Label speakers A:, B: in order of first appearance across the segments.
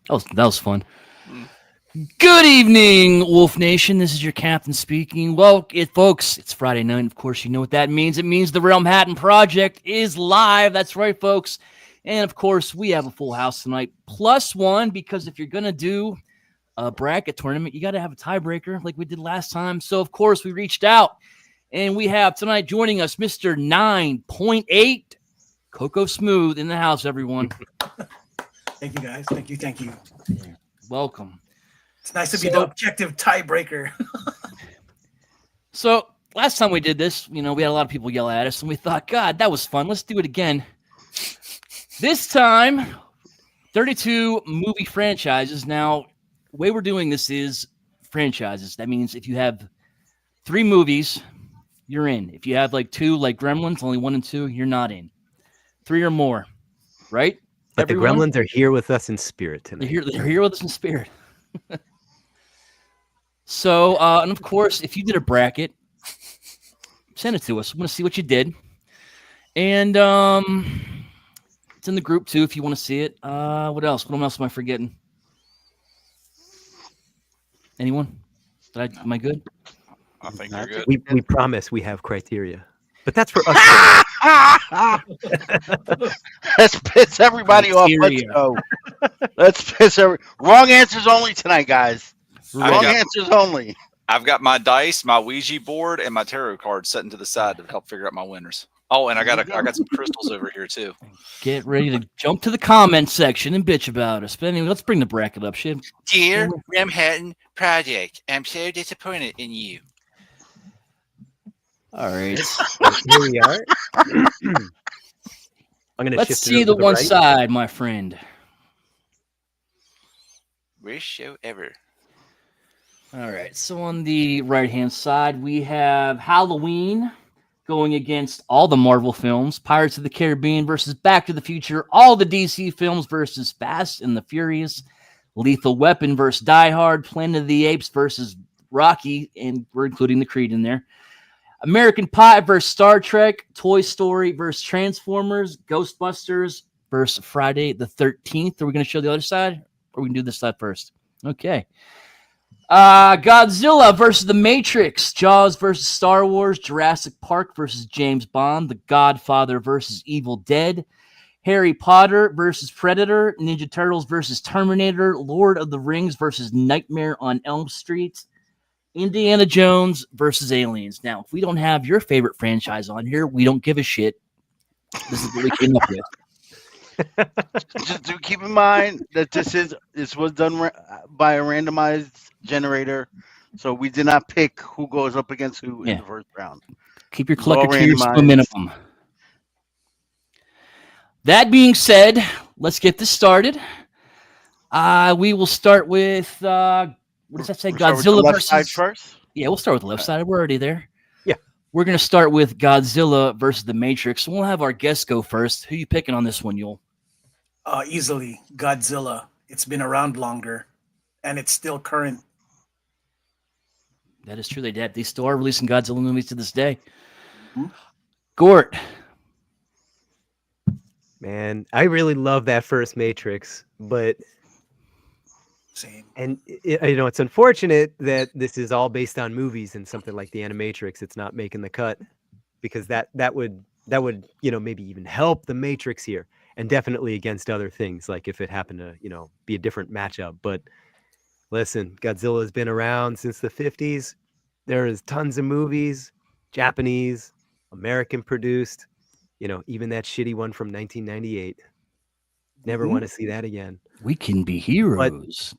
A: That was fun. Good evening, Wolf Nation. This is your captain speaking. Well, folks, it's Friday night. Of course, you know what that means. It means the Realmhattan Project is live. That's right, folks. And of course, we have a full house tonight, plus one, because if you're going to do a bracket tournament, you got to have a tiebreaker like we did last time. So, of course, we reached out and we have tonight joining us Mr. 9.8 Coco Smooth in the house, everyone.
B: Thank you, guys. Thank you.
A: Welcome.
B: It's nice to be the objective tiebreaker.
A: So last time we did this, we had a lot of people yell at us, and we thought, God, that was fun. Let's do it again. This time, 32 movie franchises. Now, the way we're doing this is franchises. That means if you have 3 movies, you're in. If you have like 2, like Gremlins, only 1 and 2, you're not in. 3 or more, right?
C: But
A: Everyone?
C: the Gremlins are here with us in spirit tonight.
A: They're here with us in spirit. So, and of course, if you did a bracket, send it to us. We want to see what you did. And it's in the group too if you want to see it. What else? What else am I forgetting? Let's am I good?
D: I think you're good.
C: We promise we have criteria. But that's for us.
E: Let's piss everybody off. Let's go. Let's piss wrong answers only tonight, guys. Wrong answers only.
D: I've got my dice, my Ouija board, and my tarot cards sitting to the side to help figure out my winners. Oh, and I got some crystals over here too.
A: Get ready to jump to the comment section and bitch about us. But anyway, let's bring the bracket up, shit.
D: Dear Realmhattan Project, I'm so disappointed in you.
A: All right.
C: Here we are.
A: Let's see the one side, my friend.
D: Worst show ever.
A: All right. So on the right-hand side, we have Halloween going against all the Marvel films, Pirates of the Caribbean versus Back to the Future, all the DC films versus Fast and the Furious, Lethal Weapon versus Die Hard, Planet of the Apes versus Rocky, and we're including the Creed in there. American Pie versus Star Trek, Toy Story versus Transformers, Ghostbusters versus Friday the 13th. Are we going to show the other side? Or we can do this side first? Okay. Godzilla versus The Matrix, Jaws versus Star Wars, Jurassic Park versus James Bond, The Godfather versus Evil Dead, Harry Potter versus Predator, Ninja Turtles versus Terminator, Lord of the Rings versus Nightmare on Elm Street, Indiana Jones versus Aliens. Now, if we don't have your favorite franchise on here, we don't give a shit. This is what we came up with.
E: Just do keep in mind that this was done by a randomized generator, so we did not pick who goes up against who in the first round.
A: Keep your collector tiers to a minimum. That being said, let's get this started. We will start with what does that say? Godzilla versus
E: side first.
A: Yeah, we'll start with the left side. We're already there.
C: Yeah,
A: we're gonna start with Godzilla versus the Matrix. We'll have our guests go first. Who are you picking on this one, Yul?
B: Easily Godzilla. It's been around longer, and it's still current.
A: That is true. They still are releasing Godzilla movies to this day. Mm-hmm. Gort.
C: Man, I really love that first Matrix, but
B: same.
C: And it's unfortunate that this is all based on movies and something like the Animatrix. It's not making the cut because that would maybe even help the Matrix here, and definitely against other things like if it happened to be a different matchup. But listen, Godzilla has been around since the 50s. There is tons of movies, Japanese, American produced. Even that shitty one from 1998. Never want to see that again.
A: We can be heroes.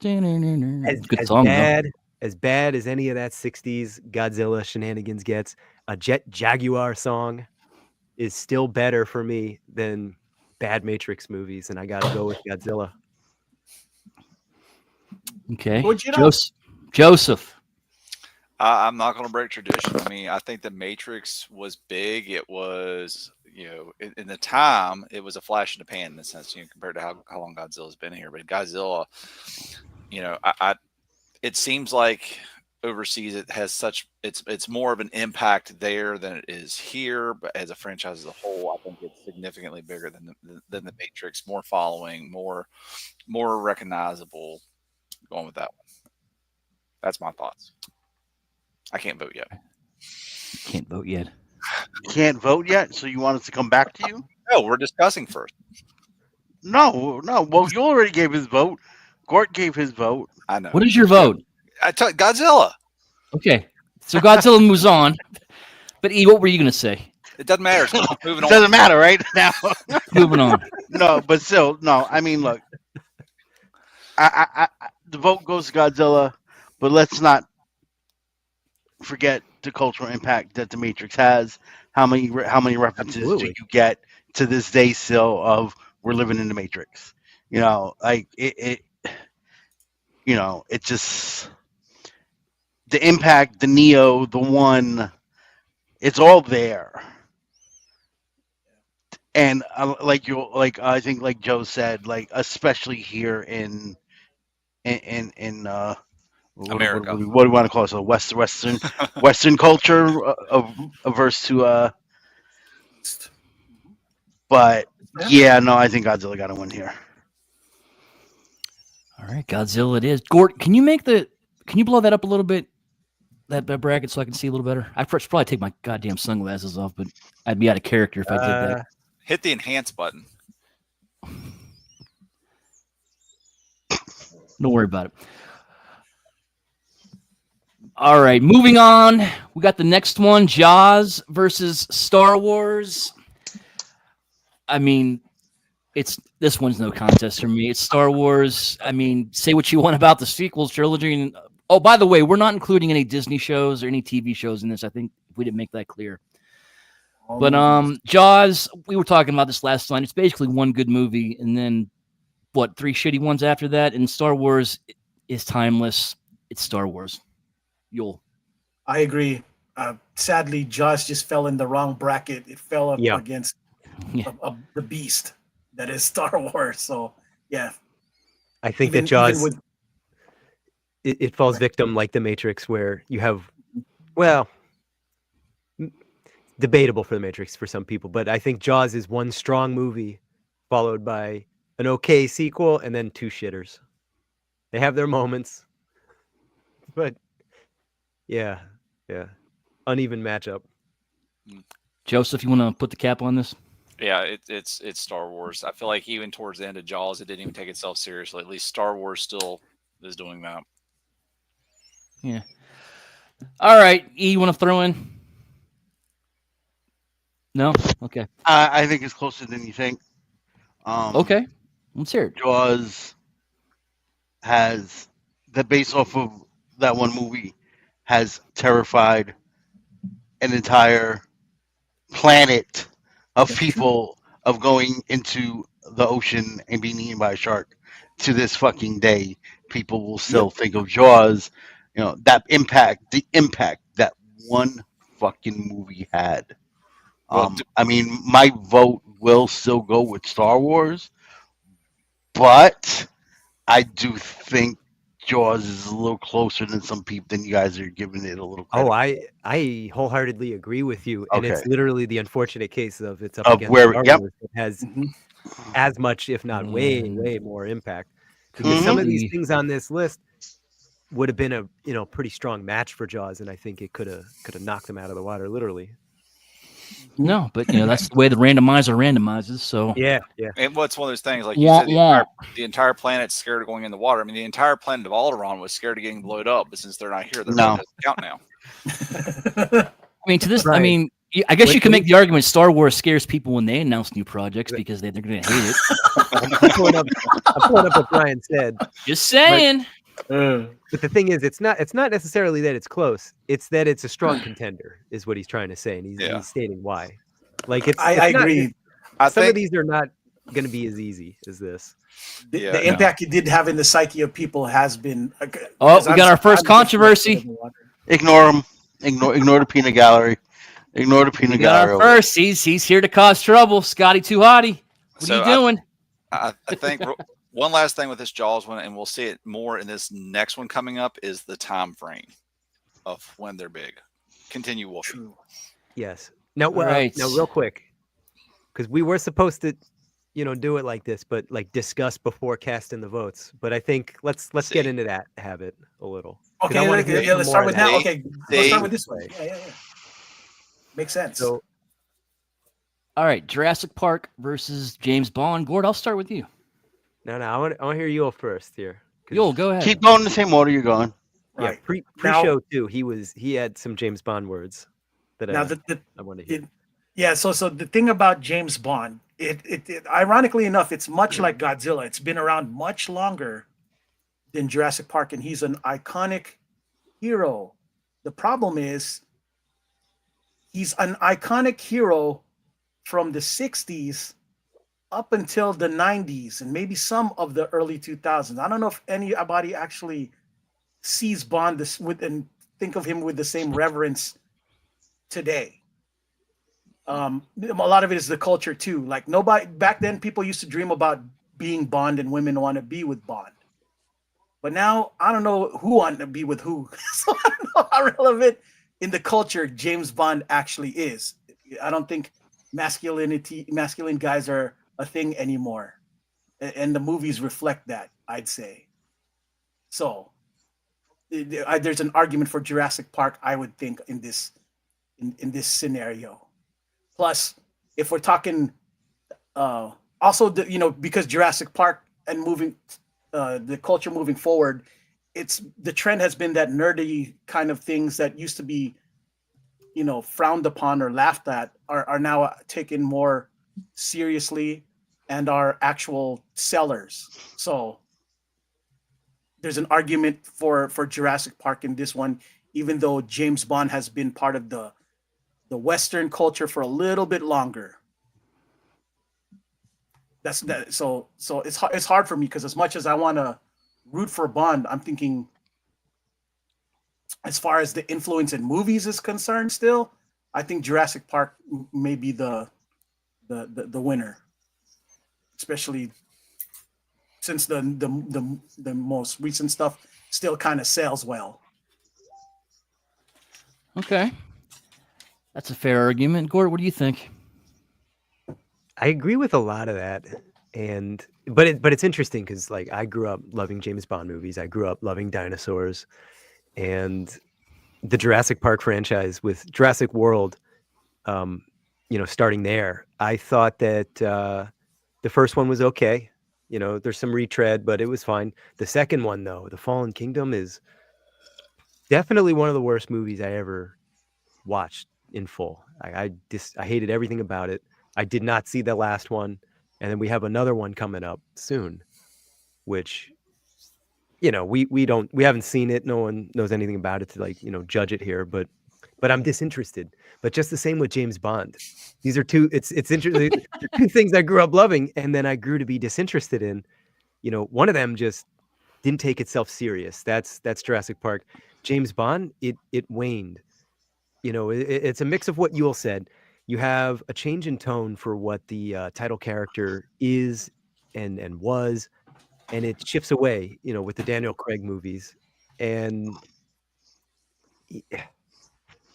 C: As bad as any of that 60s Godzilla shenanigans gets, a Jet Jaguar song is still better for me than bad Matrix movies, and I got to go with Godzilla.
A: Okay. Joseph.
D: I'm not going to break tradition. I mean, I think the Matrix was big. It was, in the time, it was a flash in the pan in the sense, compared to how long Godzilla's been here. But Godzilla, it seems like overseas, it has such it's more of an impact there than it is here. But as a franchise as a whole, I think it's significantly bigger than the Matrix. More following, more recognizable. Going with that one. That's my thoughts. I can't vote yet.
A: Can't vote yet.
E: You can't vote yet, so you want us to come back to you?
D: No, we're discussing first.
E: No. Well, you already gave his vote. Gort gave his vote.
D: I know.
A: What is your vote?
D: I tell Godzilla.
A: Okay, so Godzilla moves on. But E, what were you going to say?
D: It doesn't matter. So keep moving
E: It
D: on.
E: doesn't matter, right? Now.
A: Moving on.
E: No, but still, no. I mean, look, the vote goes to Godzilla, but let's not forget the cultural impact that the Matrix has. How many references
C: Absolutely.
E: do you get to this day still of we're living in the Matrix? You know, like it you know, it just the impact, the Neo, the one, it's all there. And I think like Joe said, like especially here in
D: America.
E: what do we want to call it? So Western culture of averse to but yeah, no, I think Godzilla got to win here.
A: All right, Godzilla it is. Gort, can you blow that up a little bit, that bracket, so I can see a little better? I should probably take my goddamn sunglasses off, but I'd be out of character if I did that.
D: Hit the enhance button.
A: Don't worry about it. All right, moving on. We got the next one, Jaws versus Star Wars. I mean, this one's no contest for me. It's Star Wars. I mean, say what you want about the sequels, trilogy. And, oh, by the way, we're not including any Disney shows or any TV shows in this. I think we didn't make that clear. But Jaws, we were talking about this last night. It's basically one good movie, and then what, 3 shitty ones after that. And Star Wars is timeless. It's Star Wars.
B: I agree. Sadly, Jaws just fell in the wrong bracket. It fell up against the beast that is Star Wars. So yeah,
C: I think that Jaws it falls victim like the Matrix, where you have, well, debatable for the Matrix for some people, but I think Jaws is one strong movie followed by an okay sequel and then 2 shitters. They have their moments, but yeah, uneven matchup.
A: Joseph, you want to put the cap on this?
D: Yeah, it's Star Wars. I feel like even towards the end of Jaws, it didn't even take itself seriously. At least Star Wars still is doing that.
A: Yeah. All right, E, you want to throw in? No? Okay.
E: I think it's closer than you think.
A: Okay. Let's hear it.
E: Jaws has based off of that one movie has terrified an entire planet of people of going into the ocean and being eaten by a shark. To this fucking day, people will still think of Jaws. You know, the impact that one fucking movie had. I mean, my vote will still go with Star Wars, but I do think Jaws is a little closer than some people than you guys are giving it a little credit.
C: Oh, I wholeheartedly agree with you, and it's
E: Okay.
C: literally the unfortunate case of it's up
E: Of
C: against
E: where-
C: Star
E: yep.
C: Wars. It has as much, if not way more impact, because some of these things on this list would have been a pretty strong match for Jaws, and I think it could have knocked them out of the water, literally.
A: No, but that's the way the randomizer randomizes. So
C: Yeah.
D: And what's one of those things, like you said, the entire planet's scared of going in the water. I mean, the entire planet of Alderaan was scared of getting blown up, but since they're not here, they're not count now.
A: I mean, to this,
C: Right.
A: I mean, I guess you can make the argument Star Wars scares people when they announce new projects because they're going to hate it.
C: I'm pulling up what Brian said.
A: Just saying.
C: But the thing is, it's not necessarily that it's close. It's that it's a strong contender, is what he's trying to say, and he's stating why. Like
B: I agree.
C: Some of these are not going to be as easy as this.
B: The impact it did have in the psyche of people has been.
A: Oh, we got our first controversy.
E: Ignore him. Ignore the peanut gallery. Ignore the peanut
A: We got
E: gallery.
A: our first. He's here to cause trouble. Scotty Too Hottie. What are you doing?
D: I think one last thing with this Jaws one, and we'll see it more in this next one coming up, is the time frame. of when they're big. Continue, Wolfie.
B: True.
C: Yes. Now,
A: All right.
C: now, real quick, because we were supposed to, do it like this, but like discuss before casting the votes. But I think let's get into that habit a little. 'Cause I
B: Okay,
C: want to hear some
B: let's
C: more
B: start
C: of
B: with
C: that.
B: that. Okay, let's start with this one.
C: Right.
B: Yeah. Makes sense.
C: So,
A: all right, Jurassic Park versus James Bond. Gord, I'll start with you.
C: no, I want to hear you first here. 'cause-
A: You'll go ahead.
E: Keep going in the same order you're going.
C: Yeah,
B: right.
C: pre-show too. He had some James Bond words that
B: Now
C: I want to hear.
B: yeah. So the thing about James Bond, it ironically enough, it's much like Godzilla. It's been around much longer than Jurassic Park, and he's an iconic hero. The problem is he's an iconic hero from the 60s up until the 90s and maybe some of the early 2000s. I don't know if anybody actually sees Bond and think of him with the same reverence today. A lot of it is the culture too. Like nobody back then, people used to dream about being Bond, and women want to be with Bond. But now I don't know who want to be with who. So I don't know how relevant in the culture James Bond actually is. I don't think masculine guys are a thing anymore, and the movies reflect that, I'd say. So there's an argument for Jurassic Park, I would think, in this scenario. Plus, if we're talking, also because Jurassic Park and the culture moving forward, the trend has been that nerdy kind of things that used to be, frowned upon or laughed at are now taken more seriously and are actual sellers. So there's an argument for Jurassic Park in this one, even though James Bond has been part of the Western culture for a little bit longer. That's that. So it's hard for me because as much as I want to root for Bond, I'm thinking as far as the influence in movies is concerned, still, I think Jurassic Park may be the winner, especially since the most recent stuff still kind of sells well.
A: Okay. That's a fair argument. Gord, what do you think?
C: I agree with a lot of that, but it's interesting because like I grew up loving James Bond movies. I grew up loving dinosaurs, and the Jurassic Park franchise with Jurassic World, starting there. I thought that the first one was okay. There's some retread, but it was fine. The second one, though, The Fallen Kingdom, is definitely one of the worst movies I ever watched in full. I hated everything about it. I did not see the last one, and then we have another one coming up soon, which we haven't seen it. No one knows anything about it to judge it here, but I'm disinterested. But just the same with James Bond. These are two. It's interesting. Two things I grew up loving, and then I grew to be disinterested in. One of them just didn't take itself serious. That's Jurassic Park. James Bond, it waned. It's a mix of what Yule said. You have a change in tone for what the title character is and was, and it shifts away, with the Daniel Craig movies. And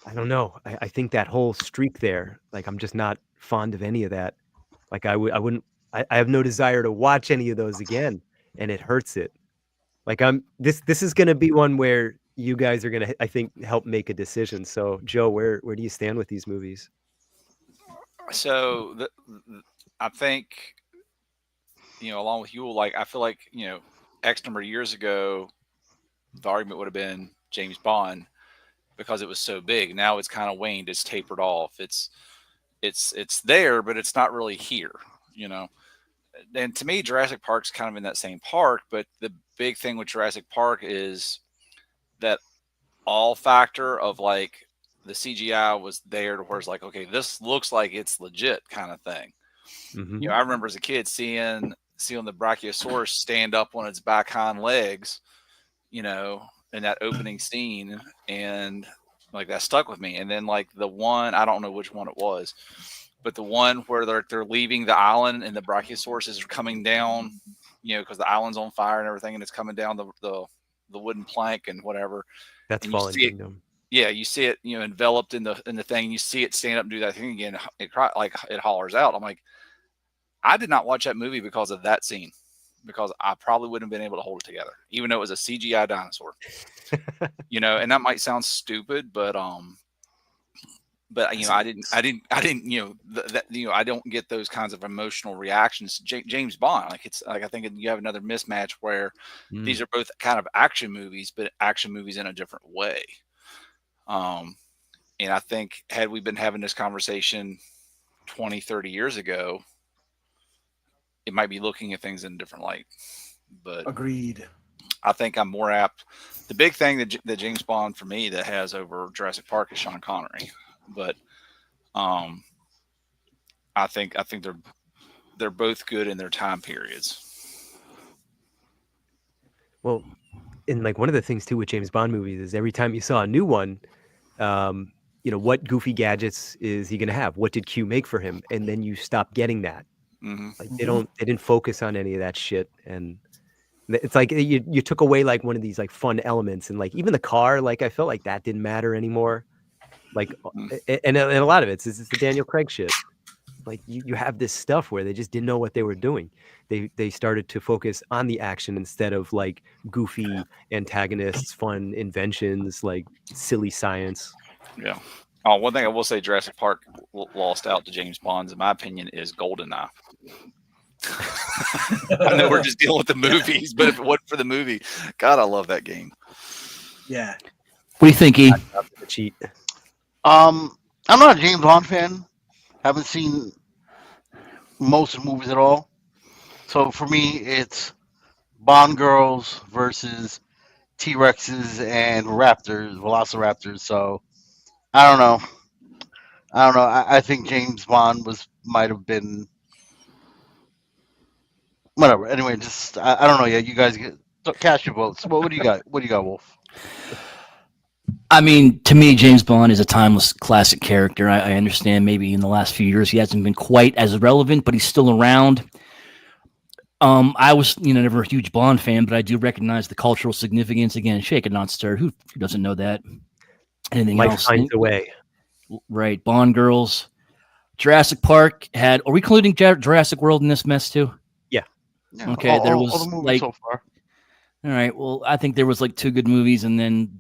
C: I don't know. I think that whole streak there, like I'm just not fond of any of that. Like I wouldn't. I have no desire to watch any of those again, and it hurts it. Like this is going to be one where you guys are going to, I think, help make a decision. So Joe, where do you stand with these movies?
D: So I think, along with you, like I feel like X number of years ago, the argument would have been James Bond because it was so big. Now it's kind of waned. It's tapered off. It's there, but it's not really here. And to me, Jurassic Park's kind of in that same park. But the big thing with Jurassic Park is that all factor of like the CGI was there to where it's like, okay, this looks like it's legit kind of thing.
C: Mm-hmm.
D: I remember as a kid seeing the Brachiosaurus stand up on its back hind legs, in that opening scene, and like that stuck with me. And then like the one, I don't know which one it was, but the one where they're leaving the island and the Brachiosaurus is coming down, because the island's on fire and everything, and it's coming down the wooden plank and whatever.
C: That's
D: and
C: Fallen Kingdom.
D: yeah, you see it, enveloped in the thing. You see it stand up and do that thing again. It hollers out. I'm like, I did not watch that movie because of that scene, because I probably wouldn't have been able to hold it together, even though it was a CGI dinosaur. And that might sound stupid, but I didn't, I don't get those kinds of emotional reactions. James Bond, like it's like I think you have another mismatch where these are both kind of action movies, but action movies in a different way. And I think had we been having this conversation 20, 30 years ago, it might be looking at things in a different light. But
B: Agreed.
D: I think I'm more apt. The big thing that James Bond for me that has over Jurassic Park is Sean Connery. But I think they're both good in their time periods.
C: Well, and like one of the things too with James Bond movies is every time you saw a new one, what goofy gadgets is he going to have? What did Q make for him? And then you stop getting that.
D: Mm-hmm.
C: Like they didn't focus on any of that shit. And it's like you took away like one of these like fun elements, and like even the car, like I felt like that didn't matter anymore. Like, and a lot of it's the Daniel Craig shit. Like you have this stuff where they just didn't know what they were doing. They started to focus on the action instead of like goofy antagonists, fun inventions, like silly science.
D: Yeah. Oh, one thing I will say, Jurassic Park lost out to James Bond's, in my opinion, is GoldenEye. I know we're just dealing with the movies, but if it wasn't for the movie, God, I love that game.
B: Yeah.
A: What do you think, E?
C: The cheat.
E: I'm not a James Bond fan. Haven't seen most of the movies at all. So for me, it's Bond girls versus T-Rexes and raptors, velociraptors. So I don't know. I think James Bond might have been whatever. Anyway, just I don't know. Yeah, you guys cast your votes. What do you got? What do you got, Wolf?
A: I mean, to me, James Bond is a timeless classic character. I understand maybe in the last few years he hasn't been quite as relevant, but he's still around. I was, never a huge Bond fan, but I do recognize the cultural significance. Again, shaken, not stirred. Who doesn't know that? Anything
C: Life
A: else?
C: finds a way.
A: Right. Bond girls. Jurassic Park had. Are we including Jurassic World in this mess too?
C: Yeah.
A: Okay. There was
E: all the movies
A: like.
E: so far.
A: All right. Well, I think there was like 2 good movies, and then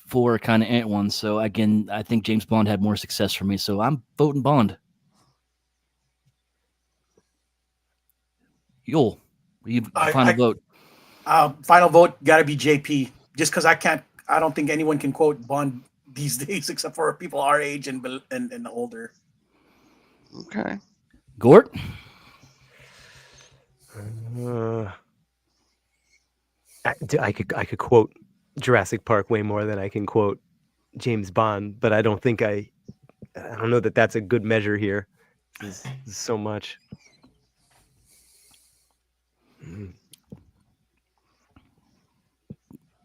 A: 4 kind of ant ones. So again, I think James Bond had more success for me. So I'm voting Bond. Yule, final vote.
B: Final vote got to be JP. Just because I don't think anyone can quote Bond these days except for people our age and older.
E: Okay.
A: Gort.
C: I could quote Jurassic Park way more than I can quote James Bond, but I don't think I don't know that that's a good measure here. This is so much.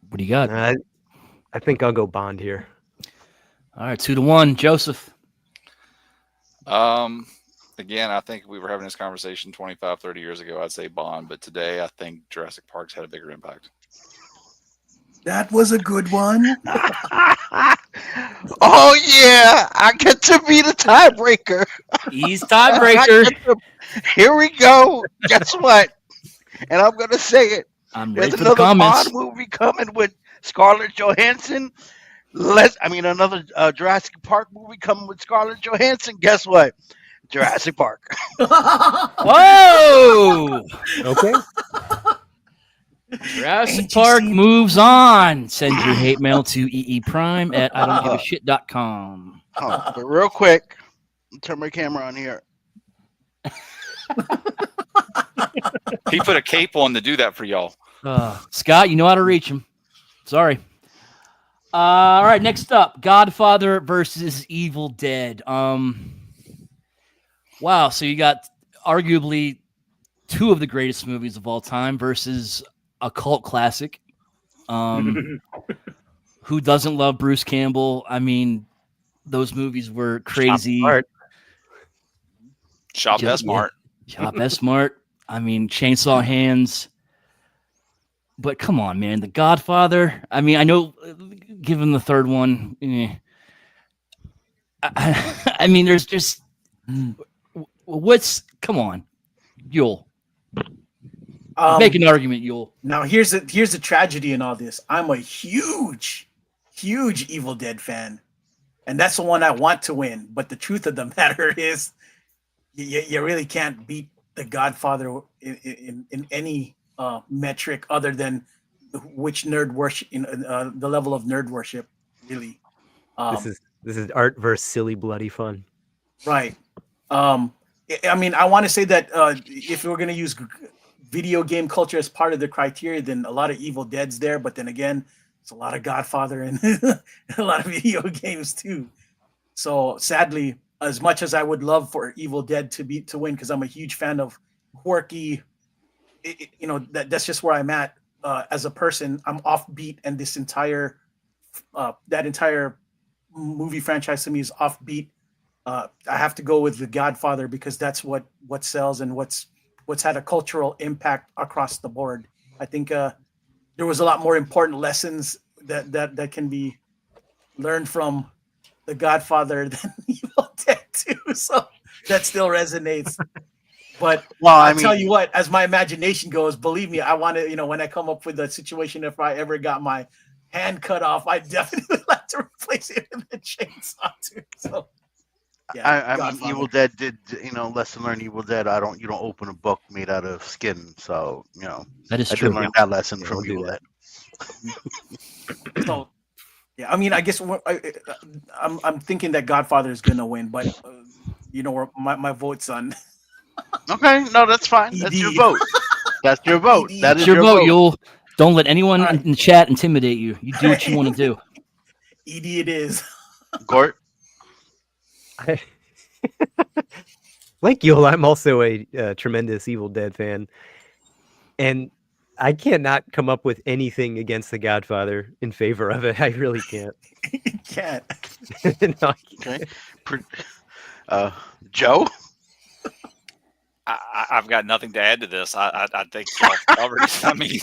A: What do you got?
C: I think I'll go Bond here.
A: All right, 2-1, Joseph.
D: Again, I think if we were having this conversation 25, 30 years ago, I'd say Bond, but today I think Jurassic Park's had a bigger impact.
B: That was a good one.
E: Oh yeah, I get to be the tiebreaker.
A: He's tiebreaker.
E: Here we go. Guess what? And I'm gonna say it.
A: I'm
E: There's
A: ready for the
E: another
A: comments.
E: Bond movie coming with Scarlett Johansson. Another Jurassic Park movie coming with Scarlett Johansson. Guess what? Jurassic Park.
A: Whoa!
C: Okay.
A: Jurassic Park moves on. Send your hate mail to eeprime at idon'tgivashit.com.
E: Oh, but real quick, turn my camera on here.
D: He put a cape on to do that for y'all.
A: Scott, you know how to reach him. Sorry. All right, next up, Godfather versus Evil Dead. Wow, so you got arguably 2 of the greatest movies of all time versus a cult classic. Who doesn't love Bruce Campbell? I mean, those movies were crazy.
D: Shop S Mart.
A: Shop S Mart. I mean, Chainsaw Hands. But come on, man, The Godfather. I mean, I know give him the third one. I mean, there's just what's come on, Yule. Make an argument, Yule.
B: Now here's the tragedy in all this. I'm a huge Evil Dead fan, and that's the one I want to win. But the truth of the matter is, you really can't beat the Godfather in any metric other than which nerd worship, the level of nerd worship, really.
C: This is art versus silly bloody fun.
B: Right. I mean, I want to say that if we're going to use video game culture as part of the criteria, then a lot of Evil Dead's there. But then again, it's a lot of Godfather and a lot of video games too. So sadly, as much as I would love for Evil Dead to win, because I'm a huge fan of quirky, that's just where I'm at as a person. I'm offbeat, and this entire that entire movie franchise to me is offbeat. I have to go with The Godfather because that's what sells and what's had a cultural impact across the board. I think there was a lot more important lessons that can be learned from The Godfather than Evil Dead 2. So that still resonates. But
E: Well, I
B: I'll tell
E: mean,
B: you what, as my imagination goes, believe me, I want to, when I come up with a situation, if I ever got my hand cut off, I definitely like to replace it with a chainsaw too. So
E: I mean,
B: Godfather.
E: Evil Dead did, lesson learned. Evil Dead. You don't open a book made out of skin. So,
A: That is
E: I
A: true.
E: did learn that lesson
C: Yeah,
E: from
C: don't do
E: Evil
C: that.
E: Dead.
B: So, yeah, I mean, I guess I'm thinking that Godfather is gonna win, but where my vote's on
E: Okay, no, that's fine. That's your
B: ED.
E: vote. That's your vote.
B: ED.
E: That
A: It's
E: is
A: your
E: your
A: vote,
E: vote.
A: Yule. Don't let anyone
B: All right.
A: in the chat intimidate you. You do what you want to do.
B: ED it is.
E: Gort.
C: Like Yul, I'm also a tremendous Evil Dead fan, and I cannot come up with anything against The Godfather in favor of it. I really can't.
B: You can't.
C: No,
E: Okay. Joe.
D: I've got nothing to add to this. I think y'all covered it. I mean,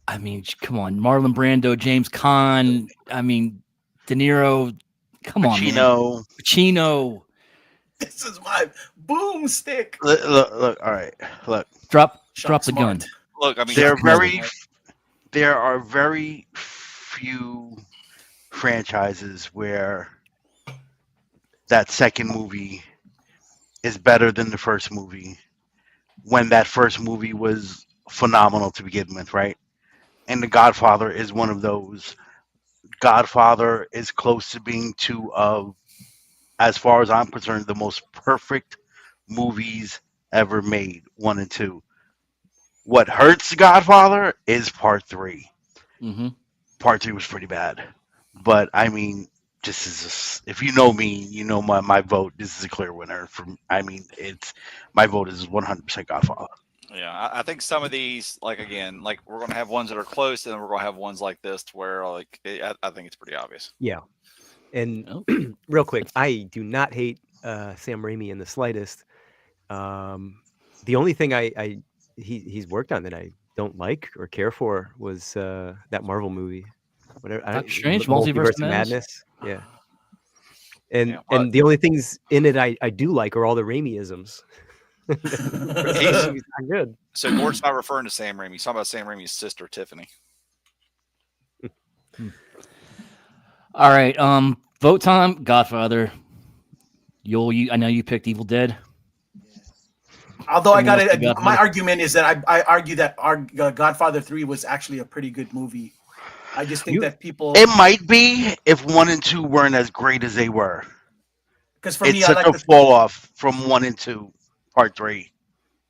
A: I mean, come on, Marlon Brando, James Caan. I mean, De Niro. Come on, man. Pacino.
B: This is my boomstick.
E: Look. All right. Look.
A: Drop
B: Shot
A: the gun.
B: smart.
D: look, I mean,
E: There are very few franchises where that second movie is better than the first movie when that first movie was phenomenal to begin with, right? And The Godfather is one of those. Godfather is close to being two of, as far as I'm concerned, the most perfect movies ever made, 1 and 2. What hurts Godfather is part 3.
A: Mm-hmm.
E: Part 3 was pretty bad. But I mean, if you know me, you know my vote. This is a clear winner. My vote is 100% Godfather.
D: yeah, I think some of these, like we're going to have ones that are close, and then we're going to have ones like this to where, I think it's pretty obvious.
C: yeah. And
A: Oh.
C: real quick, I do not hate Sam Raimi in the slightest. The only thing he's worked on that I don't like or care for was that Marvel movie. Whatever.
A: Doctor Strange, Multiverse of Madness.
C: Yeah. And
D: Yeah, but-
C: and the only things in it I do like are all the Raimi-isms. He's not good.
D: So Gord's not referring to Sam Raimi. He's talking about Sam Raimi's sister, Tiffany.
A: All right. Vote time. Godfather. Yule, I know you picked Evil Dead.
B: Although I got
A: Someone else
B: it,
A: to Godfather?
B: my argument is that I argue that our Godfather 3 was actually a pretty good movie. I just think that people,
E: It might be if 1 and 2 weren't as great as they were.
B: because for
E: It's
B: me, I
E: such
B: like
E: a fall off from 1 and 2, part 3.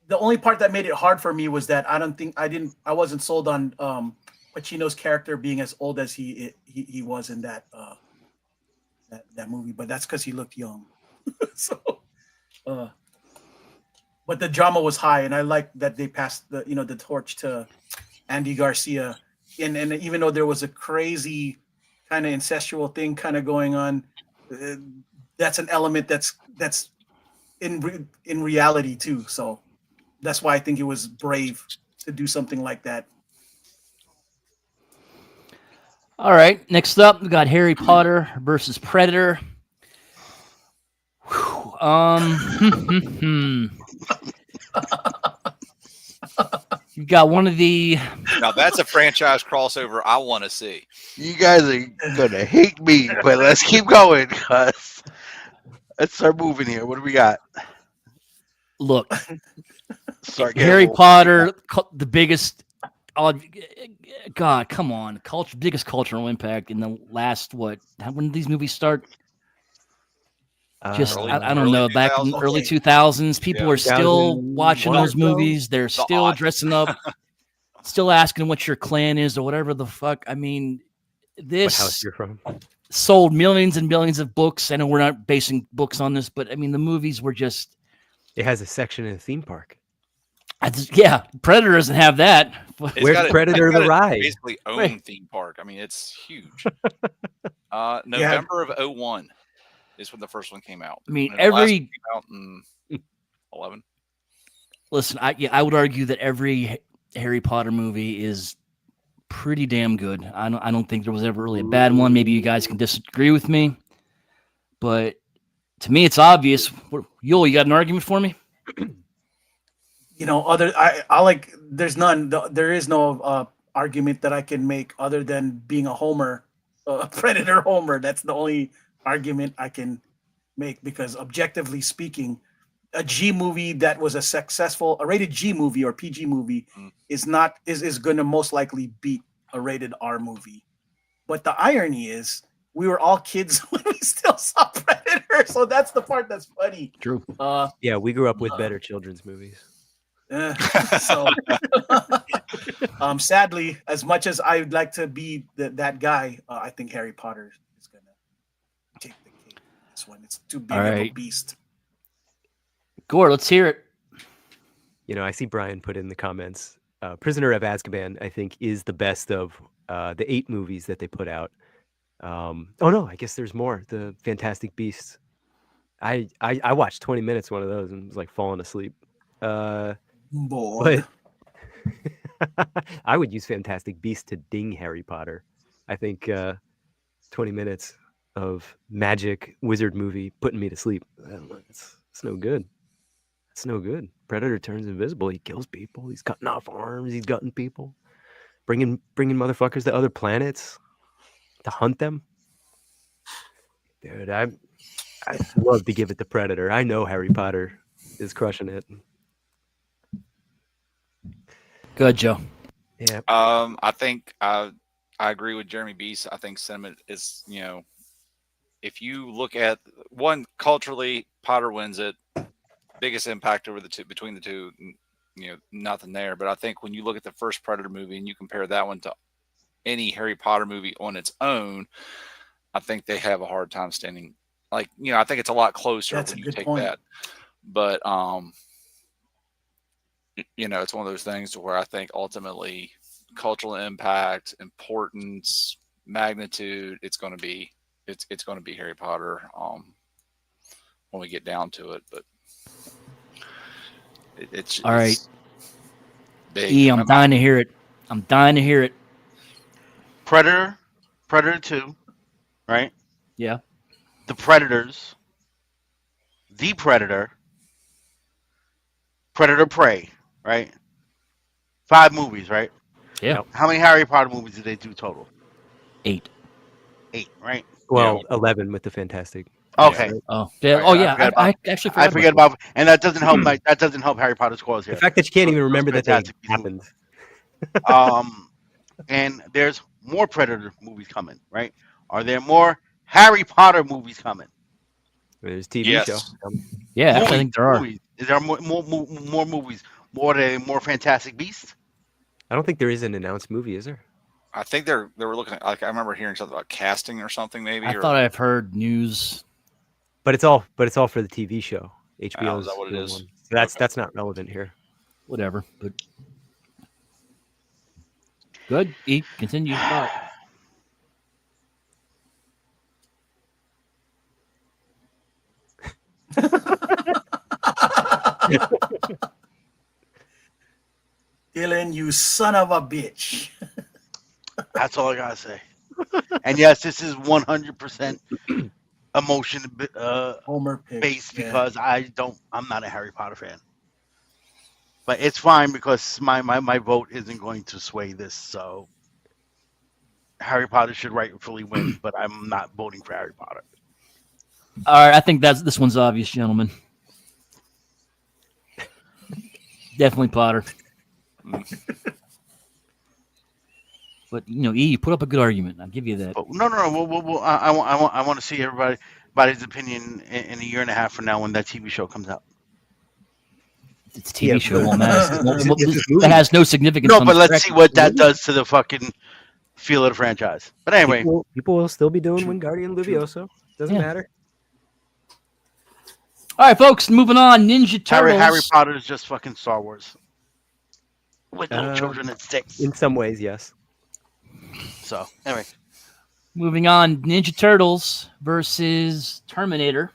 B: the only part that made it hard for me was that I wasn't sold on Pacino's character being as old as he was in that movie, but that's because he looked young. So, but the drama was high, and I like that they passed the torch to Andy Garcia, and even though there was a crazy kind of incestual thing kind of going on, that's an element that's in reality too. So that's why I think it was brave to do something like that.
A: All right. Next up, we got Harry Potter versus Predator. Whew, you got one of the.
D: Now that's a franchise crossover I want to see.
E: You guys are gonna hate me, but let's keep going, cuz let's start moving here. What do we got?
A: Look,
E: Start getting a
A: Harry
E: little
A: Potter, the biggest. Oh, God, come on! Biggest cultural impact in the last what? When did these movies start? Just
D: Early-
A: I don't
D: early
A: know. Back in
D: 2000s?
A: early
B: Okay.
A: 2000s, people
D: Yeah.
A: were still watching
C: 2001 or
A: those
C: so?
A: movies. They're
D: The
A: still
D: aughts.
A: dressing up, still asking what your clan is or whatever the fuck. I mean,
C: What house
A: this
C: you're from?
A: sold millions and millions of books. I know we're not basing books on this, but I mean, the movies were just.
C: It has a section in a theme park.
A: Yeah, Predator doesn't have that.
D: It's
C: Where's
D: got
C: Predator
D: it's got
C: the
D: a
C: ride?
D: basically own
A: Right.
D: theme park. I mean, it's huge. November of 01 is when the first one came out.
A: I mean,
D: And the last one
A: every
D: came out in 11.
A: listen. I would argue that every Harry Potter movie is pretty damn good. I don't think there was ever really a bad one. Maybe you guys can disagree with me, but to me, it's obvious. Yul, you got an argument for me?
B: I like. There's none. There is no argument that I can make other than being a homer, a Predator homer. That's the only argument I can make because objectively speaking, a G movie that was a rated G movie or PG movie
D: Mm.
B: is going to most likely beat a rated R movie. But the irony is, we were all kids when we still saw Predator, so that's the part that's funny.
A: True.
C: Yeah, we grew up with better children's movies.
B: So, sadly, as much as I'd like to be that guy, I think Harry Potter is going to take the cake. This one, it's too big
A: All
B: of a
A: right.
B: beast.
A: Gore, let's hear it.
C: You know, I see Brian put in the comments. Prisoner of Azkaban, I think, is the best of the 8 movies that they put out. Oh no, I guess there's more. The Fantastic Beasts. I watched 20 minutes one of those and was like falling asleep.
B: Boy.
C: But I would use Fantastic Beasts to ding Harry Potter. I think 20 minutes of magic wizard movie putting me to sleep. It's no good. It's no good. Predator turns invisible. He kills people. He's cutting off arms. He's gutting people. Bringing motherfuckers to other planets to hunt them. Dude, I'd love to give it to Predator. I know Harry Potter is crushing it.
A: Good, Joe.
C: Yeah.
D: I think I agree with Jeremy Beast. I think sentiment is, if you look at one culturally, Potter wins it. Biggest impact over the two between the two, nothing there. But I think when you look at the first Predator movie and you compare that one to any Harry Potter movie on its own, I think they have a hard time standing. I think it's a lot closer
B: That's
D: when
B: a
D: you
B: good
D: take
B: point.
D: that. But it's one of those things to where I think ultimately cultural impact, importance, magnitude, it's going to be Harry Potter when we get down to it. But it's
A: All right.
D: it's big.
A: E, I'm dying to hear it. I'm dying to hear it.
E: Predator 2, right?
A: Yeah.
E: The Predators, The Predator, Predator Prey, right? 5 movies, right?
A: Yeah.
E: How many Harry Potter movies did they do total?
A: 8.
E: 8, right?
C: Well, 11 with the Fantastic.
E: Okay.
A: Oh, yeah.
E: Right,
A: Oh,
E: I
A: yeah.
E: forgot
A: I
E: about-
A: actually
E: I
A: forgot
E: forget about, and that doesn't help. That doesn't help Harry Potter's cause here.
C: The fact that you can't even
E: Those
C: remember that they
E: Fantastic Beasts
C: happened.
E: And there's more Predator movies coming, right? Are there more Harry Potter movies coming?
C: There's a TV
D: Yes.
C: show.
A: Yeah, actually, I think there are.
E: Movies. Is there more movies? More Fantastic Beasts?
C: I don't think there is an announced movie, is there?
D: I think they were looking at, I remember hearing something about casting or something maybe.
A: I thought I've heard news.
C: But it's all for the TV show. HBO's
D: that what it
C: doing
D: is?
C: one. So that's not relevant here.
A: Whatever. But good. E, continue. Thought.
B: Dylan, you son of a bitch.
E: That's all I gotta say. And yes, this is 100% emotion
B: Homer pick.
E: based
B: Yeah.
E: because I'm not a Harry Potter fan. But it's fine because my vote isn't going to sway this. So Harry Potter should rightfully win, but I'm not voting for Harry Potter.
A: All right, I think this one's obvious, gentlemen. Definitely Potter. But you put up a good argument. I'll give you that.
E: But no. I want to see everybody's opinion in a year and a half from now when that TV show comes out.
A: It's a TV
C: Yeah,
A: show. It won't
B: but-
A: matter.
C: This movie-
A: That has no significance.
E: No,
A: on
E: but
A: the
E: let's
A: track.
E: see what that does to the fucking feel of the franchise. But anyway,
C: people will still be doing Wingardium Levioso. Doesn't
A: Yeah.
C: matter.
A: All right, folks. Moving on. Ninja Turtles.
E: Harry Potter is just fucking Star Wars with little
C: Uh,
E: children at sticks.
C: In some ways, yes.
E: So anyway,
A: Moving on. Ninja Turtles versus Terminator.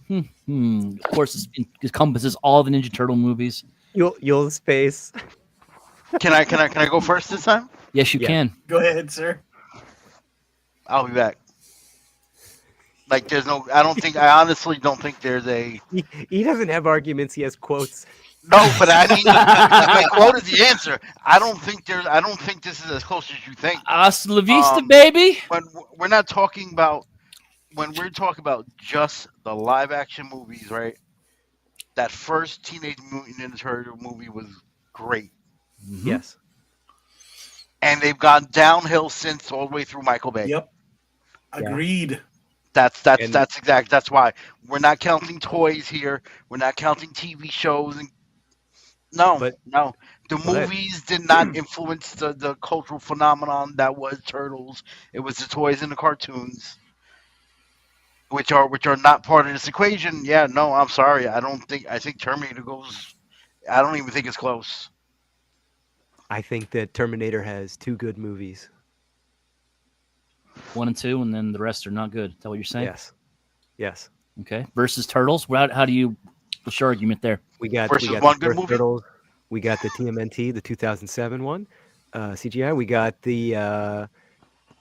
A: Of course, it encompasses all the Ninja Turtle movies.
C: You'll space.
E: can I go first this time?
A: Yes, you
C: Yeah.
A: can.
B: Go ahead, sir.
E: I'll be back. Like there's no. I honestly don't think there's a.
C: He doesn't have arguments. He has quotes.
E: No, but I mean, my quote is the answer. I don't think this is as close as you think.
A: Hasta la vista,
E: Um,
A: baby.
E: When we're not talking about when we're talking about just the live action movies, right? That first Teenage Mutant Ninja Turtle movie was great,
C: Yes.
E: and they've gone downhill since all the way through Michael Bay.
B: Yep. Agreed.
E: That's
C: And-
E: exact. That's why we're not counting toys here. We're not counting TV shows. And no. The
C: But-
E: movies did not influence the cultural phenomenon that was Turtles. It was the toys and the cartoons, which are not part of this equation. Yeah, no, I'm sorry. I think Terminator goes. I don't even think it's close.
C: I think that Terminator has two good movies.
A: 1 and 2, and then the rest are not good. Is that what you're saying?
C: Yes.
A: Okay. Versus Turtles. How do you? What's your argument there?
C: We got
E: Versus
C: the
E: one good
C: first
E: movie?
C: Turtles. We got the TMNT, the 2007 one, CGI. We got the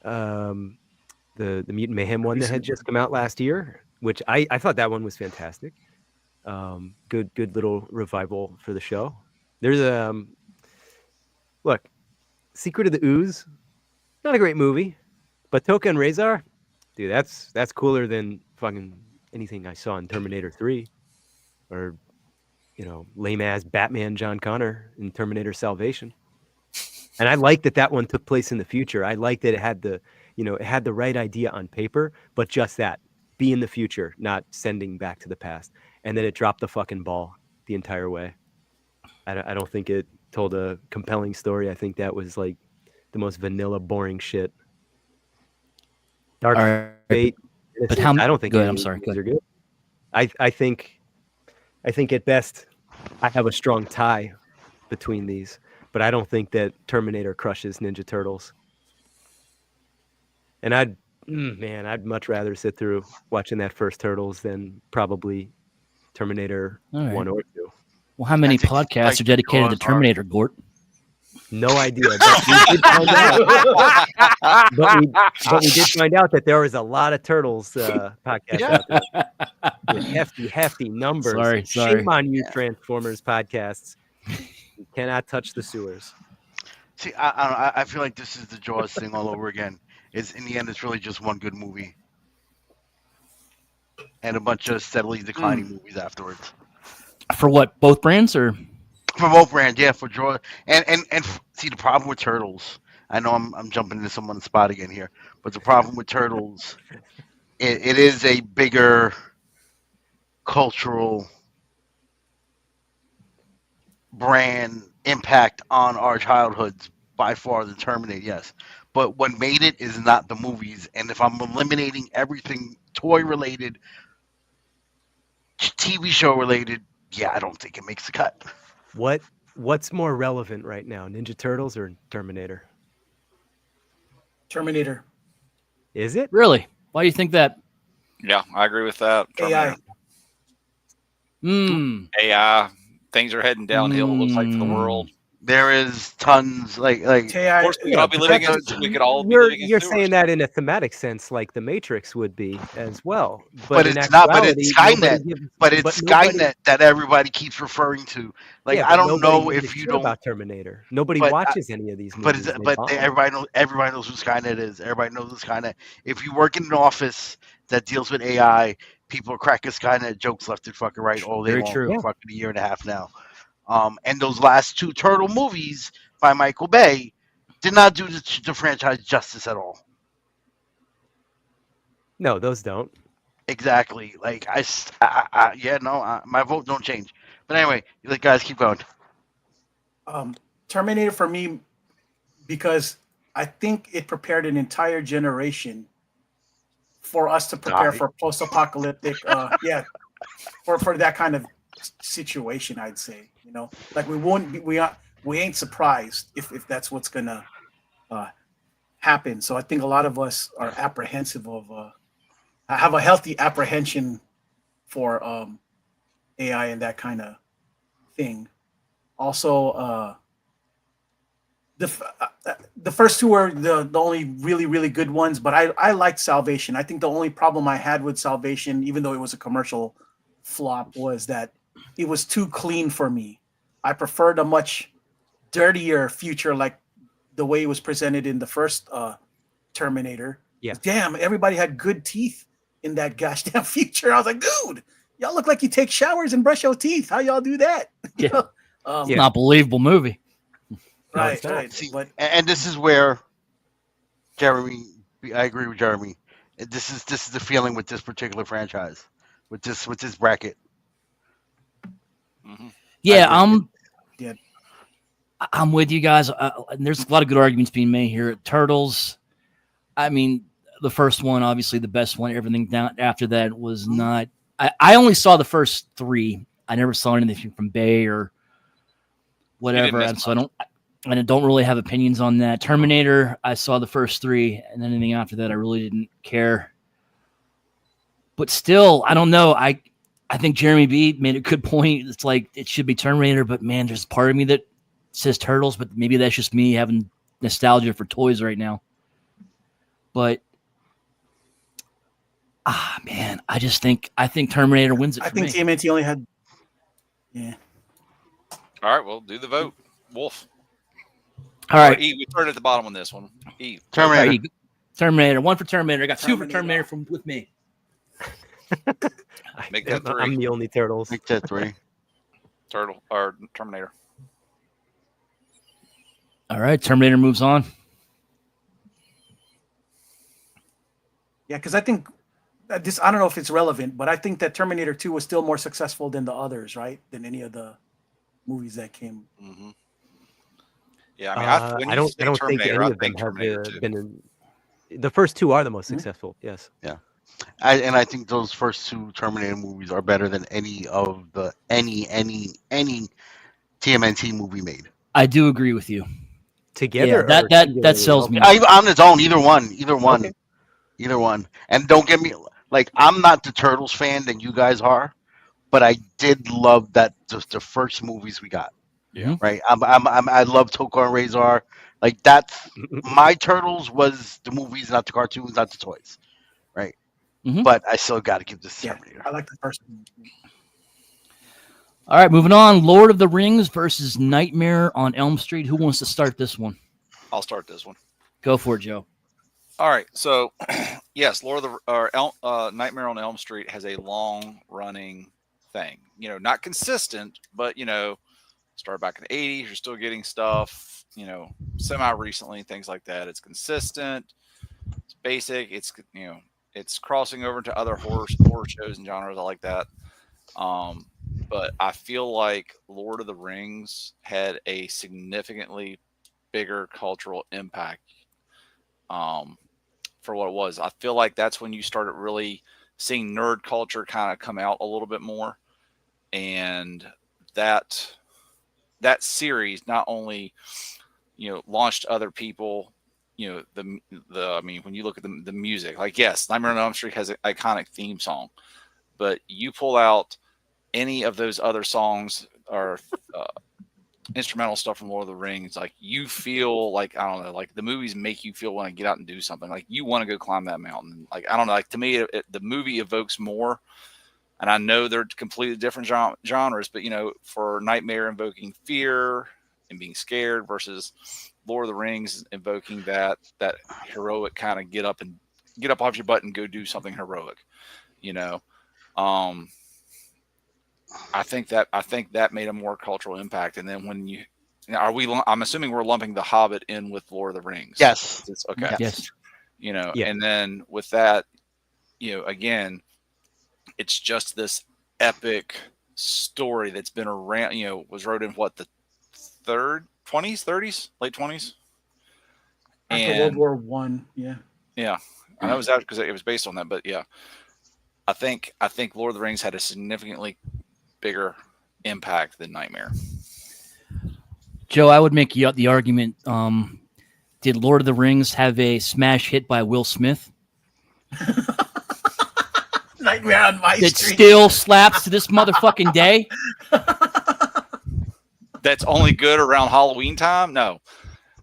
C: Mutant Mayhem one that had just come out last year, which I thought that one was fantastic. Good little revival for the show. There's look, Secret of the Ooze, not a great movie, but Toka and Razor, dude, that's cooler than fucking anything I saw in Terminator 3 or lame ass Batman John Connor in Terminator Salvation. And I like that one took place in the future. I like that it had the right idea on paper, but just that, be in the future, not sending back to the past. And then it dropped the fucking ball the entire way. I don't think it told a compelling story. I think that was like the most vanilla, boring shit. Dark
A: All right.
C: Fate.
A: But how?
C: I don't think
A: Go ahead.
C: any
A: I'm
C: of
A: sorry.
C: these
A: Go ahead.
C: are good. I think at best I have a strong tie between these, but I don't think that Terminator crushes Ninja Turtles. And I'd much rather sit through watching that first Turtles than probably Terminator
A: All right.
C: 1 or 2.
A: Well, how many
E: I think,
A: podcasts
E: like,
A: are dedicated to
E: Jaws are-
A: Terminator, Gort?
C: No idea. But we did find out, but we did find out that there was a lot of Turtles podcasts out there. With hefty numbers.
A: Sorry.
C: Shame on you, Transformers podcasts. You cannot touch the sewers.
E: See, I feel like this is the Jaws thing all over again. It's in the end, it's really just one good movie, and a bunch of steadily declining movies afterwards.
A: For what? Both brands or?
E: For both brands, yeah, for Jaws, and see the problem with Turtles. I know I'm jumping into someone's spot again here, but the problem with Turtles, it is a bigger cultural brand impact on our childhoods by far than Terminator, yes. But what made it is not the movies. And if I'm eliminating everything toy related, TV show related, yeah, I don't think it makes the cut.
C: What's more relevant right now, Ninja Turtles or Terminator?
B: Terminator.
C: Is it?
A: Really? Why do you think that?
D: Yeah, I agree with that.
B: AI.
A: Hmm.
D: AI, things are heading downhill. It looks like for the world.
E: There is tons like
D: Of course, we could all be
C: but
D: living in.
C: that's
D: We could all be living in
C: you're
D: sewers.
C: saying that in a thematic sense, like the Matrix would be as well.
E: but
C: But in
E: it's not. But it's
C: actuality, nobody
E: Skynet.
C: gives.
E: But
C: But
E: it's
C: nobody.
E: Skynet that everybody keeps referring to. Like
C: Yeah,
E: I
C: but
E: don't
C: nobody
E: know
C: gives a
E: if you
C: shit
E: don't.
C: about Terminator. Nobody
E: But
C: watches any of these
E: but it's,
C: movies. They
E: but
C: bomb.
E: everybody knows who Skynet is. Everybody knows who Skynet. If you work in an office that deals with AI, people are cracking Skynet jokes left and fucking right all day
A: Very
E: long
A: true.
E: for
C: Yeah.
E: fucking a year and a half now. And those last two Turtle movies by Michael Bay did not do the franchise justice at all.
C: No, those don't.
E: Exactly. Like yeah, no, my vote don't change. But anyway, you guys keep going.
B: Terminator for me, because I think it prepared an entire generation for us to prepare
E: Die.
B: for post-apocalyptic. For that kind of situation, I'd say. Like we won't be, we ain't surprised if that's what's gonna uh, happen. So I think a lot of us are apprehensive of have a healthy apprehension for AI and that kind of thing. Also, the first two were the only really good ones, but I liked Salvation. I think the only problem I had with Salvation, even though it was a commercial flop, was that it was too clean for me. I preferred a much dirtier future, like the way it was presented in the first Terminator.
C: Yeah.
B: Damn, everybody had good teeth in that gosh damn future. I was like, dude, y'all look like you take showers and brush your teeth. How y'all do that?
A: Yeah.
B: Um,
A: It's not a believable movie.
C: No,
B: right,
C: it's not.
B: right.
E: See,
B: But
E: and this is where Jeremy, I agree with Jeremy. This is the feeling with this particular franchise, with this bracket.
D: Mhm.
A: Yeah,
E: agree.
B: yeah,
A: I'm with you guys. And there's a lot of good arguments being made here. Turtles. I mean, the first one, obviously the best one. Everything down after that was
E: Mhm.
A: not. I only saw the first three. I never saw anything from Bay or whatever,
D: miss
A: and so I don't really have opinions on that. Terminator, I saw the first three, and anything after that, I really didn't care. But still, I don't know. I think Jeremy B made a good point. It's like it should be Terminator, but man, there's part of me that says Turtles, but maybe that's just me having nostalgia for toys right now. But man, I think Terminator wins it
B: I
A: for
B: think
A: me.
B: TMNT only had. Yeah,
D: All right, well, do the vote, Wolf.
A: All right,
D: E, we started at the bottom on this one. E,
A: all
E: Terminator.
A: right, Terminator. One for Terminator. I got two for
B: Terminator.
A: Terminator with me.
D: Make that three.
C: I'm the only turtles.
E: Make that three.
D: Turtle or Terminator.
A: All right, Terminator moves on.
B: yeah, because I think this. I don't know if it's relevant, but I think that Terminator 2 was still more successful than the others, right? Than any of the movies that came.
D: Mm-hmm. Yeah, I mean, when
C: I
D: you
C: don't.
D: say
C: I don't think
D: Terminator,
C: any
D: I
C: of them
D: think
C: have
D: Terminator 2.
C: been in. The first two are the most
B: Mhm.
C: successful. Yes.
E: I think those first two Terminator movies are better than any of the any TMNT movie made.
A: I do agree with you.
C: Together.
A: Yeah, that
C: or
A: that
C: singularly?
A: that sells me.
C: Okay.
E: On its own, either one,
C: Okay.
E: either one. And don't get me like I'm not the Turtles fan that you guys are, but I did love that the first movies we got.
D: Yeah.
E: Right. I love Toko and Razor. Like that's my Turtles was the movies, not the cartoons, not the toys. Right.
A: Mhm.
E: But I still got to give this to
B: Yeah,
E: Terminator.
B: I like the first one.
A: All right, moving on. Lord of the Rings versus Nightmare on Elm Street. Who wants to start this one?
D: I'll start this one.
A: Go for it, Joe.
D: All right, so yes, Nightmare on Elm Street has a long-running thing. Not consistent, but started back in the '80s. You're still getting stuff. Semi-recently, things like that. It's consistent. It's basic. It's crossing over into other horror shows and genres. I like that. But I feel like Lord of the Rings had a significantly bigger cultural impact for what it was. I feel like that's when you started really seeing nerd culture kind of come out a little bit more, and that series not only launched other people. I mean, when you look at the music, like yes, Nightmare on Elm Street has an iconic theme song, but you pull out any of those other songs or instrumental stuff from Lord of the Rings, like you feel like I don't know, like the movies make you feel want to get out and do something. Like you want to go climb that mountain. Like I don't know, like to me, the movie evokes more. And I know they're completely different genres, but for Nightmare invoking fear and being scared versus Lord of the Rings invoking that heroic kind of get up off your butt and go do something heroic. You know, um, I think that made a more cultural impact. And then when are we? I'm assuming we're lumping The Hobbit in with Lord of the Rings.
E: Yes.
D: It's okay.
A: Yes.
C: Yeah.
D: And then with that, again, it's just this epic story that's been around. Was wrote in what the third 20s, 30s, late 20s,
B: After World
D: and
B: War One, yeah.
D: yeah, I know it was out because it was based on that. But yeah, I think Lord of the Rings had a significantly bigger impact than Nightmare.
A: Joe, I would make the argument. Did Lord of the Rings have a smash hit by Will Smith
B: Nightmare on My
A: that
B: Street.
A: still slaps to this motherfucking day?
D: That's only good around Halloween time. No,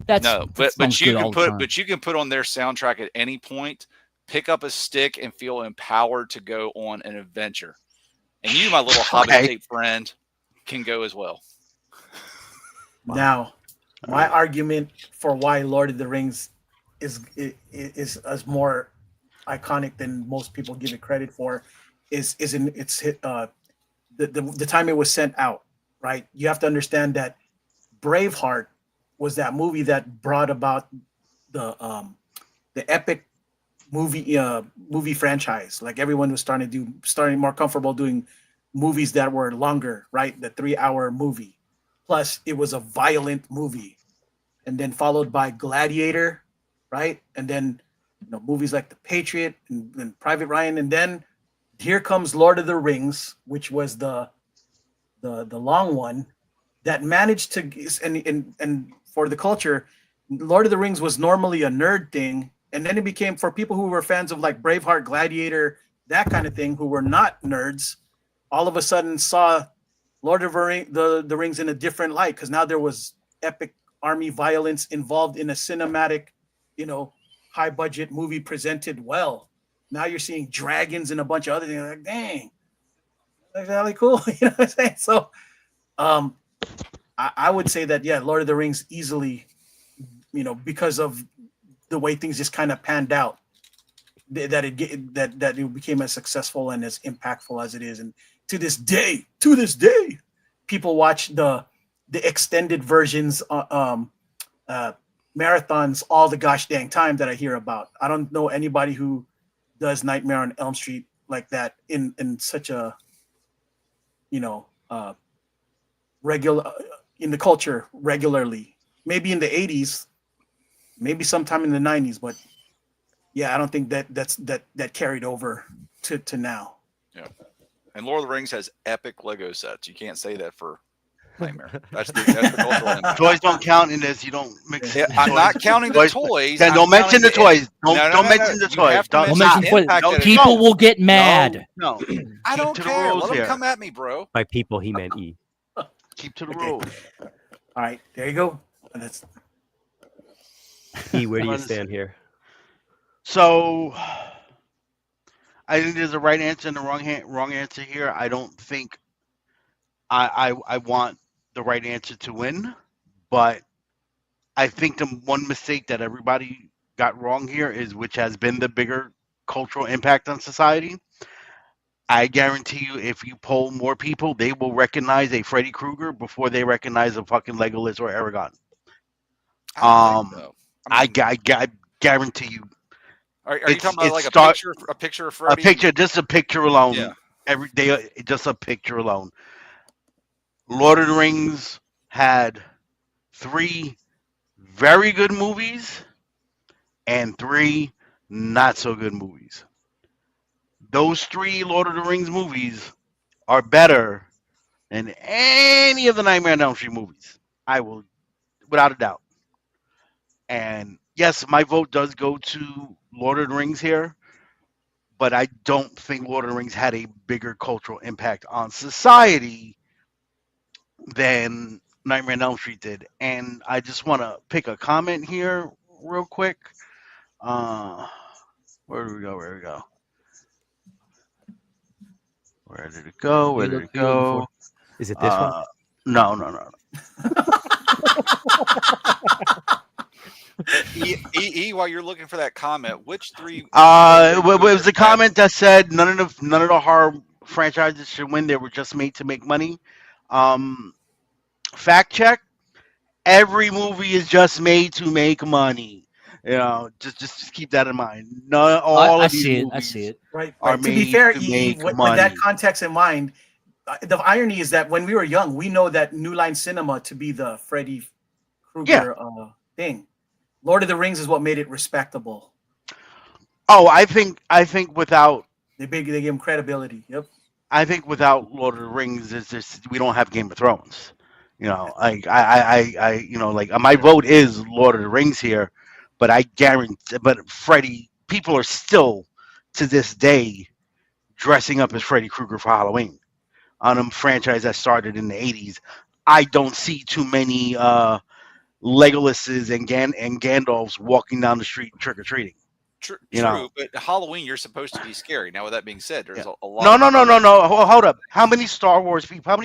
A: That's
D: no,
A: that
D: but
A: sounds
D: you
A: good
D: can
A: all the time.
D: you can put on their soundtrack at any point, pick up a stick, and feel empowered to go on an adventure. And you, my little Hobbit
E: Okay.
D: shaped friend, can go as well.
B: Now, my argument for why Lord of the Rings is more iconic than most people give it credit for is in its hit the time it was sent out, right? You have to understand that Braveheart was that movie that brought about the epic movie franchise. Like everyone was starting more comfortable doing movies that were longer, right? The 3 hour movie. Plus, it was a violent movie, and then followed by Gladiator, right? And then movies like The Patriot and Private Ryan, and then here comes Lord of the Rings, which was the long one that managed to and for the culture, Lord of the Rings was normally a nerd thing, and then it became for people who were fans of like Braveheart, Gladiator, that kind of thing, who were not nerds, all of a sudden saw Lord of the Rings in a different light because now there was epic army violence involved in a cinematic, you know, high budget movie presented well. Now you're seeing dragons and a bunch of other things. Like, dang, that's really cool. You know what I'm saying? So, um, I would say that yeah, Lord of the Rings easily, because of the way things just kind of panned out, that it became as successful and as impactful as it is, and to this day, people watch the extended versions, marathons all the gosh dang time that I hear about. I don't know anybody who does Nightmare on Elm Street like that in such a uh, regular in the culture regularly. Maybe in the 80s, maybe sometime in the 90s, but yeah, I don't think that carried over to now.
D: Yeah. And Lord of the Rings has epic Lego sets. You can't say that for Nightmare. That's the cultural impact.
E: Toys don't count in this. You don't mix.
D: Yeah,
E: the
D: I'm
E: toys.
D: not counting the toys.
E: Then
D: I'm
E: don't mention
D: counting
E: the toys. Don't
D: No, no,
E: don't
D: no,
E: mention
D: no.
E: the
D: You
E: toys.
D: have to
E: Don't
A: Don't
D: mention
A: mention
D: the
E: stop.
D: impact
E: No,
D: that it
A: people
D: has.
A: will get mad.
E: No.
D: I
E: Keep
D: don't
E: to the
D: care.
E: rules
D: Let them
E: here.
D: come at me, bro.
C: By people, he meant E.
E: Keep to the
B: Okay.
E: rules.
B: All right, there you go. That's
C: E, where do you
E: Runs-
C: stand here?
E: So, I think there's a right answer and a wrong answer here. I don't think I want the right answer to win, but I think the one mistake that everybody got wrong here is which has been the bigger cultural impact on society. I guarantee you, if you poll more people, they will recognize a Freddy Krueger before they recognize a fucking Legolas or Aragon.
D: I don't think so. I mean,
E: I guarantee you.
D: are you
E: It's
D: talking about like
E: start
D: a picture of
E: a
D: Freddy?
E: picture, just a picture alone.
D: Yeah.
E: Every day, just a picture alone. Lord of the Rings had 3 very good movies and 3 not so good movies. Those 3 Lord of the Rings movies are better than any of the Nightmare on Elm Street movies. I will, without a doubt. And yes, my vote does go to Lord of the Rings here, but I don't think Lord of the Rings had a bigger cultural impact on society than Nightmare on Elm Street did, and I just want to pick a comment here real quick. Uh, where do we go? Where do we go? Where did it go? Where did it
A: Who you looking
E: go?
A: for?
C: Is it this one?
E: No, no, no.
D: While you're looking for that comment, which three?
E: It was a comment that said none of the horror franchises should win. They were just made to make money. Fact check: every movie is just made to make money. Just keep that in mind. None, all
A: I
E: of these
A: see it.
E: movies
A: I see it.
B: Right.
E: are
B: Right. To be
E: made
B: fair,
E: to
B: EE,
E: make
B: with
E: money.
B: that context in mind, the irony is that when we were young, we know that New Line Cinema to be the Freddy
E: Yeah.
B: Krueger thing. Lord of the Rings is what made it respectable.
E: Oh, I think without
B: They give him credibility. Yep.
E: Lord of the Rings, is just we don't have Game of Thrones. Like like my vote is Lord of the Rings here, but I guarantee, but Freddy, people are still to this day dressing up as Freddy Krueger for Halloween on a franchise that started in the 80s. I don't see too many Legolases and Gandalfs walking down the street trick or treating.
D: True, but Halloween you're supposed to be scary. Now, with that being said, there's
E: Yeah.
D: a lot.
E: No. Hold up. How many Star Wars people? How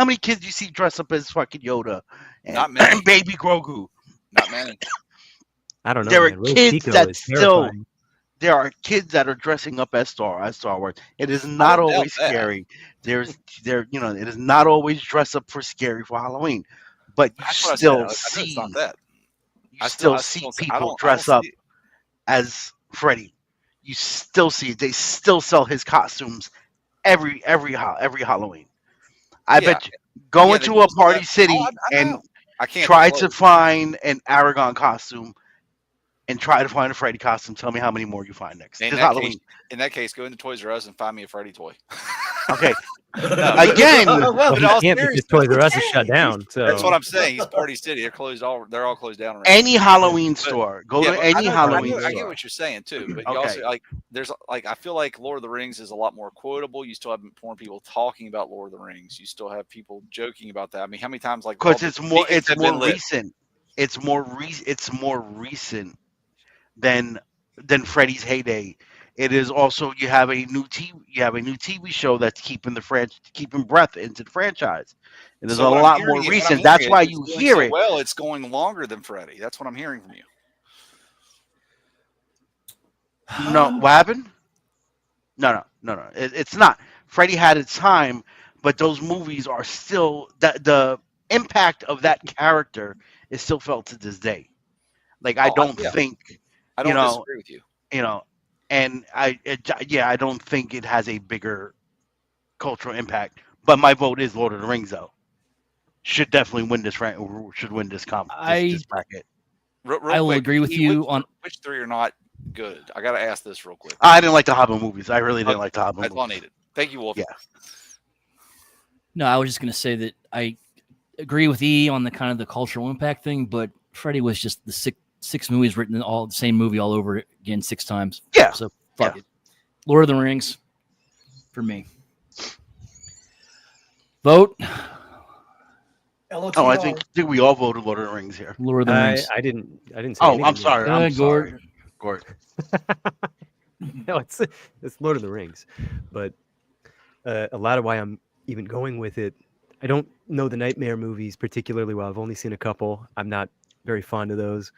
E: many kids do you see dress up as fucking Yoda and,
D: Not many.
E: and Baby Grogu?
D: Not many.
C: I don't know.
E: There are
C: Man. Rose
E: kids
C: Tico
E: that
C: is
E: still.
C: terrifying.
E: There are kids that are dressing up as Star Wars. It is
D: I
E: not
D: don't doubt
E: always
D: that.
E: scary. It is not always dress up for scary for Halloween, but you
D: That's what I said.
E: still
D: I know it's not
E: see
D: that.
E: you still see people dress up
D: See,
E: as Freddy. You still see it. They still sell his costumes every Halloween. I
D: Yeah.
E: bet you go
D: Yeah, they
E: into a
D: do sell
E: party
D: that.
E: city
D: I
E: and
D: know. I can't
E: try
D: think
E: to
D: of
E: find an Aragon costume and try to find a Freddy costume. Tell me how many more you find next.
D: In
E: This
D: that
E: Halloween.
D: case, go into Toys R Us and find me a Freddy toy.
E: Okay.
D: No.
E: Again,
C: Well,
D: in
C: he
D: all
C: can't because
D: seriousness,
C: Toys R Us is shut down.
D: that's
C: So
D: what I'm saying. He's Party City. They're closed. They're all closed down around
E: any
D: here.
E: Halloween
D: But
E: store. Go
D: yeah,
E: to
D: but
E: any Halloween
D: I get
E: store.
D: what you're saying too. But you
E: Okay.
D: also there's I feel like Lord of the Rings is a lot more quotable. You still have more people talking about Lord of the Rings. You still have people joking about that. I mean, how many times all
E: Because
D: the beacons
E: it's
D: have been
E: more
D: lit?
E: recent. It's more recent than Freddy's heyday. It is also you have a new TV show that's keeping breath into the franchise. It is
D: So
E: a
D: what I'm
E: lot
D: hearing,
E: more recent. That's
D: is
E: why
D: it's
E: you
D: doing
E: hear
D: so
E: it.
D: well. It's going longer than Freddy. That's what I'm hearing from you.
E: No, what happened? No. It's not. Freddy had its time, but those movies are still the impact of that character is still felt to this day. Like I
D: Oh,
E: don't
D: yeah,
E: think
D: I
E: you
D: don't
E: know
D: disagree with you.
E: you know, and I don't think it has a bigger cultural impact. But my vote is Lord of the Rings, though. Should definitely win should win this
A: I
E: bracket.
D: Real
A: I will
D: quick,
A: agree with you on.
D: which three are not good? I got to ask this real quick.
E: I didn't like the Hobbit movies. I really didn't
D: Okay,
E: like the Hobbit
D: that's all I
E: movies.
D: needed. Thank you, Wolfie.
E: Yeah.
A: No, I was just going to say that I agree with E on the kind of the cultural impact thing, but Freddy was just the six movies written in all the same movie all over again 6 times.
E: Yeah.
A: So fuck it. Lord of the Rings for me. Vote
E: Oh, I think we all voted Lord of the Rings here.
A: Lord of the
C: I
A: Rings.
C: didn't say
E: Oh,
C: anything.
E: I'm
C: yet.
E: sorry. I'm
A: Gord.
E: sorry. Gord.
C: No, it's Lord of the Rings, but a lot of why I'm even going with it. I don't know the Nightmare movies particularly well. I've only seen a couple. I'm not very fond of those.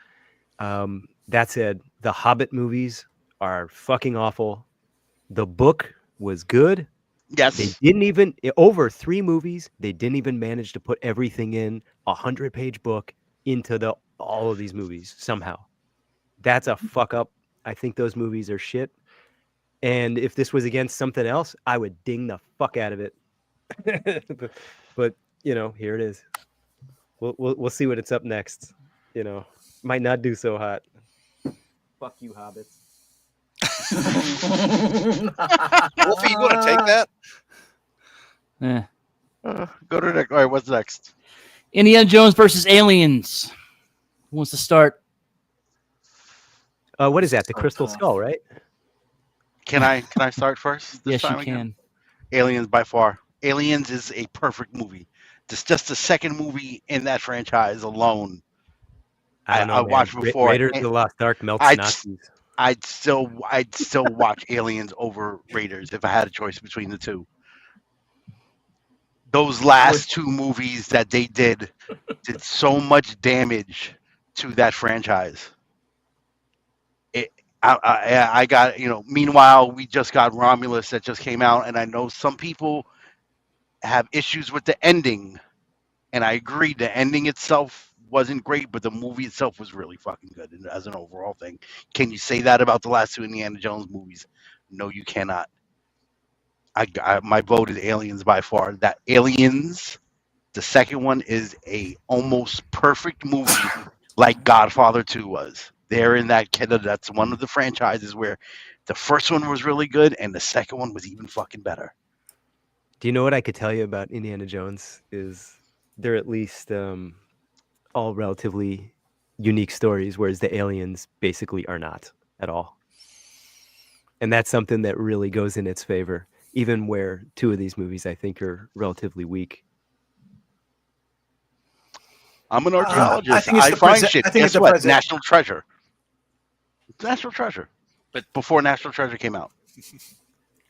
C: That said, the Hobbit movies are fucking awful. The book was good. They
E: Yes.
C: didn't even over 3 movies. They didn't even manage to put everything in a 100-page book into all of these movies somehow. That's a fuck up. I think those movies are shit. And if this was against something else, I would ding the fuck out of it. but here it is. We'll see what it's up next. Might not do so hot. Fuck you, hobbits.
D: Wolfie, you want to take that?
A: Eh.
E: Go to the next. All right. What's next?
A: Indiana Jones versus Aliens. Who wants to start?
C: What is that? The
B: So
C: Crystal
B: tough.
C: Skull, right?
E: Can I start first? This
A: Yes, you
E: time again?
A: can.
E: Aliens by far. Aliens is a perfect movie. This just the second movie in that franchise alone.
C: I don't know,
E: I
C: man.
E: watched before.
C: Raiders of the Lost Ark melts
E: I'd
C: Nazis.
E: I'd still watch Aliens over Raiders if I had a choice between the two. Those last two movies that they did so much damage to that franchise. I got, meanwhile, we just got Romulus that just came out, and I know some people have issues with the ending, and I agree the ending itself wasn't great, but the movie itself was really fucking good as an overall thing. Can you say that about the last two Indiana Jones movies? No, you cannot. My vote is Aliens by far. That Aliens, the second one, is a almost perfect movie, like Godfather 2 was. They're in that that's one of the franchises where the first one was really good and the second one was even fucking better.
C: Do you know what I could tell you about Indiana Jones? Is they're at least all relatively unique stories, whereas the aliens basically are not at all. And that's something that really goes in its favor, even where two of these movies I think are relatively weak.
E: I'm an archaeologist.
B: I think it's
E: I
B: the
E: find
B: present.
E: shit.
B: I think
E: Guess
B: it's the
E: what?
B: present.
E: National Treasure. National Treasure.
D: But
E: before National Treasure came out.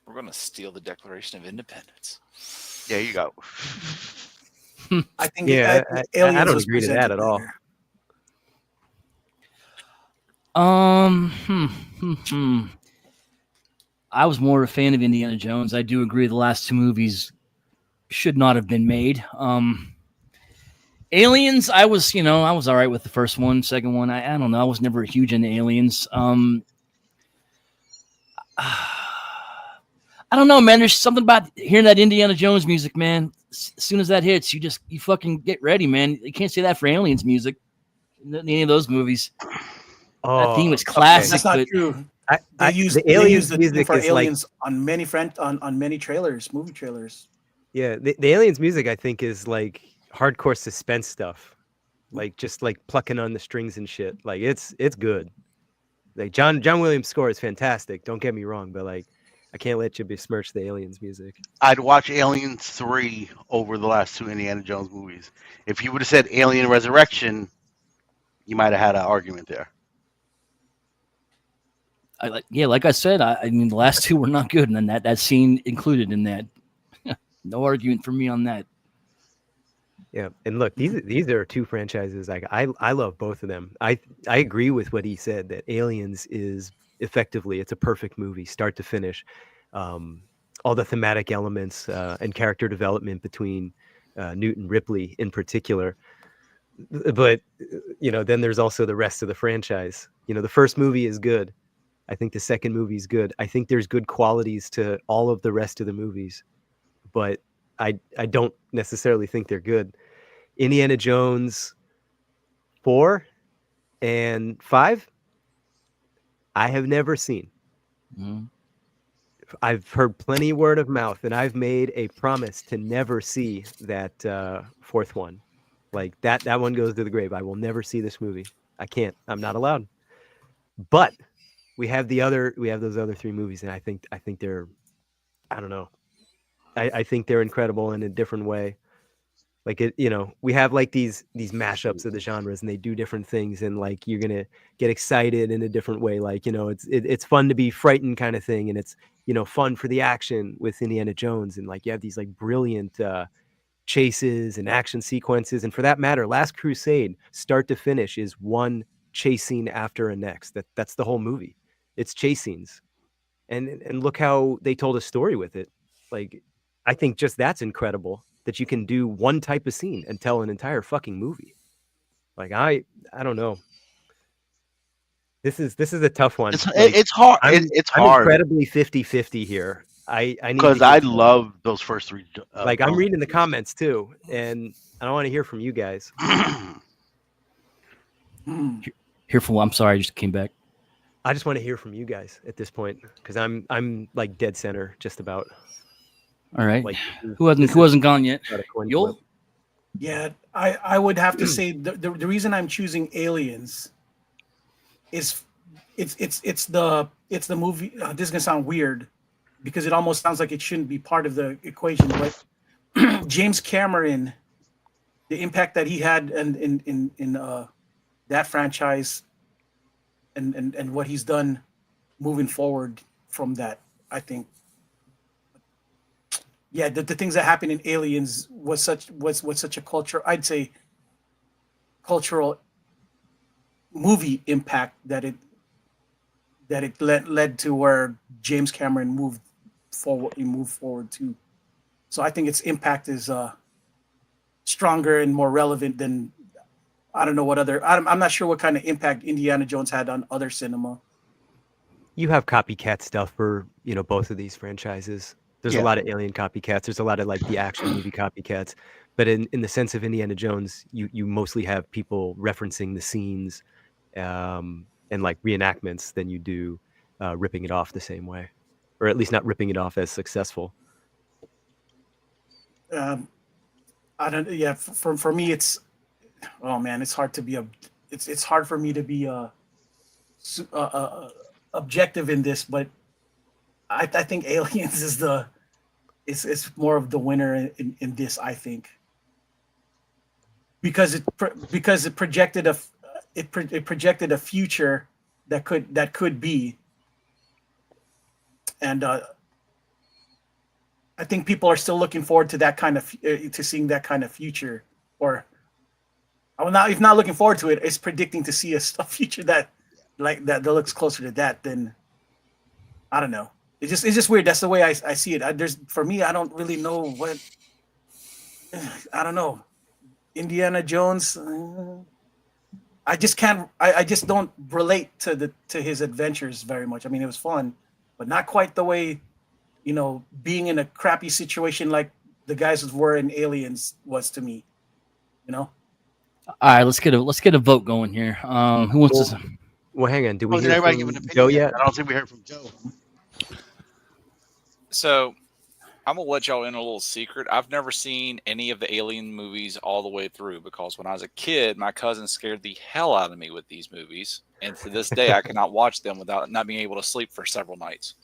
D: We're going to steal the Declaration of Independence.
E: There you go.
B: I think.
C: Yeah,
B: I
C: I don't agree to that at all.
A: I was more a fan of Indiana Jones. I do agree the last two movies should not have been made. Aliens, I was all right with the first one. Second one, I don't know. I was never huge into Aliens. I don't know, man. There's something about hearing that Indiana Jones music, man. As soon as that hits, you fucking get ready, man. You can't say that for Aliens music. Any of those movies. That theme was classic.
B: That's not
A: but
B: true.
C: The
B: They use the
C: music
B: for
C: is
B: Aliens on many on many trailers, movie trailers.
C: Yeah, the Aliens music I think is like hardcore suspense stuff, like just like plucking on the strings and shit. Like it's good. Like John Williams' score is fantastic. Don't get me wrong, but like I can't let you besmirch the Aliens music.
E: I'd watch Aliens 3 over the last two Indiana Jones movies. If you would have said Alien Resurrection, you might have had an argument there.
A: Like I said, I mean the last two were not good, and then that scene included in that. No argument for me on that.
C: Yeah, and look, these are two franchises. Like I love both of them. I agree with what he said that Aliens is effectively it's a perfect movie, start to finish. All the thematic elements and character development between Newt and Ripley in particular. But then there's also the rest of the franchise. The first movie is good. I think the second movie is good. I think there's good qualities to all of the rest of the movies, but I don't necessarily think they're good. Indiana Jones 4 and 5, I have never seen.
A: Mm-hmm.
C: I've heard plenty word of mouth, and I've made a promise to never see that fourth one. Like that one goes to the grave. I will never see this movie. I can't. I'm not allowed. But we have those other three movies, and I think they're, I don't know. I think they're incredible in a different way. Like we have like these mashups of the genres, and they do different things, and like you're gonna get excited in a different way. Like it's fun to be frightened kind of thing, and it's fun for the action with Indiana Jones, and like you have these like brilliant chases and action sequences, and for that matter, Last Crusade, start to finish, is one chase scene after a next. That's the whole movie. It's chase scenes, and look how they told a story with it. Like I think just that's incredible that you can do one type of scene and tell an entire fucking movie. Like I don't know. This is a tough one.
E: It's hard. It's
C: I'm
E: hard.
C: incredibly 50-50 here. I need
E: because I love those first three.
C: Like I'm reading the comments too, and I don't want to hear from you guys.
A: I'm sorry, I just came back.
C: I just want to hear from you guys at this point because I'm like dead center just about.
A: All right.
C: Like
A: who hasn't gone yet? You'll?
B: Yeah, I would have to say the reason I'm choosing Aliens is it's the movie. This is gonna sound weird because it almost sounds like it shouldn't be part of the equation, but James Cameron the impact that he had in that franchise and what he's done moving forward from that. I think, yeah, the things that happened in Aliens was such a culture. I'd say cultural movie impact that it led to where James Cameron moved forward. He moved forward too. So I think its impact is stronger and more relevant than I don't know what other. I'm not sure what kind of impact Indiana Jones had on other cinema.
C: You have copycat stuff for, both of these franchises. There's a
E: Yeah.
C: lot of Alien copycats. There's a lot of like the action movie copycats. But in the sense of Indiana Jones, you mostly have people referencing the scenes and like reenactments than you do ripping it off the same way, or at least not ripping it off as successful.
B: Um, I don't. Yeah, for me, it's oh man, it's hard to be a. It's hard for me to be objective in this, but I think Aliens is the is more of the winner in this. I think because it projected it projected a future that could be, and I think people are still looking forward to that kind of to seeing that kind of future, or I will not if not looking forward to it, it's predicting to see a future that like that looks closer to that than I don't know. It's just weird. That's the way I see it. There's for me, I don't really know what I don't know. Indiana Jones. I just can't. I just don't relate to his adventures very much. I mean, it was fun, but not quite the way being in a crappy situation like the guys were in Aliens was to me. You know.
A: All right, let's get a vote going here. Who wants to?
C: Well, hang on. Did we
E: Oh, did
C: hear
E: everybody give
C: from
E: an
C: Joe
E: opinion
C: yet?
E: I don't think we heard from Joe.
D: So I'm gonna let y'all in a little secret. I've never seen any of the Alien movies all the way through because when I was a kid, my cousin scared the hell out of me with these movies, and to this day, I cannot watch them without not being able to sleep for several nights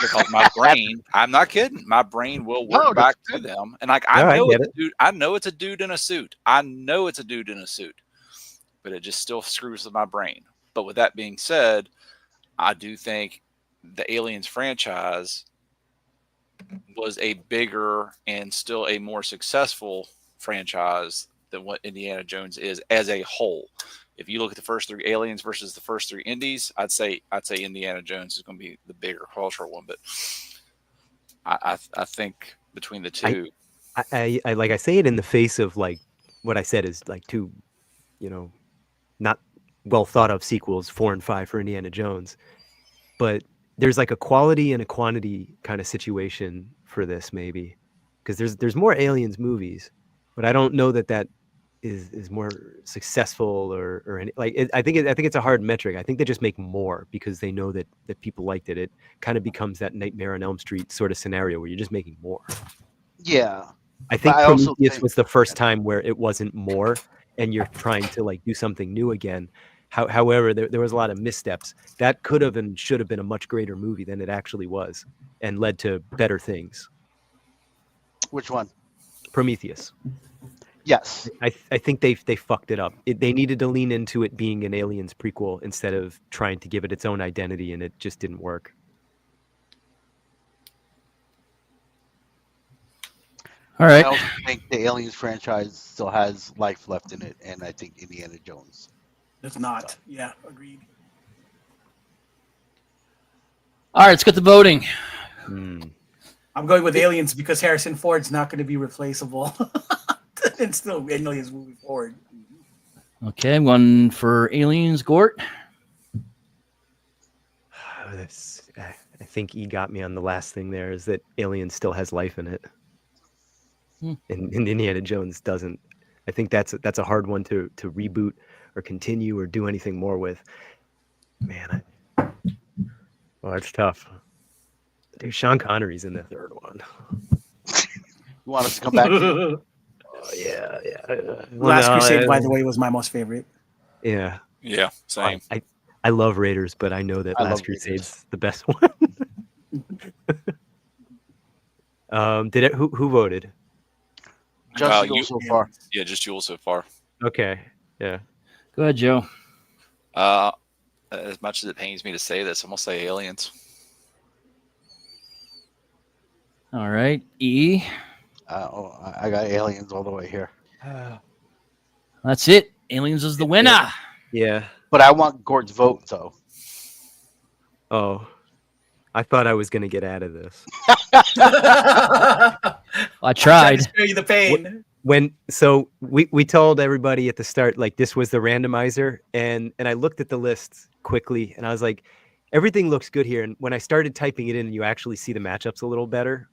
D: because my brain—I'm not kidding—my brain will
E: No,
D: work
E: that's
D: back to them, and like I
C: No, I
D: know
C: get
D: it's
C: it.
D: a dude. I know it's a dude in a suit. I know it's a dude in a suit, but it just still screws with my brain. But with that being said, I do think the Aliens franchise was a bigger and still a more successful franchise than what Indiana Jones is as a whole. If you look at the first three Aliens versus the first three Indies, I'd say Indiana Jones is going to be the bigger cultural one. But I think between the two,
C: I like I say it in the face of like what I said is like two, you know, not well thought of sequels, 4 and 5 for Indiana Jones. But there's like a quality and a quantity kind of situation for this maybe, because there's more Aliens movies, but I don't know that is more successful or any, like I think it's a hard metric. I think they just make more because they know that people liked it. It kind of becomes that Nightmare on Elm Street sort of scenario where you're just making more.
E: Yeah,
C: I
E: but
C: think
E: I also
C: Prometheus
E: think
C: was the first time where it wasn't more, and you're trying to like do something new again. However, there was a lot of missteps that could have and should have been a much greater movie than it actually was, and led to better things.
E: which one?
C: Prometheus.
E: Yes.
C: I think they fucked it up. They needed to lean into it being an Aliens prequel instead of trying to give it its own identity, and it just didn't work.
A: All
E: I
A: right.
E: also think the Aliens franchise still has life left in it, and I think Indiana Jones.
B: It's not. Yeah, agreed.
A: All right, let's get the voting.
B: I'm going with Aliens because Harrison Ford's not going to be replaceable, and still Aliens moving forward.
A: Okay, one for Aliens, Gort.
C: I think E got me on the last thing there, is that Alien still has life in it. And Indiana Jones doesn't. I think that's a hard one to reboot or continue or do anything more with. Man, that's tough. Dude, Sean Connery's in the third one.
E: You want us to come back to?
C: Oh, yeah. Well,
B: Last
C: no,
B: Crusade, by the way, was my most favorite.
C: Yeah.
D: yeah, same.
C: I love Raiders, but I know that
E: I
C: Last
E: love
C: Crusade's the best one. Who voted?
E: Just
D: you
E: you so far.
D: yeah, just Jules so far.
C: Okay. Yeah.
A: Go ahead, Joe.
D: Uh, as much as it pains me to say this, I'm gonna say aliens.
A: All right, E.
E: I got aliens all the way here,
A: That's it. Aliens is the winner.
C: Yeah.
E: but I want Gord's vote though.
C: Oh, I thought I was gonna get out of this.
A: I
B: Trying to
A: tried.
B: spare you the pain.
C: So we told everybody at the start like this was the randomizer, and I looked at the list quickly and I was like, everything looks good here. And when I started typing it in, you actually see the matchups a little better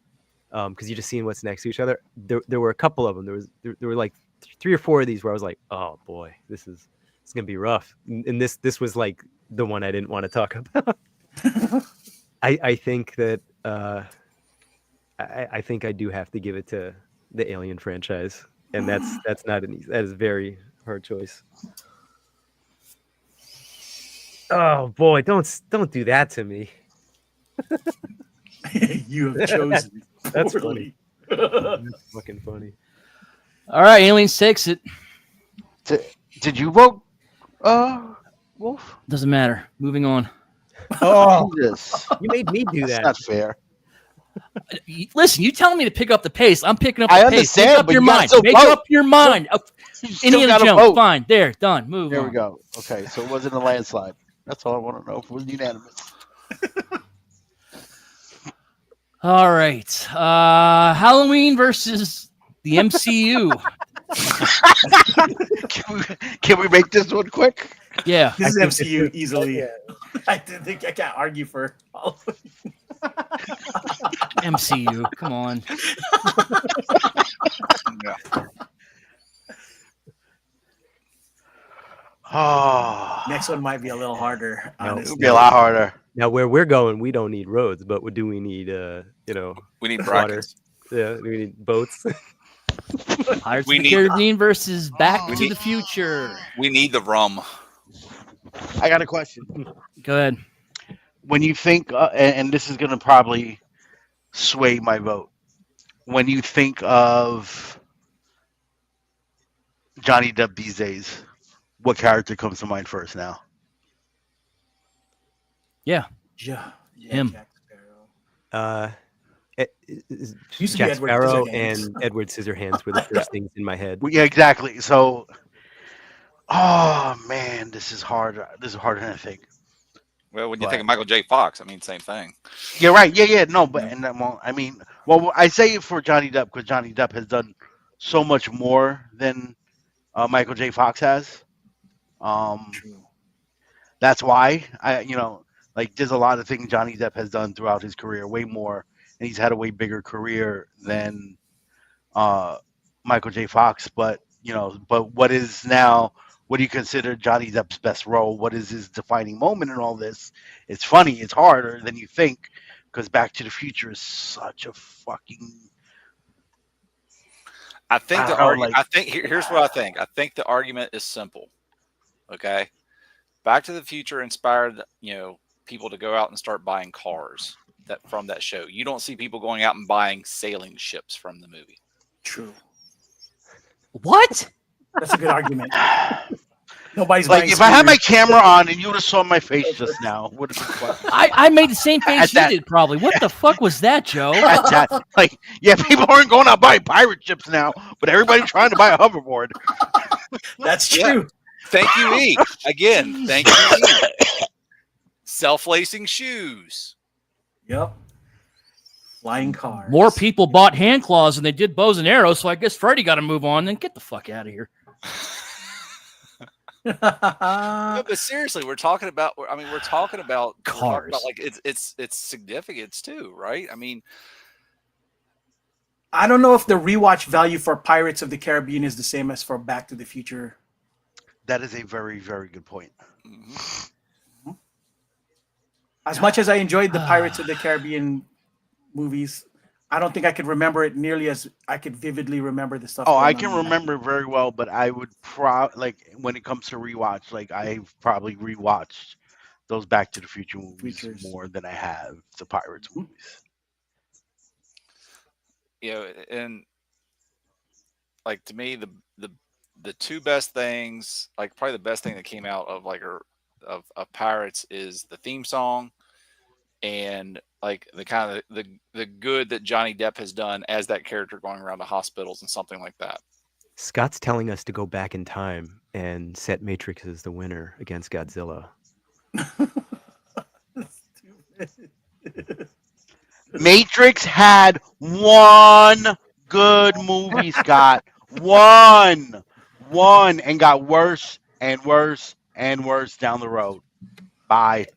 C: because you're just seeing what's next to each other. There were a couple of them. There were like 3 or 4 of these where I was like, oh boy, it's gonna be rough. And this was like the one I didn't want to talk about. I think that I think I do have to give it to the Alien franchise, and that's not an easy. That is a very hard choice. Oh boy, don't do that to me.
B: You have chosen.
C: That's
B: poorly.
C: That's fucking funny.
A: All right, Aliens takes it.
E: Did you vote, Wolf?
A: Doesn't matter. Moving on.
C: Oh,
E: Jesus,
C: you made me do
E: that's
C: that.
E: not fair.
A: Listen, you telling me to pick up the pace. I'm picking up the
E: I
A: pace.
E: understand,
A: Make up
E: but
A: your
E: you gotta
A: mind.
E: still
A: Make
E: vote.
A: up your mind.
E: You still
A: Indiana
E: gotta
A: Jones.
E: vote.
A: Fine. There. Done. Move
E: There
A: on.
E: we go. Okay, so it wasn't a landslide. That's all I want to know. If it was unanimous.
A: All right. Halloween versus the MCU.
E: Can we make this one quick?
A: Yeah.
B: This is
C: I think
B: MCU easily.
C: Yeah.
B: I think I can't argue for all of it.
A: MCU. Come on.
D: Yeah.
E: Oh,
B: Next one might be a little harder,
C: No,
E: it'll
B: honestly.
E: be a lot harder.
C: Now where we're going, we don't need roads, but do we need
D: We need
C: water?
D: brackets.
C: Yeah, we need boats.
A: Pirates
D: We
A: of the
D: need-
A: Caribbean versus Back
E: We
A: to
D: need-
A: the Future.
D: We need the rum.
E: I got a question.
A: Go ahead.
E: When you think, and this is going to probably sway my vote, when you think of Johnny Depp these days, what character comes to mind first now?
A: Yeah.
B: Yeah,
A: Him.
B: Jack Sparrow.
C: Jack
B: Used to be Edward
C: Sparrow
B: Scissorhands.
C: and Edward Scissorhands were the first things in my head.
E: Well, yeah, exactly. So, oh man, this is hard. This is harder than I think.
D: Well, when you
E: But-
D: think of Michael J. Fox, I mean, same thing.
E: Yeah, right. Yeah. No, but and that won't. I mean, well, I say it for Johnny Depp because Johnny Depp has done so much more than Michael J. Fox has.
B: True.
E: That's why like there's a lot of things Johnny Depp has done throughout his career, way more, and he's had a way bigger career than Michael J. Fox. But what is now? What do you consider Johnny Depp's best role? What is his defining moment in all this? It's funny. It's harder than you think because Back to the Future is such a fucking.
D: I think the
E: I don't
D: argument.
E: like-
D: I think here's what I think. I think the argument is simple. Okay, Back to the Future inspired people to go out and start buying cars from that show. You don't see people going out and buying sailing ships from the movie.
B: True.
A: What?
B: That's a good argument. Nobody's
E: Like
B: buying
E: if I had my
B: scooters.
E: camera on and you would have saw my face just now, would have been funny.
A: I made the same face you
E: that-
A: did, probably. What the fuck was that, Joe?
E: At that, like, yeah, people aren't going out buying pirate ships now, but everybody's trying to buy a hoverboard.
B: That's
D: Yeah.
B: true.
D: Thank you, E. Again, thank you, E. Self-lacing shoes.
B: Yep. Flying cars.
A: More people bought hand claws than they did bows and arrows, so I guess Freddie got to move on. Then get the fuck out of here.
D: No, but seriously, we're talking about. I mean, we're talking about
A: Cars.
D: like it's significance too, right? I mean,
B: I don't know if the rewatch value for Pirates of the Caribbean is the same as for Back to the Future.
E: That is a very, very good point.
D: mhm.
B: As much as I enjoyed the Pirates of the Caribbean movies, I don't think I could remember it nearly as I could vividly remember the stuff.
E: Oh,
B: going
E: I
B: on
E: can
B: in Back-
E: remember very well, but I would like when it comes to rewatch, like I've probably rewatched those Back to the Future movies
B: Futures.
E: more than I have the Pirates movies.
D: And like to me the two best things, like probably the best thing that came out of of Pirates is the theme song and like the kind of the good that Johnny Depp has done as that character going around the hospitals and something like that.
C: Scott's telling us to go back in time and set Matrix as the winner against Godzilla.
E: Matrix had one good movie, Scott. One, and got worse and worse and worse down the road. Bye.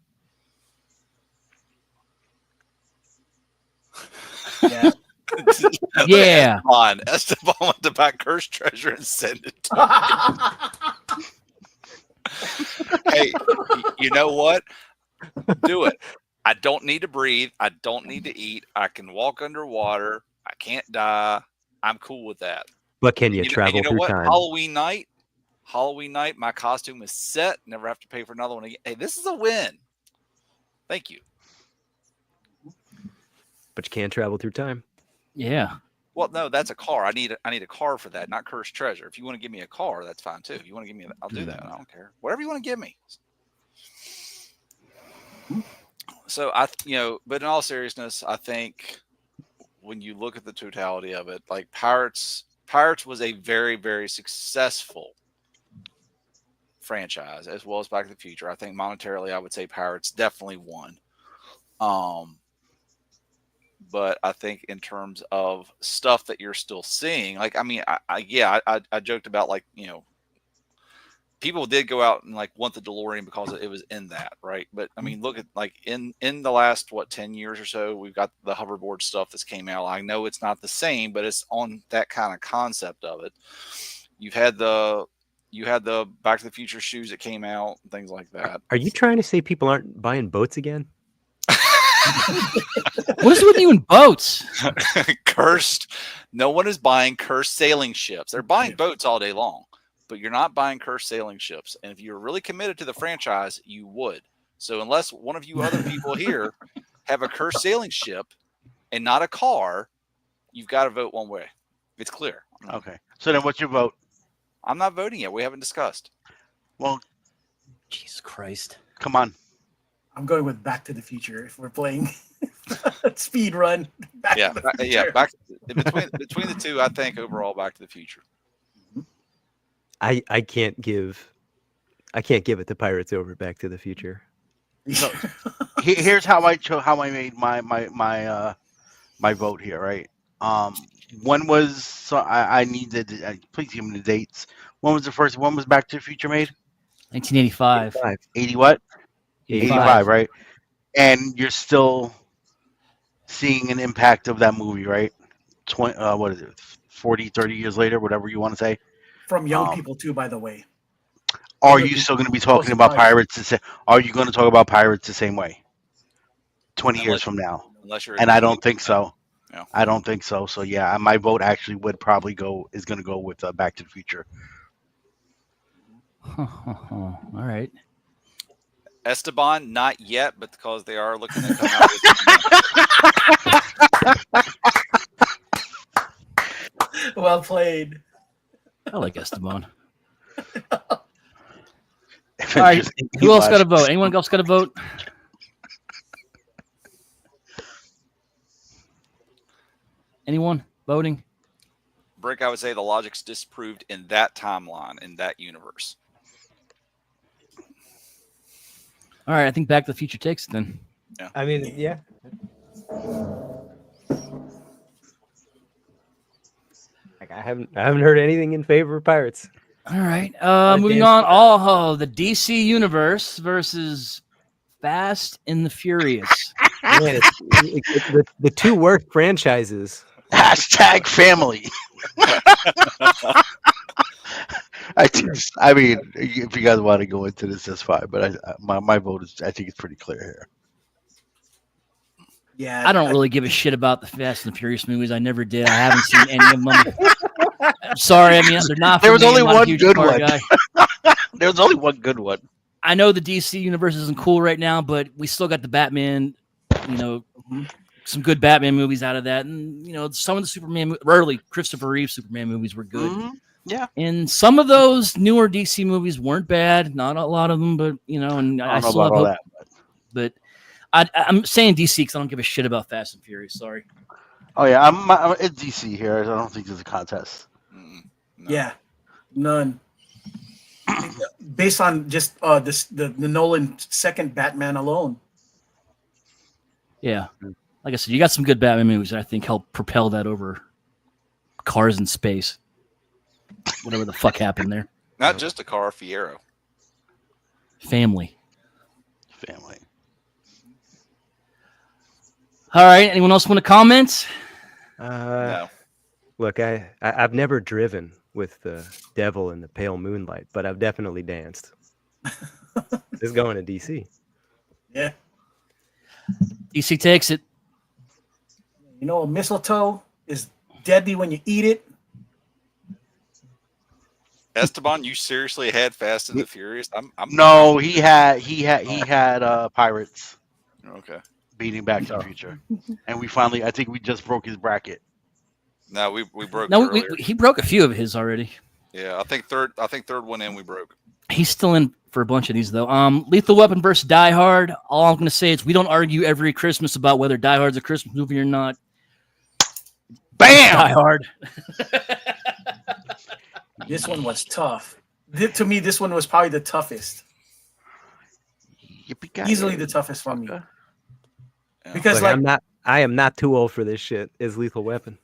B: Yeah.
A: Yeah.
D: Esteban went to buy Cursed Treasure and send it to me. Hey, you know what? Do it. I don't need to breathe. I don't need to eat. I can walk underwater. I can't die. I'm cool with that.
C: But can you
D: And
C: travel
D: you know
C: through
D: what?
C: time?
D: Halloween night, my costume is set. Never have to pay for another one again. Hey, this is a win. Thank you.
C: But you can travel through time.
A: Yeah.
D: Well, no, that's a car. I need a car for that, not Cursed Treasure. If you want to give me a car, that's fine too. If you want to give me, I'll do that. I don't care. Whatever you want to give me. So but in all seriousness, I think when you look at the totality of it, like Pirates was a very, very successful franchise, as well as Back to the Future. I think monetarily, I would say Pirates definitely won. But I think in terms of stuff that you're still seeing, like, I mean, I joked about, like, people did go out and like want the DeLorean because it was in that, right? But I mean, look at like in the last 10 years or so, we've got the hoverboard stuff that's came out. I know it's not the same, but it's on that kind of concept of it. You had the Back to the Future shoes that came out, and things like that.
C: Are you trying to say people aren't buying boats again?
A: What is it with you and boats?
D: Cursed. No one is buying cursed sailing ships. They're buying boats all day long, but you're not buying cursed sailing ships. And if you're really committed to the franchise, you would. So unless one of you other people here have a cursed sailing ship and not a car, you've got to vote one way. It's clear.
E: Okay. So then what's your vote?
D: I'm not voting yet. We haven't discussed.
E: Well,
A: Jesus Christ.
E: come on.
B: I'm going with Back to the Future if we're playing speed run. Back
D: Between the two, I think overall Back to the Future.
C: I can't give it to Pirates over Back to the Future.
E: So here's how I made my vote here, right? When was I need to please give me the dates. When was Back to the Future made?
A: 1985.
E: 80 what?
A: 85,
E: right? And you're still seeing an impact of that movie, right? 20 what is it? 40, 30 years later, whatever you want to say.
B: From young people too, by the way.
E: Are you still going to be talking about Pirates? Are you going to talk about Pirates the same way 20 years from now? And I don't think so.
D: Yeah.
E: I don't think so. So yeah, my vote actually would probably going to go with Back to the Future.
A: All right.
D: Esteban, not yet, but because they are looking to come out with
B: Well played.
A: I like Esteban. All right. Who else got a vote? Anyone else got a vote? Anyone voting?
D: Brick, I would say the logic's disproved in that timeline, in that universe.
A: All right, I think Back to the Future takes it then.
D: Yeah.
C: I mean, yeah. Like I haven't heard anything in favor of Pirates.
A: All right. Moving on. The DC universe versus Fast and the Furious.
C: Man, the two worst franchises.
E: # family. I mean, if you guys want to go into this, that's fine. But my vote is, I think it's pretty clear here.
B: Yeah,
A: I don't really give a shit about the Fast and the Furious movies. I never did. I haven't seen any of them. I'm sorry. I mean, they're not.
E: There was only one good one.
C: There was only one good one.
A: I know the DC universe isn't cool right now, but we still got the Batman, some good Batman movies out of that, and some of the early Christopher Reeve Superman movies were good.
E: Yeah.
A: And some of those newer DC movies weren't bad. Not a lot of them, but and
E: I
A: I
E: don't know
A: still
E: about
A: have
E: all
A: hope.
E: that.
A: But I'm saying DC because I don't give a shit about Fast and Furious. Sorry.
E: Oh yeah, I'm it's DC here. I don't think there's a contest.
D: No.
B: Yeah, none. Based on just the Nolan second Batman alone.
A: Yeah, like I said, you got some good Batman movies that I think help propel that over cars in space. Whatever the fuck happened there.
D: Not just a car, Fiero.
A: Family.
E: Family.
A: All right. Anyone else want to comment?
D: No.
C: Look, I've never driven with the devil in the pale moonlight, but I've definitely danced. It's going to DC.
B: Yeah.
A: DC takes it.
B: Mistletoe is deadly when you eat it.
D: Esteban, you seriously had Fast and the Furious?
E: No, he had Pirates
D: Okay.
E: beating Back to the Future, and I think we just broke his bracket.
D: No, we broke.
A: No,
D: it earlier.
A: he broke a few of his already.
D: Yeah, I think third one in we broke.
A: He's still in for a bunch of these though. Lethal Weapon versus Die Hard. All I'm going to say is we don't argue every Christmas about whether Die Hard's a Christmas movie or not.
E: Bam!
A: Die Hard.
B: This one was tough. To me, this one was probably the toughest.
E: Yippee-ki-yay.
B: Easily the toughest for me.
D: Yeah.
B: Because
C: Look, I am not too old for this shit. Is Lethal Weapon.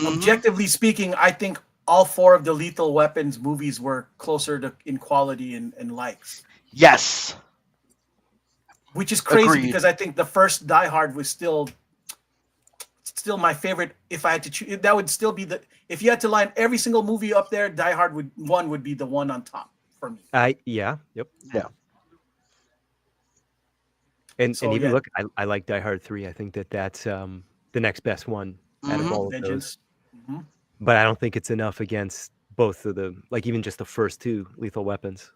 B: objectively speaking, I think all four of the Lethal Weapons movies were closer in quality and likes.
E: Yes.
B: Which is crazy
E: Agreed.
B: because I think the first Die Hard was still my favorite. If I had to choose, that would still be if you had to line every single movie up there, Die Hard would be the one on top for me.
C: Yep.
E: Yeah.
C: And
B: So,
C: even
B: yeah.
C: look, I like Die Hard 3. I think that's the next best one out of all of those.
B: Vengeance. Mhm.
C: But I don't think it's enough against both of the, like even just the first two Lethal Weapons.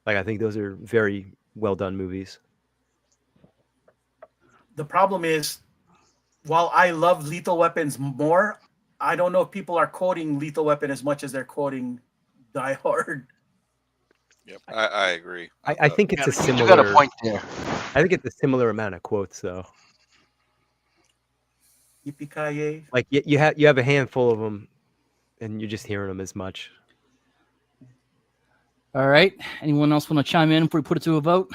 C: Like I think those are very well done movies.
B: The problem is, while I love Lethal Weapons more, I don't know if people are quoting Lethal Weapon as much as they're quoting Die Hard.
D: Yep, I agree.
C: I think it's a
E: You
C: similar.
E: got a point there.
C: I think it's a similar amount of quotes though.
B: Yippee-ki-yay.
C: Like you have a handful of them, and you're just hearing them as much.
A: All right. Anyone else want to chime in before we put it to a vote?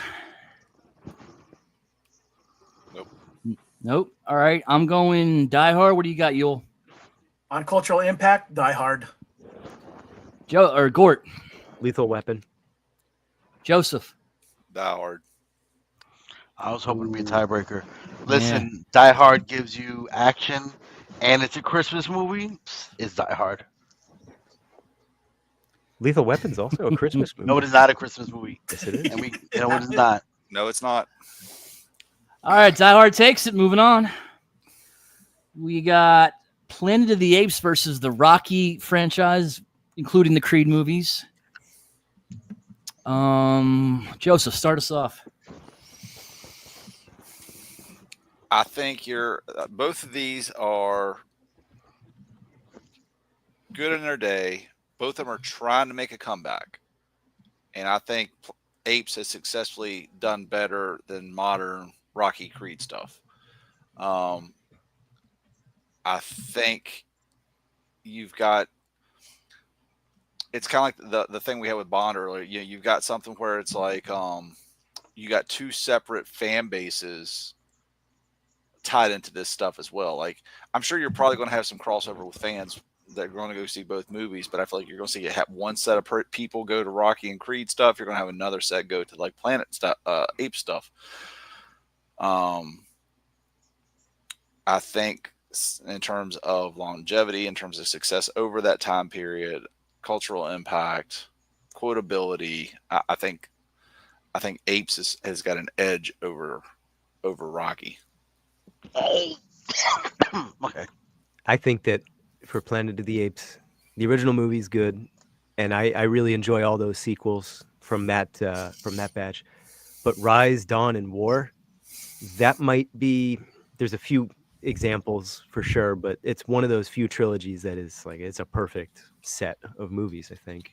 A: Nope. All right. I'm going Die Hard. What do you got, Yule?
B: On cultural impact, Die Hard.
A: Joe or Gort?
C: Lethal Weapon.
A: Joseph?
D: Die Hard.
E: I was hoping to be a tiebreaker. Listen, Die Hard gives you action, and it's a Christmas movie. It's Die Hard.
C: Lethal Weapon's also a Christmas movie.
E: No, it is not a Christmas movie.
C: Yes, it is.
E: And it is not.
D: No, it's not.
A: All right. Die Hard takes it. Moving on. We got Planet of the Apes versus the Rocky franchise, including the Creed movies. Joseph, start us off.
D: I think both of these are good in their day. Both of them are trying to make a comeback. And I think Apes has successfully done better than modern Rocky Creed stuff. I think you've got, it's kind of like the thing we had with Bond earlier. You've got something where it's like you got two separate fan bases tied into this stuff as well. Like, I'm sure you're probably going to have some crossover with fans that are going to go see both movies, but I feel like you're going to see one set of people go to Rocky and Creed stuff. You're going to have another set go to like Planet stuff, Ape stuff. I think in terms of longevity, in terms of success over that time period, cultural impact, quotability, I think Apes has got an edge over Rocky.
E: Okay.
C: I think that for Planet of the Apes, the original movie is good, and I really enjoy all those sequels from that batch. But Rise, Dawn, and War, that might be. There's a few examples for sure, but it's one of those few trilogies that is like it's a perfect set of movies. I think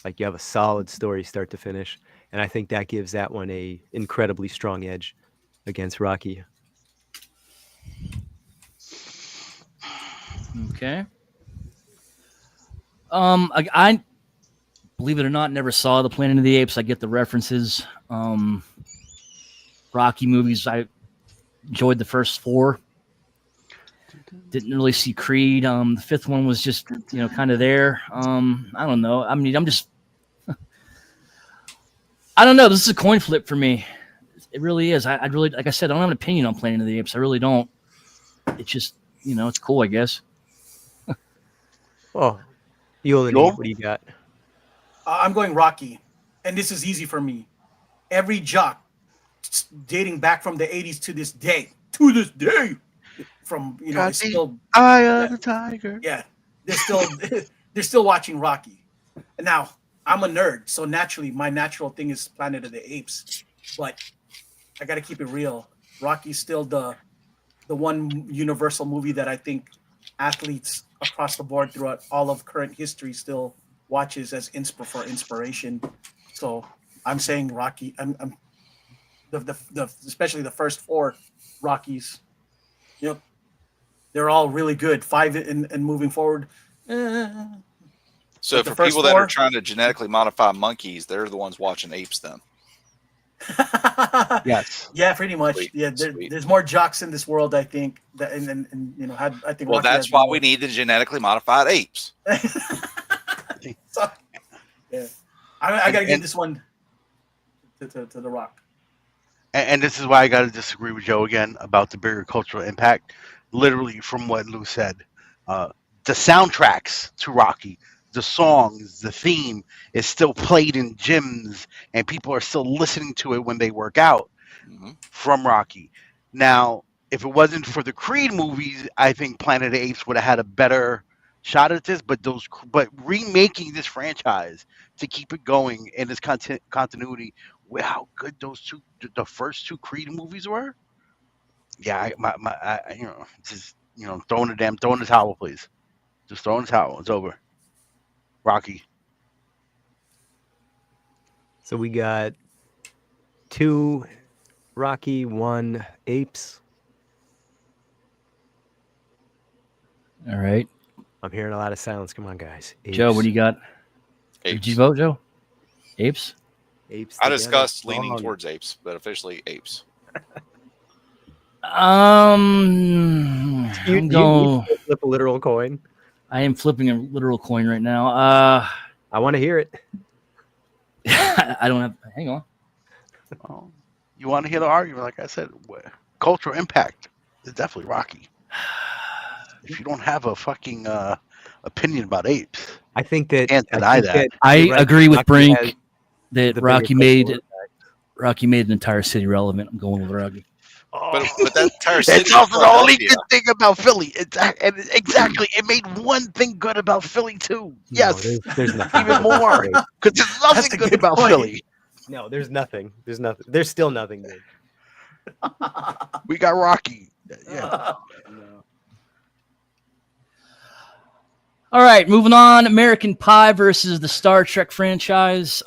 C: like you have a solid story start to finish, and I think that gives that one a incredibly strong edge against Rocky.
A: Okay. I believe it or not, never saw the Planet of the Apes. I get the references. Rocky movies. I enjoyed the first four. Didn't really see Creed. The fifth one was just kind of there. I don't know. I mean, I don't know. This is a coin flip for me. It really is. I really, like I said, I don't have an opinion on Planet of the Apes. I really don't. It's just it's cool, I guess.
C: Well, Yulani,
E: Joel?
C: what do you got?
B: I'm going Rocky, and this is easy for me. Every jock dating back from the 80s to this day, from
E: Got
B: is
E: the
B: still
E: eye of
B: yeah,
E: the tiger.
B: yeah, they're still they're still watching Rocky. And now I'm a nerd, so naturally my natural thing is Planet of the Apes, but I got to keep it real. Rocky's still the one universal movie that I think athletes across the board throughout all of current history still watches as for inspiration. So I'm saying Rocky. I'm the especially the first four Rockies. Yep, they're all really good. Five and moving forward.
D: So
B: But the
D: for
B: first
D: people that are
B: four,
D: trying to genetically modify monkeys, they're the ones watching apes then.
E: Yes.
B: yeah, pretty much.
D: Sweet,
B: Yeah,
D: sweet.
B: there's more jocks in this world, I think. That and had I think
D: Well,
B: Rocky
D: that's
B: has
D: why
B: more.
D: we need the genetically modified apes.
B: So, yeah, I got to give
E: And,
B: this one to the Rock.
E: and this is why I got to disagree with Joe again about the bigger cultural impact. Literally, from what Lou said, uh, the soundtracks to Rocky, the songs, the theme is still played in gyms, and people are still listening to it when they work out
D: hmm
E: from Rocky. Now, if it wasn't for the Creed movies, I think Planet of the Apes would have had a better shot at this. But remaking this franchise to keep it going in this continuity with how good the first two Creed movies were. Yeah, just throwing the towel, please. Just throwing the towel. It's over. Rocky.
C: So we got 2 Rocky, 1 Apes.
A: All right,
C: I'm hearing a lot of silence. Come on, guys. Apes.
A: Joe, what do you got? Did you
D: Apes.
A: vote, Joe? Apes.
C: Apes
D: I
C: together.
D: discussed leaning
C: Wrong.
D: towards apes, but officially apes.
A: I'm going.
C: You flip a literal coin.
A: I am flipping a literal coin right now.
C: I want to hear it.
A: I don't have. Hang on.
E: Oh, you want to hear the argument? Like I said, cultural impact is definitely Rocky. If you don't have a fucking opinion about apes,
C: I think that
E: can't deny that.
A: I
C: you're right,
A: agree with
C: Rocky
A: Brink
C: has
A: that
C: the
A: Rocky
C: bigger
A: made
C: cultural
A: Rocky made an entire city relevant. I'm going with Rocky.
D: But that entire city
E: It's
D: is
E: also the only
D: Philadelphia.
E: good thing about Philly. Exactly, it made one thing good about Philly too. Yes,
C: No, there's nothing.
E: even more. Because there's nothing
B: a
E: good
B: good
E: about
B: point.
E: Philly.
C: No, there's nothing. There's nothing. There's still nothing good.
E: We got Rocky. Yeah.
A: All right, moving on. American Pie versus the Star Trek franchise.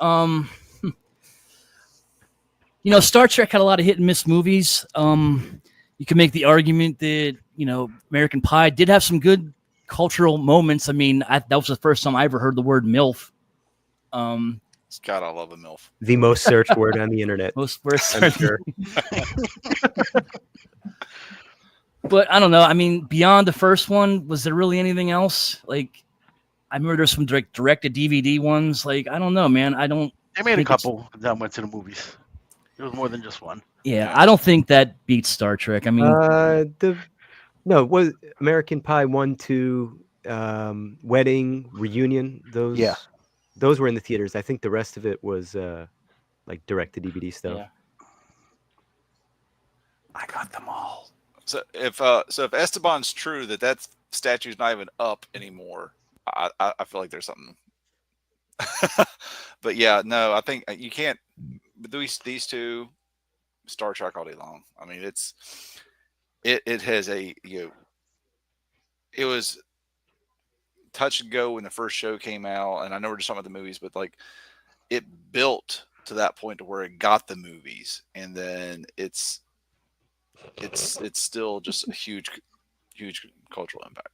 A: Star Trek had a lot of hit and miss movies. You can make the argument that American Pie did have some good cultural moments. I mean, that was the first time I ever heard the word MILF.
D: God, I love a MILF.
C: The most searched word on the internet.
A: Most first,
C: I'm sure.
A: but I don't know. I mean, beyond the first one, was there really anything else? Like, I remember there's some direct to DVD ones. Like, I don't know, man. I don't.
E: They made a
A: think it's-
E: couple that went to the movies. It was more than just one.
A: Yeah, I don't think that beats Star Trek. I mean,
C: It was American Pie 1, 2, Wedding, Reunion. Those were in the theaters. I think the rest of it was like direct to DVD stuff.
A: Yeah.
B: I got them all.
D: So if Esteban's true that statue's not even up anymore, I feel like there's something. But yeah, no, I think you can't. These two, Star Trek all day long. I mean, it has it was touch and go when the first show came out, and I know we're just talking about the movies, but like it built to that point to where it got the movies, and then it's still just a huge cultural impact.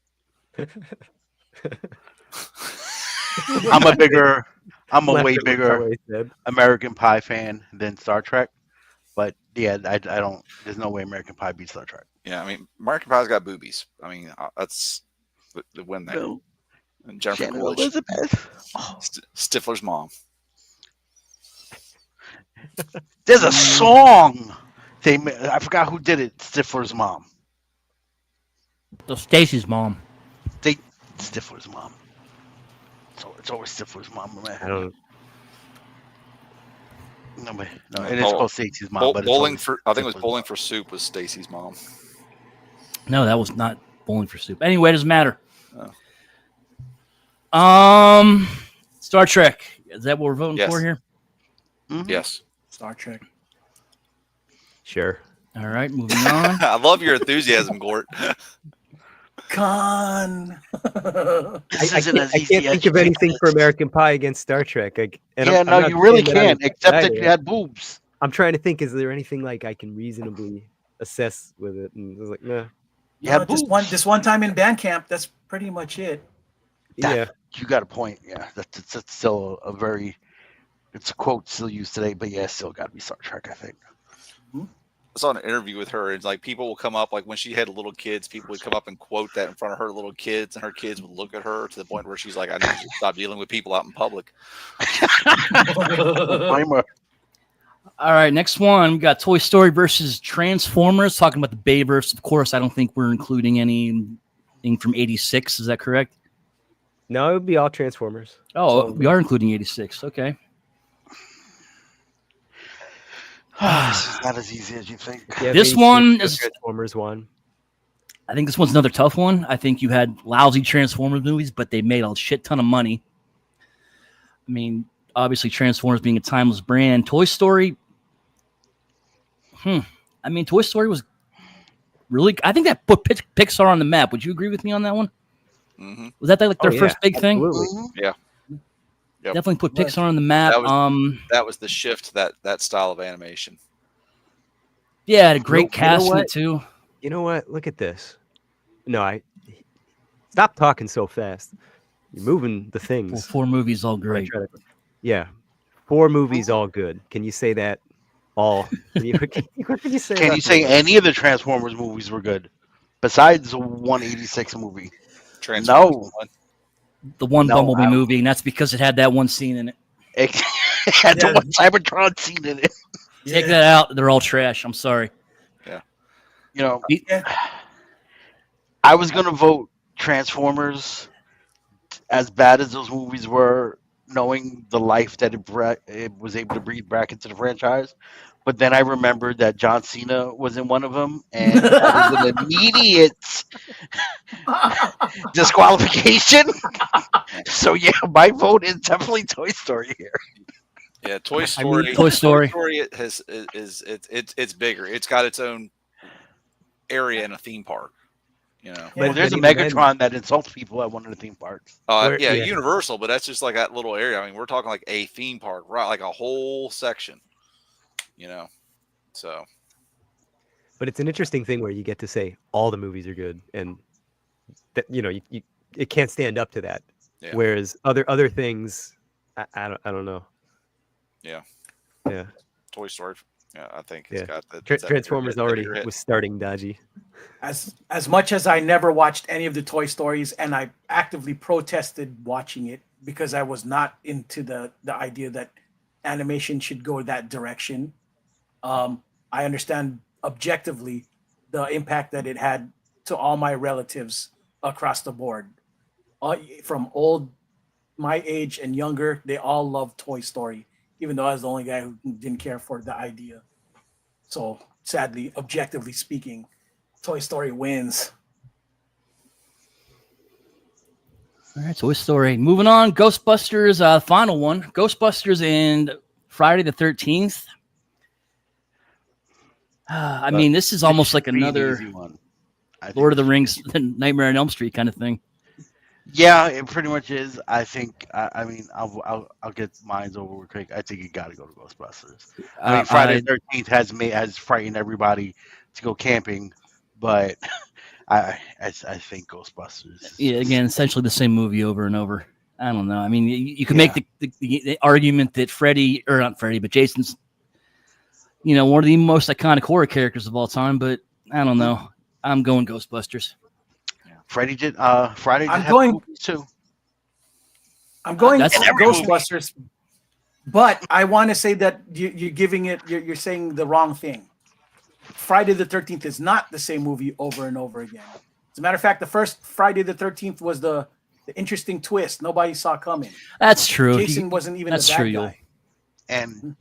E: I'm a
C: Left
E: way
C: it with
E: bigger
C: how he said.
E: American Pie fan than Star Trek. But yeah, I don't. There's no way American Pie beats Star Trek.
D: Yeah, I mean, American Pie's got boobies. I mean, that's the win there.
E: No,
D: And Jennifer
E: Shannon
D: Coolidge,
E: Elizabeth. Oh,
D: Stifler's mom.
E: there's a song. I forgot who did it. Stifler's mom.
A: So Stacy's mom.
E: Stifler's mom. So it's always Stifler's mom.
C: I don't.
E: No, it is called Stacey's mom. But
D: Bowling for I think it was Bowling for Soup was Stacy's mom.
A: No, that was not Bowling for Soup. Anyway, it doesn't matter.
D: Oh.
A: Star Trek. Is that what we're voting for here?
E: Mm-hmm.
D: Yes.
B: Star Trek.
C: Sure.
A: All right, moving on.
D: I love your enthusiasm, Gort.
B: Con.
E: This
C: I
E: isn't as
C: can't
E: easy as
C: think
E: you
C: of anything
E: think it
C: for
E: is.
C: American Pie against Star Trek. I'm
E: You
C: not
E: really
C: saying that I
E: can't,
C: was
E: except that
C: excited.
E: you had boobs.
C: I'm trying to think. Is there anything like I can reasonably assess with it? And I was like, nah.
E: You had
B: Just
E: boobs.
B: this one time in band camp. That's pretty much it.
C: Yeah.
E: You got a point. Yeah, that's still a very. It's a quote still used today, but yeah, still got to be Star Trek, I think.
D: I saw an interview with her, and like people will come up, like when she had little kids, people would come up and quote that in front of her little kids, and her kids would look at her to the point where she's like, "I need you to stop dealing with people out in public."
E: Blame her.
A: All right, next one. We got Toy Story versus Transformers. Talking about the Bayverse. Of course, I don't think we're including anything from 86. Is that correct?
C: No, it would be all Transformers.
A: Oh, we are including 86. Okay.
E: This is not as easy as you think.
C: Yeah,
A: This
C: 86,
A: one
C: the
A: is-
C: Transformers one.
A: I think this one's another tough one. I think you had lousy Transformers movies, but they made a shit ton of money. I mean, obviously Transformers being a timeless brand. Toy Story. I mean, Toy Story was really. I think that put Pixar on the map. Would you agree with me on that one?
D: Mm-hmm.
A: Was that like their first big thing?
C: Absolutely.
D: Yep.
A: Definitely put Pixar on the map.
D: That was the shift to that style of animation.
A: Yeah, had a great
C: You know
A: cast in
C: what?
A: it too.
C: You know what? Look at this. No, stop talking so fast. You're moving the
A: Well,
C: things.
A: 4 movies, all
C: I
A: great.
C: try to- Yeah, 4 movies, all good. Can you say that? All. What can you say?
E: Can
C: about
E: you say
C: that?
E: any of the Transformers movies were good, besides the 186 movie?
D: Transformers
E: No.
D: one.
A: The one
E: No,
A: Bumblebee movie, and that's because it had that one scene in it.
E: It had the
B: Yeah.
E: one Cybertron scene in it.
A: Take that out. They're all trash. I'm sorry.
E: You know,
B: Yeah.
E: I was gonna vote Transformers. As bad as those movies were, knowing the life that it was able to breathe back into the franchise, but then I remembered that John Cena was in one of them, and that was an immediate disqualification. So yeah, my vote is definitely Toy Story here.
D: Yeah, Toy Story.
A: Toy Story.
D: It's bigger. It's got its own area in a theme park. You know.
B: Yeah.
E: There's a
C: But even
E: Megatron that insults people at one of the theme parks.
D: Yeah,
C: yeah.
D: Universal, but that's just like that little area. I mean, we're talking like a theme park, right? Like a whole section. You know. So.
C: But it's an interesting thing where you get to say all the movies are good, and that you it can't stand up to that.
D: Yeah.
C: Whereas other things, I don't know.
D: Yeah.
C: Yeah.
D: Toy Story. Yeah, I think it's
C: Yeah.
D: got that.
C: Transformers
D: that
C: already
D: bigger hit.
C: was starting dodgy.
B: As much as I never watched any of the Toy Stories, and I actively protested watching it because I was not into the idea that animation should go that direction. I understand objectively the impact that it had to all my relatives across the board, from my age and younger. They all love Toy Story, even though I was the only guy who didn't care for the idea. So sadly, objectively speaking, Toy Story wins.
A: All right, Toy Story. Moving on, Ghostbusters, final one. Ghostbusters and Friday the 13th. I
E: But
A: mean, this is
E: it
A: almost
E: should
A: like
E: be an
A: another
E: easy one. I think
A: Lord of
E: it
A: the
E: should be
A: Rings,
E: an easy one.
A: Nightmare on Elm Street kind of thing.
E: Yeah, it pretty much is. I think. I mean, I'll get mines over with quick. I think you got to go to Ghostbusters. I mean, Friday
A: I
E: the 13th has frightened everybody to go camping, but I think Ghostbusters is
A: yeah,
E: just
A: again, essentially the same movie over and over. I don't know. I mean, you can
E: yeah.
A: make the argument that Freddy, or not Freddy, but Jason's, one of the most iconic horror characters of all time. But I don't know. I'm going Ghostbusters.
E: Friday did
B: I'm
E: have
B: going.
E: movies too.
B: I'm going
A: That's
E: And every movie.
B: Ghostbusters, but I want to say that you're giving it. You're saying the wrong thing. Friday the 13th is not the same movie over and over again. As a matter of fact, the first Friday the 13th was the interesting twist nobody saw coming.
A: That's true.
B: Jason wasn't even
A: That's
B: the
A: true,
B: bad
A: Yul.
B: guy.
E: And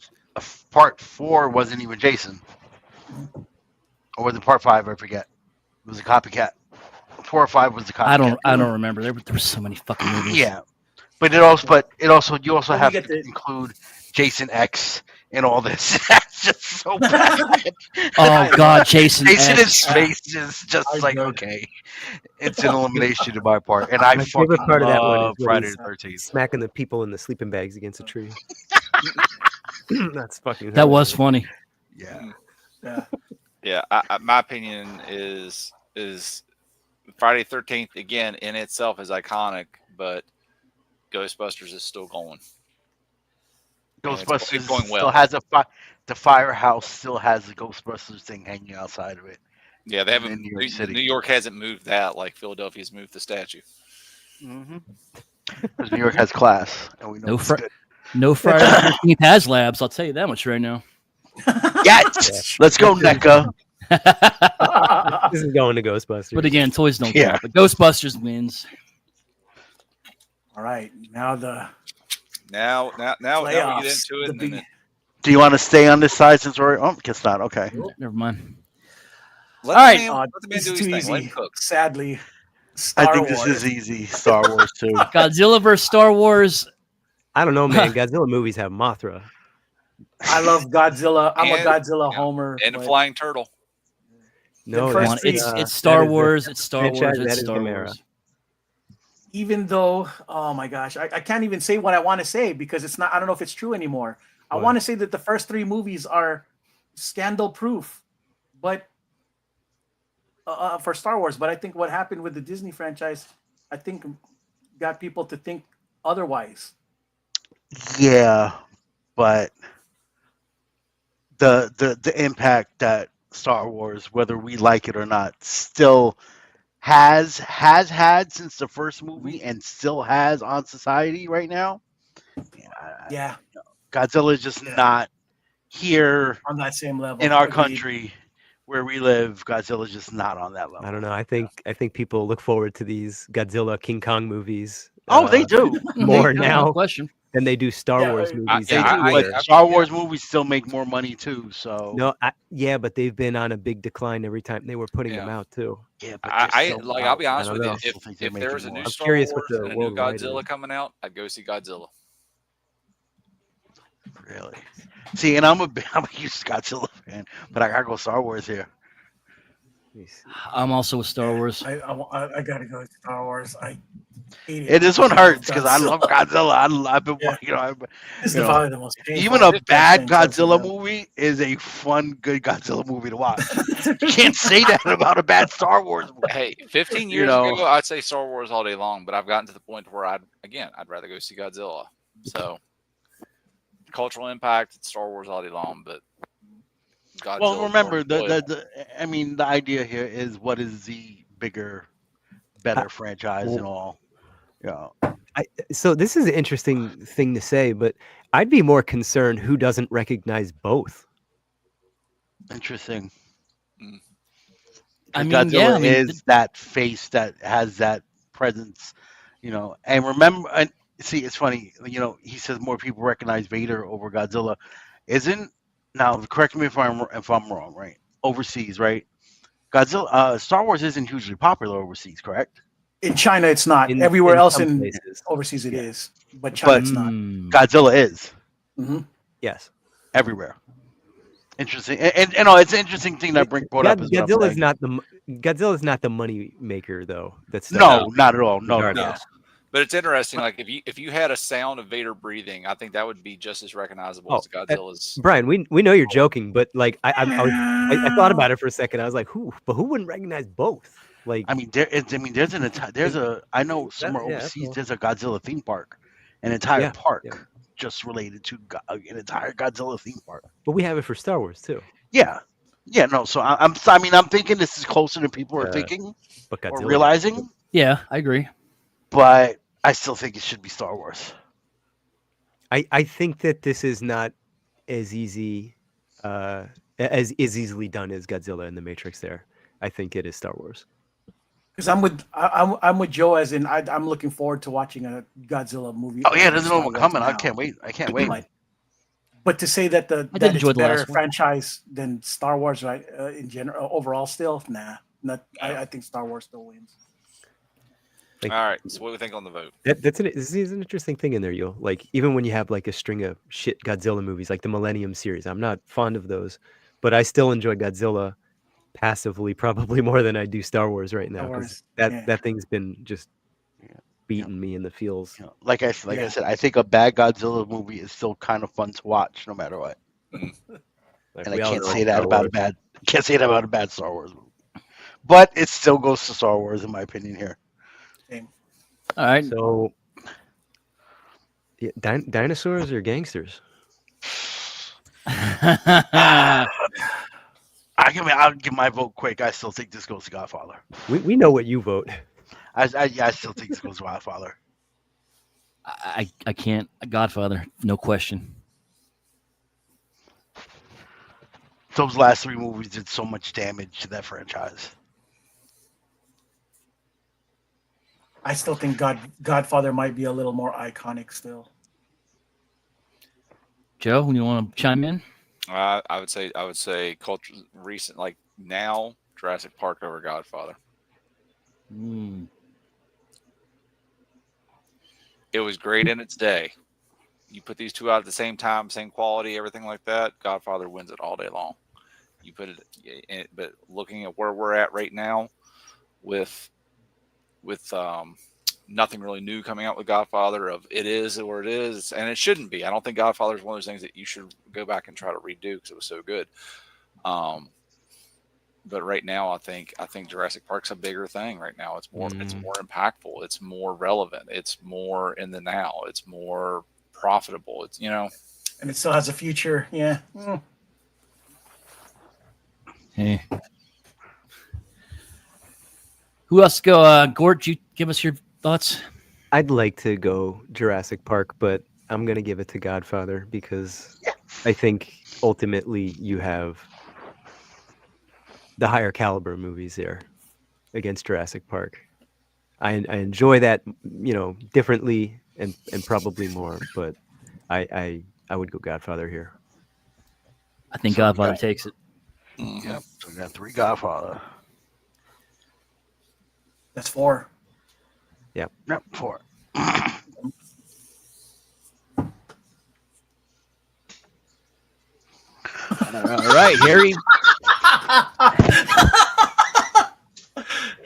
E: part 4 wasn't even Jason, or was it part 5? I forget. It was a copycat. 4 or 5 was the copycat.
A: I don't remember. There were so many fucking movies.
E: Yeah, but you also
B: Well,
E: have
B: you
E: to
B: get the-
E: include Jason X in all this. That's just so bad.
A: Oh God, Jason.
E: Jason in
A: X.
E: space is just
B: I
E: like
B: good.
E: okay, it's an elimination to my part, and I
C: My
E: fucking
C: favorite part of that one is
E: love
C: when
E: Friday
C: he's
E: the 13th.
C: smacking the people in the sleeping bags against a tree. That's fucking.
A: That was
C: hilarious.
A: funny.
E: Yeah,
B: Yeah.
D: Yeah, my opinion is Friday 13th again in itself is iconic, but Ghostbusters is still going. And
E: Ghostbusters
D: it's going well.
E: still has the firehouse still has the Ghostbusters thing hanging outside of it.
D: Yeah, they haven't.
E: in New York City.
D: New York hasn't moved that like Philadelphia's moved the statue.
E: Because New York has class, and we know
A: No
E: it's
A: fr-
E: good.
A: No Friday the 13th has labs. I'll tell you that much right now.
E: Yes, let's go, NECA.
C: This is going to Ghostbusters.
A: But again, toys don't
E: Yeah.
A: count. But Ghostbusters wins.
B: All right, now the
D: Now we get
B: playoffs.
D: into it.
B: The
D: And then
B: big-
E: Do you want to stay on this side since we're? Oh, guess not. Okay.
A: Never mind.
D: let
A: All right.
D: the man, let the man
B: This
D: do
B: is
D: his
B: too
D: thing. Let him
B: easy.
D: cook.
B: Sadly,
E: I
B: Star
E: think
B: Wars.
E: this is easy. Star Wars too.
A: Godzilla versus Star Wars.
C: I don't know, man. Godzilla movies have Mothra.
B: I love Godzilla. I'm a
D: And-
B: Godzilla
D: yeah,
B: homer.
D: And a
B: but
D: flying turtle.
C: No,
B: first
A: One,
B: three,
A: it's Star
C: that is the
A: Wars. It's Star Wars.
C: franchise,
A: It's
C: that is
A: Star
C: Gamera.
A: Wars.
B: even though, oh my gosh, I can't even say what I want to say because it's not. I don't know if it's true anymore. I
C: What?
B: want to say that the first three movies are scandal proof, but for Star Wars. But I think what happened with the Disney franchise, I think, got people to think otherwise.
E: Yeah, but the impact that Star Wars, whether we like it or not, still has had since the first movie and still has on society right now.
B: Yeah,
E: Godzilla is just
B: Yeah.
E: not here
B: on that same level
E: in our
B: Agreed.
E: country where we live. Godzilla is just not on that level.
C: I don't know. I think people look forward to these Godzilla King Kong movies.
E: Oh, they do.
C: more
A: No
C: now
A: question.
C: than they do Star
B: Yeah,
C: Wars
B: I-
C: movies.
E: They
D: Yeah,
E: do,
D: I-
E: but
D: I-
E: Star Wars movies still make more money too. So
C: No, yeah, but they've been on a big decline every time they were putting them
D: Yeah.
C: out too.
E: yeah, but
D: I'll be honest
C: I
D: with
C: don't
D: you.
C: know.
E: still think they're
D: If there was a
E: making
D: new
E: more.
C: I'm
D: Star
C: curious
D: Wars
C: what the
D: and a new
C: worldwide
D: Godzilla
C: is.
D: coming out, I'd go see Godzilla.
E: Really? See, and I'm a huge Godzilla fan, but I gotta go Star Wars here.
C: Jeez.
A: I'm also a Star Wars.
B: I gotta go with Star Wars. I hate
E: And this one
B: I love
E: hurts because I love Godzilla. I've been,
B: Yeah.
E: you
B: This is
E: know,
B: probably the most painful
E: even a bad
B: franchise
E: Godzilla
B: ever.
E: movie is a fun, good Godzilla movie to watch. You can't say that about a bad Star Wars movie.
D: Hey, 15
E: You
D: years
E: know.
D: ago, I'd say Star Wars all day long, but I've gotten to the point where I'd rather go see Godzilla. So, cultural impact, it's Star Wars all day long, but Godzilla.
E: Well, remember the idea here is what is the bigger, better franchise and all. Yeah.
C: So this is an interesting thing to say, but I'd be more concerned who doesn't recognize both.
E: Interesting.
D: Mm.
A: I
E: 'Cause
A: mean,
E: Godzilla
A: yeah, I mean,
E: is that face that has that presence, And remember, and see, it's funny. He says more people recognize Vader over Godzilla. Isn't now? Correct me if I'm wrong. Right? Overseas, right? Godzilla, Star Wars isn't hugely popular overseas, correct?
B: In China, it's not.
C: In-
B: Everywhere
C: in
B: else
C: some
B: in
C: places.
B: overseas, it
E: Yeah.
B: is. But China,
E: But-
B: it's not.
A: Mm.
E: Godzilla is
B: Mhm.
C: Yes.
E: everywhere. Interesting, and you know, it's an interesting thing that Brink brought up is what I'm
C: Godzilla's
E: saying.
C: Godzilla's not the money maker though. That's
E: No, not at all. No, no, no.
C: regardless.
D: But it's interesting. Like if you had a sound of Vader breathing, I think that would be just as recognizable
C: Oh,
D: as Godzilla's.
C: Brian, we know you're joking, but like I thought about it for a second. I was like, who wouldn't recognize both? Like,
E: I mean, there's a I know somewhere
C: yeah, that's
E: overseas
C: all.
E: there's a Godzilla theme park, an entire
C: Yeah,
E: park
C: yeah.
E: just related to an entire Godzilla theme park.
C: But we have it for Star Wars too.
E: Yeah, yeah, no. So I mean, I'm thinking this is closer than people are thinking
C: But
E: or
C: Godzilla,
E: realizing,
A: Yeah, I agree.
E: but I still think it should be Star Wars.
C: I think that this is not as easy as easily done as Godzilla and the Matrix. There, I think it is Star Wars.
B: Because I'm with Joe, as in I'm looking forward to watching a Godzilla movie.
E: Oh yeah, there's
B: Star
E: another one
B: Wars
E: coming. I
B: now.
E: can't wait. I can't wait.
B: But to say that
A: did
B: that it's
A: enjoy
B: a
A: the
B: better
A: last one.
B: franchise than Star Wars, right? In general, overall, still, nah. Not. I think Star Wars still wins.
D: All right. So what do we think on the vote?
C: This is an interesting thing in there, yo. Like even when you have like a string of shit Godzilla movies, like the Millennium series, I'm not fond of those, but I still enjoy Godzilla passively, probably more than I do Star Wars right now,
B: Star
C: because
B: Wars,
C: that thing's been just
E: Yeah.
C: beating me in the feels.
E: You know, like I
B: Yeah.
E: said, I think a bad Godzilla movie is still kind of fun to watch, no matter what.
C: Like,
E: And I
C: we all
E: can't
C: know
E: say
C: it's
E: that
C: Star
E: about
C: Wars.
E: a bad Star Wars movie. But it still goes to Star Wars, in my opinion. Here,
B: Same.
A: All right.
C: So, yeah, dinosaurs or gangsters?
E: I'll give my vote quick. I still think this goes to Godfather.
C: We know what you vote.
E: I still think this goes to Godfather.
A: I can't. Godfather, no question.
E: Those last three movies did so much damage to that franchise.
B: I still think Godfather might be a little more iconic still.
A: Joe, you want to chime in?
D: I would say culture recent like now Jurassic Park over Godfather.
A: Mm.
D: It was great in its day. You put these two out at the same time, same quality, everything like that. Godfather wins it all day long. You put it, but looking at where we're at right now, with nothing really new coming out with Godfather, of it is where it is, and it shouldn't be. I don't think Godfather is one of those things that you should go back and try to redo because it was so good. But right now, I think Jurassic Park's a bigger thing right now. It's more impactful. It's more relevant. It's more in the now. It's more profitable. It's
B: And it still has a future. Yeah. Mm.
A: Hey. Who else to go? Gort, you give us your thoughts.
C: I'd like to go Jurassic Park, but I'm gonna give it to Godfather because I think ultimately you have the higher caliber movies there against Jurassic Park. I enjoy that, differently and probably more, but I would go Godfather here.
A: I think
E: So we
A: Godfather
E: got-
A: takes it.
E: Yep. So we got 3 Godfather.
B: That's 4.
E: Yep, 4.
A: All right, Harry.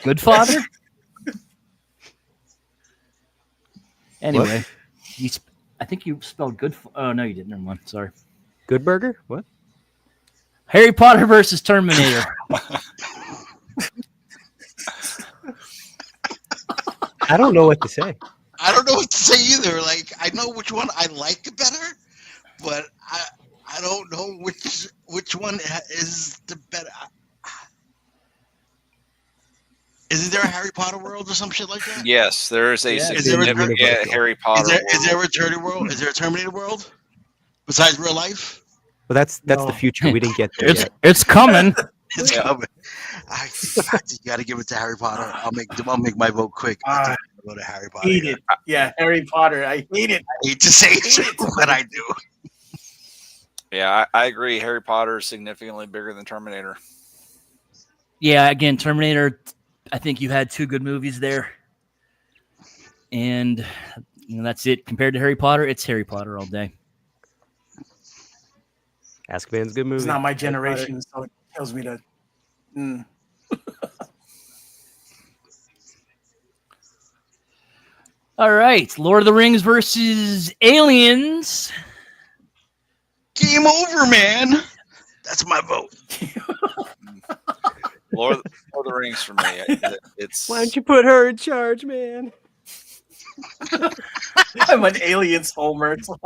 A: Good father. Anyway, I think you spelled good. Oh no, you didn't. Never mind. Sorry.
C: Good Burger? What?
A: Harry Potter versus Terminator.
C: I don't know what to say.
F: I don't know what to say either. Like, I know which one I like better, but I don't know which one is the better. Isn't there a Harry Potter world or some shit like that?
D: yes, there is a
A: Yeah,
F: is there a
D: significant
C: universal?
D: Harry Potter.
F: Is there a Terminator world? Is there a Terminator world besides real life?
C: Well, that's
B: No.
C: the future. We didn't get there
A: It's
C: yet.
A: it's coming.
F: It's
D: Yeah.
F: coming. I got to give it to Harry Potter. I'll make my vote quick. I think I'll go to Harry Potter.
B: Hate it. Yeah, Harry Potter. I hate it.
F: I hate to say it, but I do.
D: Yeah, I agree. Harry Potter is significantly bigger than Terminator.
A: Yeah, again, Terminator. I think you had 2 good movies there, and that's it. Compared to Harry Potter, it's Harry Potter all day.
C: Azkaban's a good movie.
B: It's not my
C: Harry Potter.
B: generation, so it tells me to.
A: All right, Lord of the Rings versus Aliens.
F: Game over, man. That's my vote.
D: Lord of the Rings for me. It's
C: Why don't you put her in charge, man?
B: I'm an aliens homer. It's like,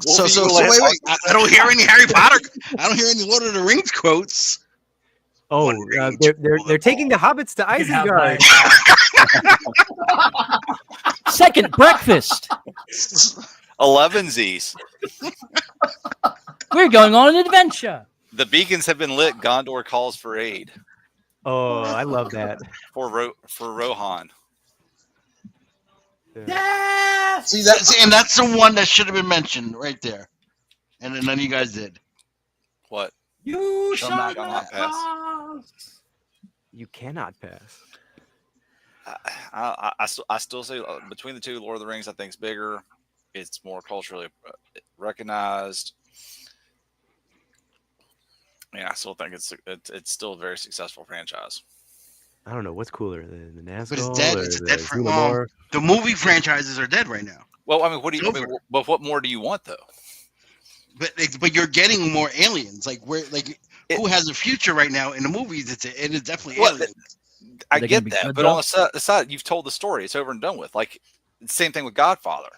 F: So wait. I don't hear any Harry Potter. I don't hear any Lord of the Rings quotes.
C: Oh,
F: Wondering
C: they're taking the hobbits to
B: you can have
C: Isengard.
A: Second, breakfast.
D: 11sies.
A: We're going on an adventure.
D: The beacons have been lit. Gondor calls for aid
C: Oh, I love that.
D: for Rohan.
B: yeah.
F: And that's the one that should have been mentioned right there, and then none of you guys did.
D: What?
B: You
F: Shall
B: shall
F: not
B: not
D: pass.
B: pass.
C: You cannot pass.
D: I still say between the two, Lord of the Rings I think is bigger. It's more culturally recognized. Yeah, I still think it's still a very successful franchise.
C: I don't know what's cooler, the Nazgul
F: But it's dead.
C: or
F: It's a
C: the
F: dead
C: Xenomorph?
F: The movie franchises are dead right now.
D: Well, I mean, what do you?
F: It's
D: I mean,
F: over.
D: but what more do you want though?
F: But you're getting more aliens. Like who has a future right now in the movies? It is definitely
D: Well,
F: aliens.
D: I
A: Are they
D: get
A: gonna be
D: that,
A: good,
D: but
A: though?
D: on the side, you've told the story. It's over and done with. Like same thing with Godfather.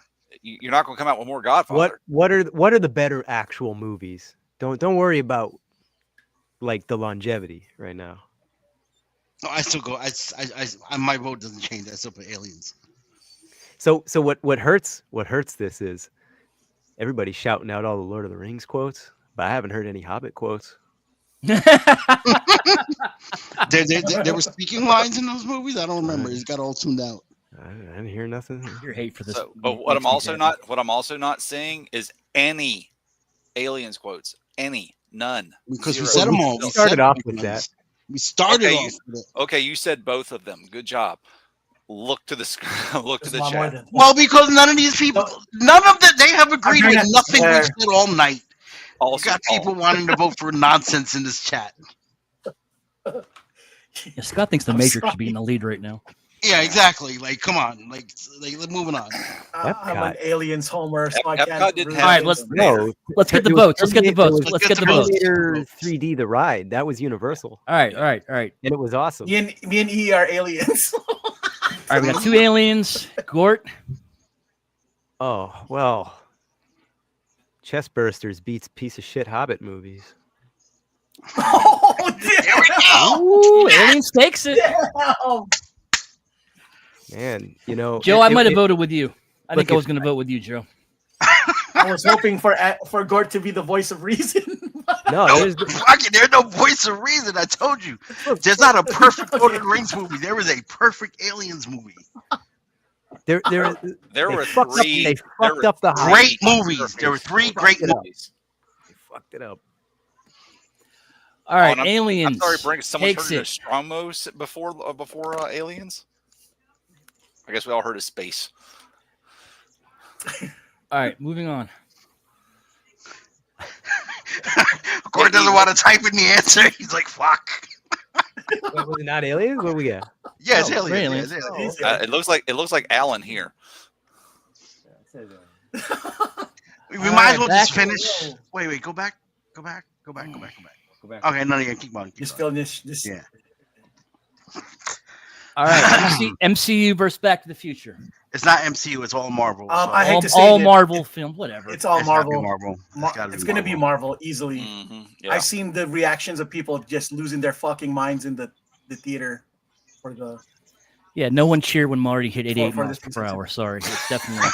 D: You're not going to come out with more Godfather.
C: What are the better actual movies? Don't worry about like the longevity right now.
F: No, I still go. My vote doesn't change. I still put aliens.
C: So what hurts this is everybody's shouting out all the Lord of the Rings quotes, but I haven't heard any Hobbit quotes.
F: There were speaking lines in those movies. I don't remember. It got all tuned out.
C: I didn't hear nothing.
A: Your hate for this.
D: So, but what I'm also not seeing is any aliens quotes. None.
F: Because we
D: Zero.
F: said them all.
C: We started off with that.
F: We started
D: Okay,
F: off with it.
D: Okay, you said both of them. Good job. Look to the look to
B: It's
D: the
B: a lot more
D: chat.
B: than-
F: Well, because none of these people, none of them, they have agreed
B: I'm
F: with
B: gonna
F: nothing
B: swear.
F: we've said all night. You
D: Also,
F: got people wanting to vote for nonsense in this chat.
A: Yeah, Scott thinks the
B: I'm
A: Matrix
B: sorry.
A: should be in the lead right now.
F: Yeah, exactly. Like, come on. Like moving on.
B: I'm an aliens homer, so I
D: Epcot
B: can't.
D: didn't
B: root
D: have-
A: All right,
B: against
A: let's
B: them.
C: No,
A: let's get the
C: it was
A: votes. Let's get the
C: Terminator-
A: votes. Let's get the votes.
C: Terminator 3D, the ride, that was Universal,
A: All right, and
C: and it was awesome.
B: Me and E are aliens.
A: all right. We got two aliens. Gort.
C: Oh well, Chestbursters beats piece of shit Hobbit movies.
B: Oh,
F: Here we go.
A: Ooh, aliens takes it.
B: damn.
C: Man, you know,
A: Joe, I might have
C: it-
A: voted with you. I think
C: Look,
A: I was going to vote with you, Joe.
B: I was hoping for Gort to be the voice of reason.
C: No,
F: No,
C: there's
F: there's no voice of reason. I told you. There's not a perfect Lord of the Rings movie. There is a perfect aliens movie.
C: there
D: There
C: they
D: were
C: fucked up-
D: three.
C: they
D: there
C: fucked
D: were
C: up the hype.
F: Great movies. There were three great
C: it up.
F: movies.
C: They fucked it up.
A: All right,
D: I'm
A: aliens.
D: sorry, Brink. Someone
A: takes
D: heard
A: it.
D: of Stromos before aliens. I guess we all heard of space.
A: All right, moving on.
F: Gordon doesn't want to type in the answer. He's like, fuck.
C: Wait, was it not aliens? What we got?
F: Yeah, it's
A: No,
F: aliens.
A: aliens.
F: Yeah, it's aliens.
B: Oh,
D: It looks like Alan here.
F: We
A: All
F: might
A: right,
F: as well
A: back-
F: just finish. Wait, go back. Okay, none of you keep on.
B: Just feeling this.
F: Yeah.
A: All right, MCU versus Back to the Future.
F: It's not MCU. It's all Marvel. so
B: I hate to say
A: All
B: that
A: Marvel film, whatever.
B: It's all
F: it's gotta be
B: Marvel.
F: Marvel.
B: It's gonna be Marvel easily.
D: Mm-hmm. Yeah.
B: I've seen the reactions of people just losing their fucking minds in the theater for the.
A: Yeah, no one cheered when Marty hit 88
B: For
A: miles
B: this
A: per hour. Sorry, it's definitely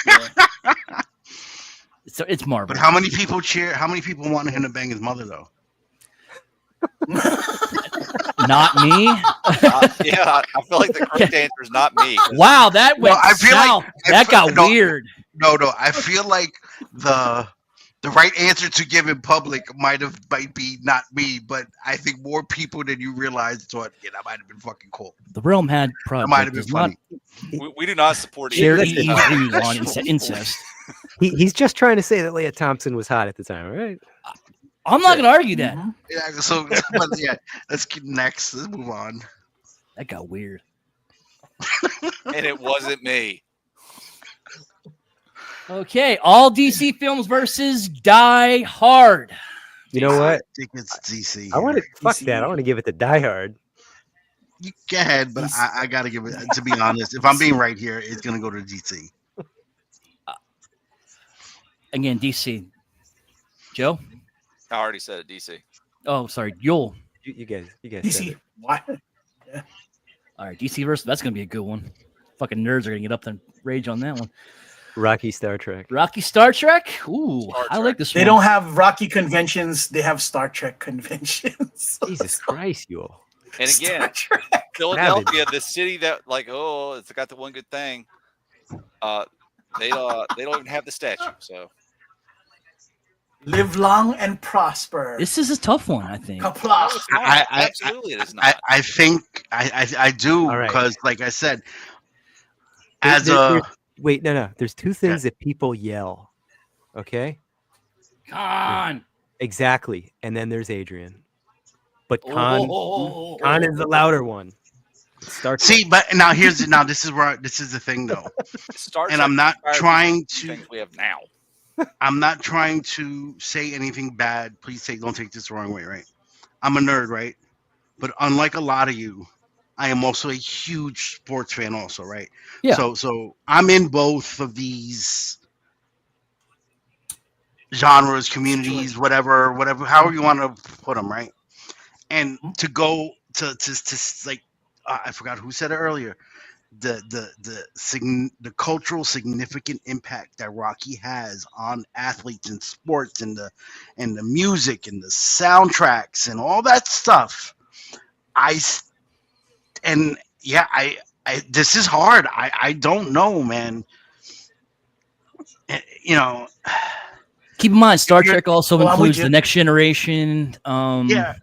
B: Yeah.
A: it's Marvel.
F: But how many people cheer? How many people wanted him to bang his mother though?
A: Not me.
D: Yeah, I feel like the correct answer is not me.
A: Wow, that went
F: I feel like-
A: south.
F: I
A: That
F: feel-
A: got
F: no.
A: weird.
F: No. I feel like the right answer to give in public might be not me, but I think more people than you realize thought, yeah, that might have been fucking cool.
A: The Realmhattan
F: That might have
A: Project
F: been
A: does not
F: funny.
D: We do not support
A: share
D: either.
A: EE views on incest.
C: He's just trying to say that Leah Thompson was hot at the time, right?
A: I'm not going to argue that.
B: Mhm.
F: Yeah. So, but yeah, let's keep next. Let's move on.
A: That got weird.
D: And it wasn't me.
A: Okay, all DC films versus Die Hard.
C: You know what?
E: I think it's DC.
C: I want to
E: here.
C: fuck
B: DC.
C: that. I want to give it to Die Hard.
E: You go ahead, but
B: DC.
E: I gotta give it. To be honest, if I'm being right here, it's gonna go to DC.
A: Again, DC. Joe?
D: I already said it, DC.
A: Oh, sorry, Joel.
C: You guys said
B: DC.
C: it.
B: Why?
A: All right, DC versus. That's going to be a good one. Fucking nerds are going to get up and rage on that one.
C: Rocky Star Trek.
A: Rocky Star Trek? Ooh,
D: Star
A: I
D: Trek.
A: like this
B: They
A: one.
B: don't have Rocky conventions. They have Star Trek conventions.
C: Jesus Christ, you all.
D: And again,
B: Star Trek.
D: Philadelphia, the city that it's got the one good thing. They don't even have the statue. So
B: Live long and prosper.
A: This is a tough one, I think.
B: Kapla.
D: it's not.
E: I-
D: Absolutely, it is not.
E: I think I do
C: All right.
E: because, like I said,
C: There-
E: as
C: there-
E: a
C: there's- wait, no. There's two things that people yell. Okay?
A: Khan.
C: Exactly. And then there's Adrian. But
A: Oh,
C: Khan is the louder one. Star Trek.
E: see, but now this is the thing though,
D: Star
E: and
D: Trek
E: I'm not
D: inspired
E: trying
D: the
E: to
D: things we have now.
E: I'm not trying to say anything bad. Please don't take this the wrong way, right? I'm a nerd, right? But unlike a lot of you, I am also a huge sports fan, also, right?
A: Yeah.
E: So I'm in both of these genres, communities, whatever, however you want to put them, right? And to go to like I forgot who said it earlier. The cultural significant impact that Rocky has on athletes and sports and the music and the soundtracks and all that stuff. This is hard. I don't know, man. You know,
A: Keep in mind, Star Trek also
B: Well, I'm with
A: includes
B: you.
A: The Next Generation.
E: yeah.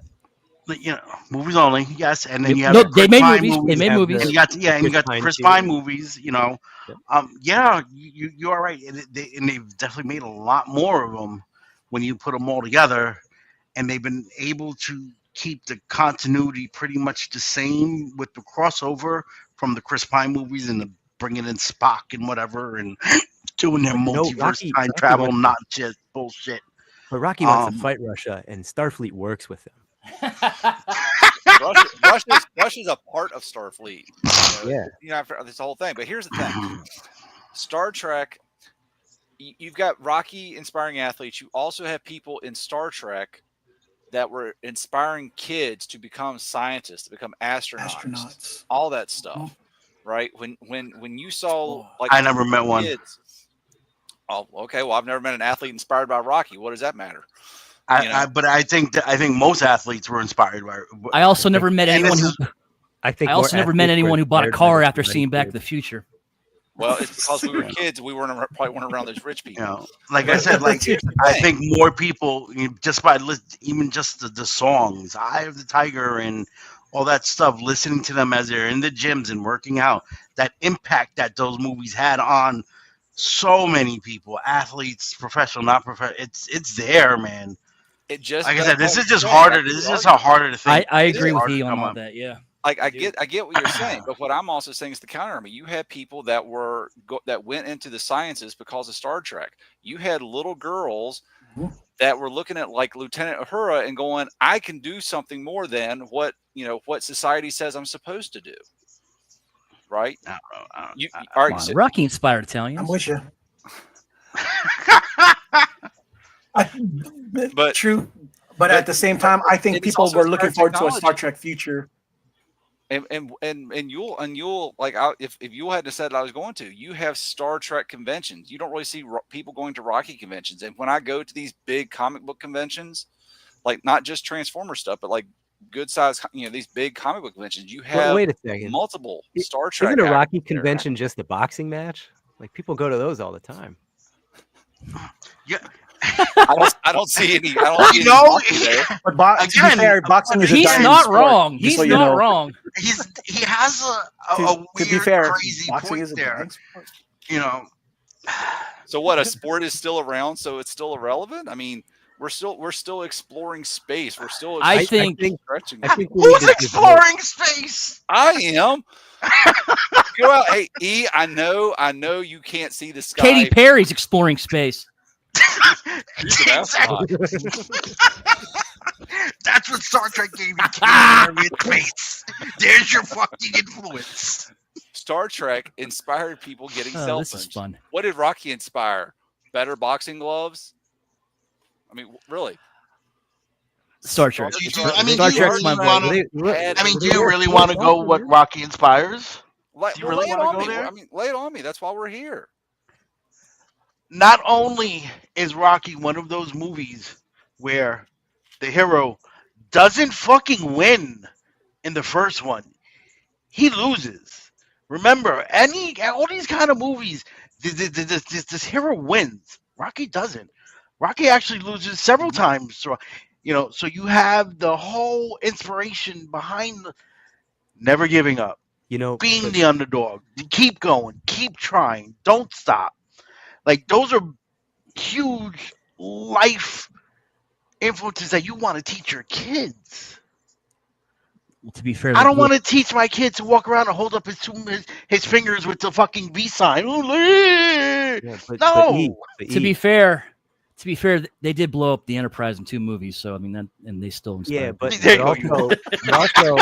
E: But, you know, movies only, yes, and then you have
A: No,
E: the
A: they
E: Chris
A: made
E: Pine
A: movies. They made
C: have
A: movies.
E: And you got and you
C: Chris
E: got the
C: Pine
E: Chris
C: too.
E: Pine movies, you know.
C: Yep.
E: Yeah, you are right, and they've definitely made a lot more of them when you put them all together, and they've been able to keep the continuity pretty much the same with the crossover from the Chris Pine movies and the bringing in Spock and whatever and doing their
C: But, you know,
E: multiverse
C: Rocky
E: travel,
C: wants to-
E: not just bullshit.
C: But Rocky wants to
E: Um,
C: fight Russia, and Starfleet works with them.
D: Russia's a part of Starfleet.
C: Yeah.
D: You know, after this whole thing. But here's the thing: Star Trek. You've got Rocky inspiring athletes. You also have people in Star Trek that were inspiring kids to become scientists, to become astronauts. All that stuff, right? When you saw like
E: I never met one.
D: kids. Oh, okay. Well, I've never met an athlete inspired by Rocky. What does that matter?
E: But I think most athletes were inspired by.
A: I also never met
E: And
A: anyone
E: this
A: who.
C: I think
A: I also never met anyone who bought a car after seeing Back to the Future.
D: Well, it's because we were kids. We probably weren't around those rich people.
E: You know, like I said, like I think more people just by even just the songs, "Eye of the Tiger" and all that stuff, listening to them as they're in the gyms and working out, that impact that those movies had on so many people, athletes, professional, not professional. It's there, man.
D: It just
E: Like I said, this
D: doesn't
E: is just
D: say.
E: harder.
D: That's
E: This is
D: the
E: just how
D: argument.
E: harder to think.
A: I
E: It is
A: agree with
E: harder to
A: you on
E: come
A: all
E: up.
A: that. Yeah.
D: I get what you're saying, but what I'm also saying is the counter argument. You had people that that went into the sciences because of Star Trek. You had little girls that were looking at like Lieutenant Uhura and going, "I can do something more than what society says I'm supposed to do." Right?
E: I don't know.
D: All
A: Come
D: right.
A: on,
D: So,
A: Rocky inspired Italians.
B: I'm with you.
D: But-
B: True. But at the same time, I think
D: it's
B: people
D: also
B: were looking
D: inspired
B: forward to a Star
D: technology.
B: Trek future.
D: and you'll like if you hadn't said I was going to, you have Star Trek conventions. You don't really see people going to Rocky conventions. And when I go to these big comic book conventions, like not just Transformer stuff, but like good size, these big comic book conventions, you have
C: Wait a second.
D: multiple Star Trek.
C: Isn't a Rocky
D: actors there.
C: convention just a boxing match? Like people go to those all the time.
E: Yeah.
D: I don't see any. I don't see any
E: No,
D: Rocky there.
B: But to be
E: Again,
B: fair, boxing is a
A: He's
B: dying
A: not
B: sport,
A: wrong.
B: just
A: He's
B: so you
A: not
B: know.
A: wrong.
E: He has a
B: To
E: weird,
B: be fair,
E: crazy
B: boxing
E: point
B: is a
E: there.
B: dying sport.
E: You know,
D: So what? A sport is still around, so it's still irrelevant. I mean, We're still exploring space. We're still
A: I
C: I
A: think-
D: stretching.
C: I think we need
F: Who's
C: to just vote.
F: exploring space?
D: I am. Go out. Hey, E, I know you can't see the sky.
A: Katy Perry's exploring space.
D: She's an astronaut.
F: That's what Star Trek gave you, Katy Perry in space. There's your fucking influence.
D: Star Trek inspired people getting
A: Oh,
D: cell
A: this is
D: phones.
A: fun.
D: What did Rocky inspire? Better boxing gloves? I mean, really?
A: Star Trek.
E: Do you
A: Star
E: really
A: Trek's my
E: wanna-
A: vote.
E: I mean, do you really want to go what Rocky inspires?
D: Like,
E: Do you
D: well,
E: really
D: lay it
E: wanna
D: on
E: go
D: me.
E: there?
D: I mean, lay it on me. That's why we're here.
E: Not only is Rocky one of those movies where the hero doesn't fucking win in the first one, he loses. Remember, all these kind of movies, this hero wins. Rocky doesn't. Rocky actually loses several times. So, so you have the whole inspiration behind never giving up, being
C: but
E: the underdog, keep going, keep trying, don't stop. Like, those are huge life influences that you want to teach your kids.
A: Well, to be fair,
E: I don't want to teach my kids to walk around and hold up his fingers with the fucking V sign.
C: yeah,
E: No.
A: To be fair, they did blow up the Enterprise in 2 movies. So I mean, and they still inspired
C: yeah, but,
A: people.
E: There
C: but
E: you go.
C: also,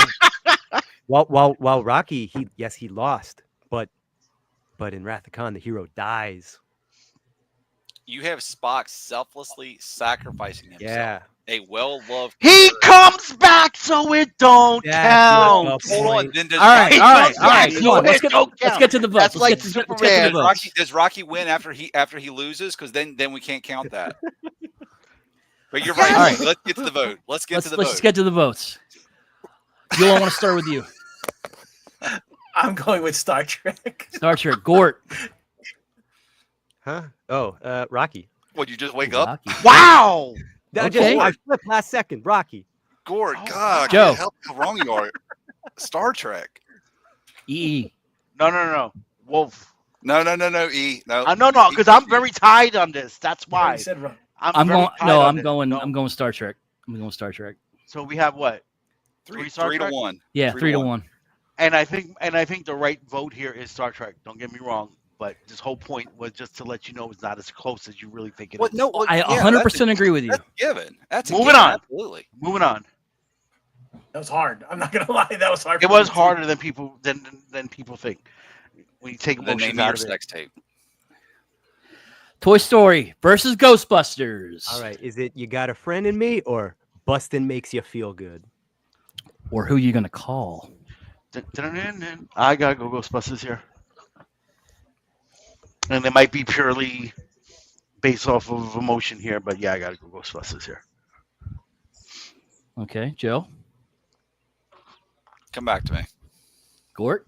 C: while Rocky, he lost, but in Wrath of Khan, the hero dies.
D: You have Spock selflessly sacrificing himself.
C: Yeah.
D: A well-loved.
E: He comes back, so it don't
C: That's
E: count.
C: what's up.
D: Hold on.
C: Point.
D: Then does
A: All right,
D: Rocky,
A: all right, all right.
E: So
A: Come on, let's
E: it
A: get
E: don't
A: let's
E: count.
A: get to the votes.
E: That's
A: Let's
E: like
A: get to the
E: Superman.
A: votes.
D: Does Rocky win after he loses? Because then we can't count that. But you're right.
A: All right.
D: Let's get to the vote. Let's
A: Let's just get to the votes. Joel, I want to start with you.
B: I'm going with Star Trek.
A: Star Trek. Gort.
C: Huh? Oh, Rocky.
D: What, you just wake up?
A: Rocky.
E: Wow.
A: Okay.
C: I flipped last second. Rocky.
D: Gord,
E: Oh,
D: God,
A: Joe.
D: how wrong you are. Star Trek.
A: EE.
E: No. Wolf.
D: No, E. No.
E: No, because I'm very tied on this. That's
B: You already
E: why.
B: said wrong.
A: I'm
E: very
A: going.
E: tied
A: No,
E: on
A: I'm
E: this.
A: going.
E: No.
A: I'm going Star Trek. I'm going Star Trek.
E: So we have what?
D: Three
E: Star
D: to
E: Trek?
D: one.
A: Yeah,
D: 3
A: 3
D: to
A: to
D: 1.
A: 1.
E: And I think the right vote here is Star Trek. Don't get me wrong, but this whole point was just to let you know it's not as close as you really think it is.
D: What? No, well,
A: I
D: yeah,
A: 100% agree with you.
D: That's a given. That's a
E: Moving
D: given,
E: on.
D: Absolutely.
E: Moving on.
B: That was hard. I'm not gonna lie. That was hard.
E: It
B: for me
E: was
B: to
E: harder than people think when you take
D: The name
E: emotions
D: of your
E: out of it.
D: sex tape.
A: Toy Story versus Ghostbusters.
C: All right. Is it You Got a Friend in Me or Bustin' Makes You Feel Good?
A: Or who you gonna call?
E: I gotta go Ghostbusters here, and it might be purely based off of emotion here, but yeah, I gotta go Ghostbusters here.
A: Okay, Joe.
D: Come back to me.
A: Gort.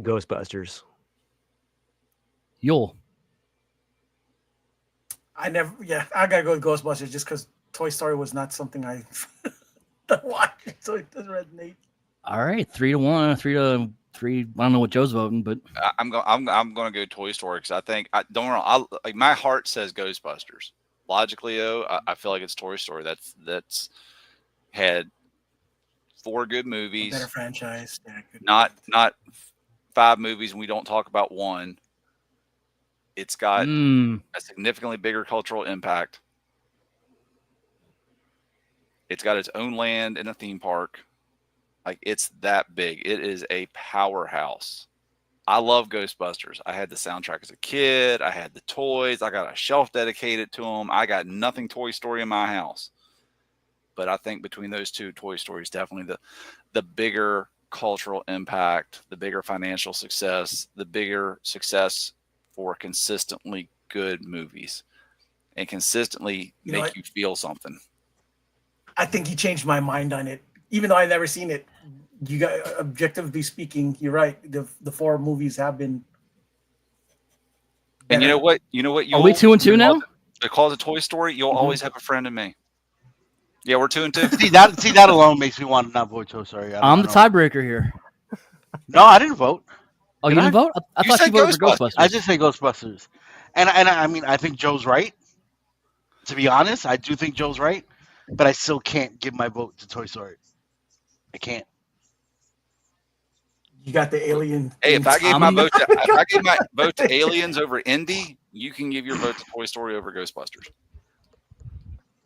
C: Ghostbusters.
A: Yule.
B: I gotta go with Ghostbusters just because Toy Story was not something I watched, so it doesn't resonate.
A: All right, 3 to 1, 3 to 3. I don't know what Joe's voting, but
D: I'm going to go Toy Story because I think don't get me wrong, like my heart says Ghostbusters. Logically, though, I feel like it's Toy Story. That's had 4 good movies.
B: Better franchise. Yeah, good.
D: Not 5 movies, and we don't talk about 1. It's got a significantly bigger cultural impact. It's got its own land and a theme park. Like, it's that big. It is a powerhouse. I love Ghostbusters. I had the soundtrack as a kid. I had the toys. I got a shelf dedicated to them. I got nothing Toy Story in my house. But I think between those two, Toy Story is definitely the bigger cultural impact, the bigger financial success, the bigger success for consistently good movies and consistently make you feel something.
B: I think you changed my mind on it, even though I've never seen it. You got, objectively speaking, you're right. The 4 movies have been.
D: And you know what?
A: are we 2 and 2 now?
D: Because of Toy Story, you'll always have a friend in me. Yeah, we're 2 and 2.
E: See that alone makes me want to not vote Toy Story.
A: I'm the tiebreaker here.
E: No, I didn't vote.
A: Oh,
E: Did
A: you
E: I?
A: didn't vote? I
D: You
A: thought
D: said
A: you voted for
D: Ghostbusters.
A: Ghostbusters.
E: I just say Ghostbusters, and I mean I think Joe's right. To be honest, I do think Joe's right, but I still can't give my vote to Toy Story. I can't.
B: You got the alien.
D: Hey, if I
B: thing.
D: gave my
A: I'm-
D: vote to if I gave my vote to Aliens over Indy, you can give your vote to Toy Story over Ghostbusters.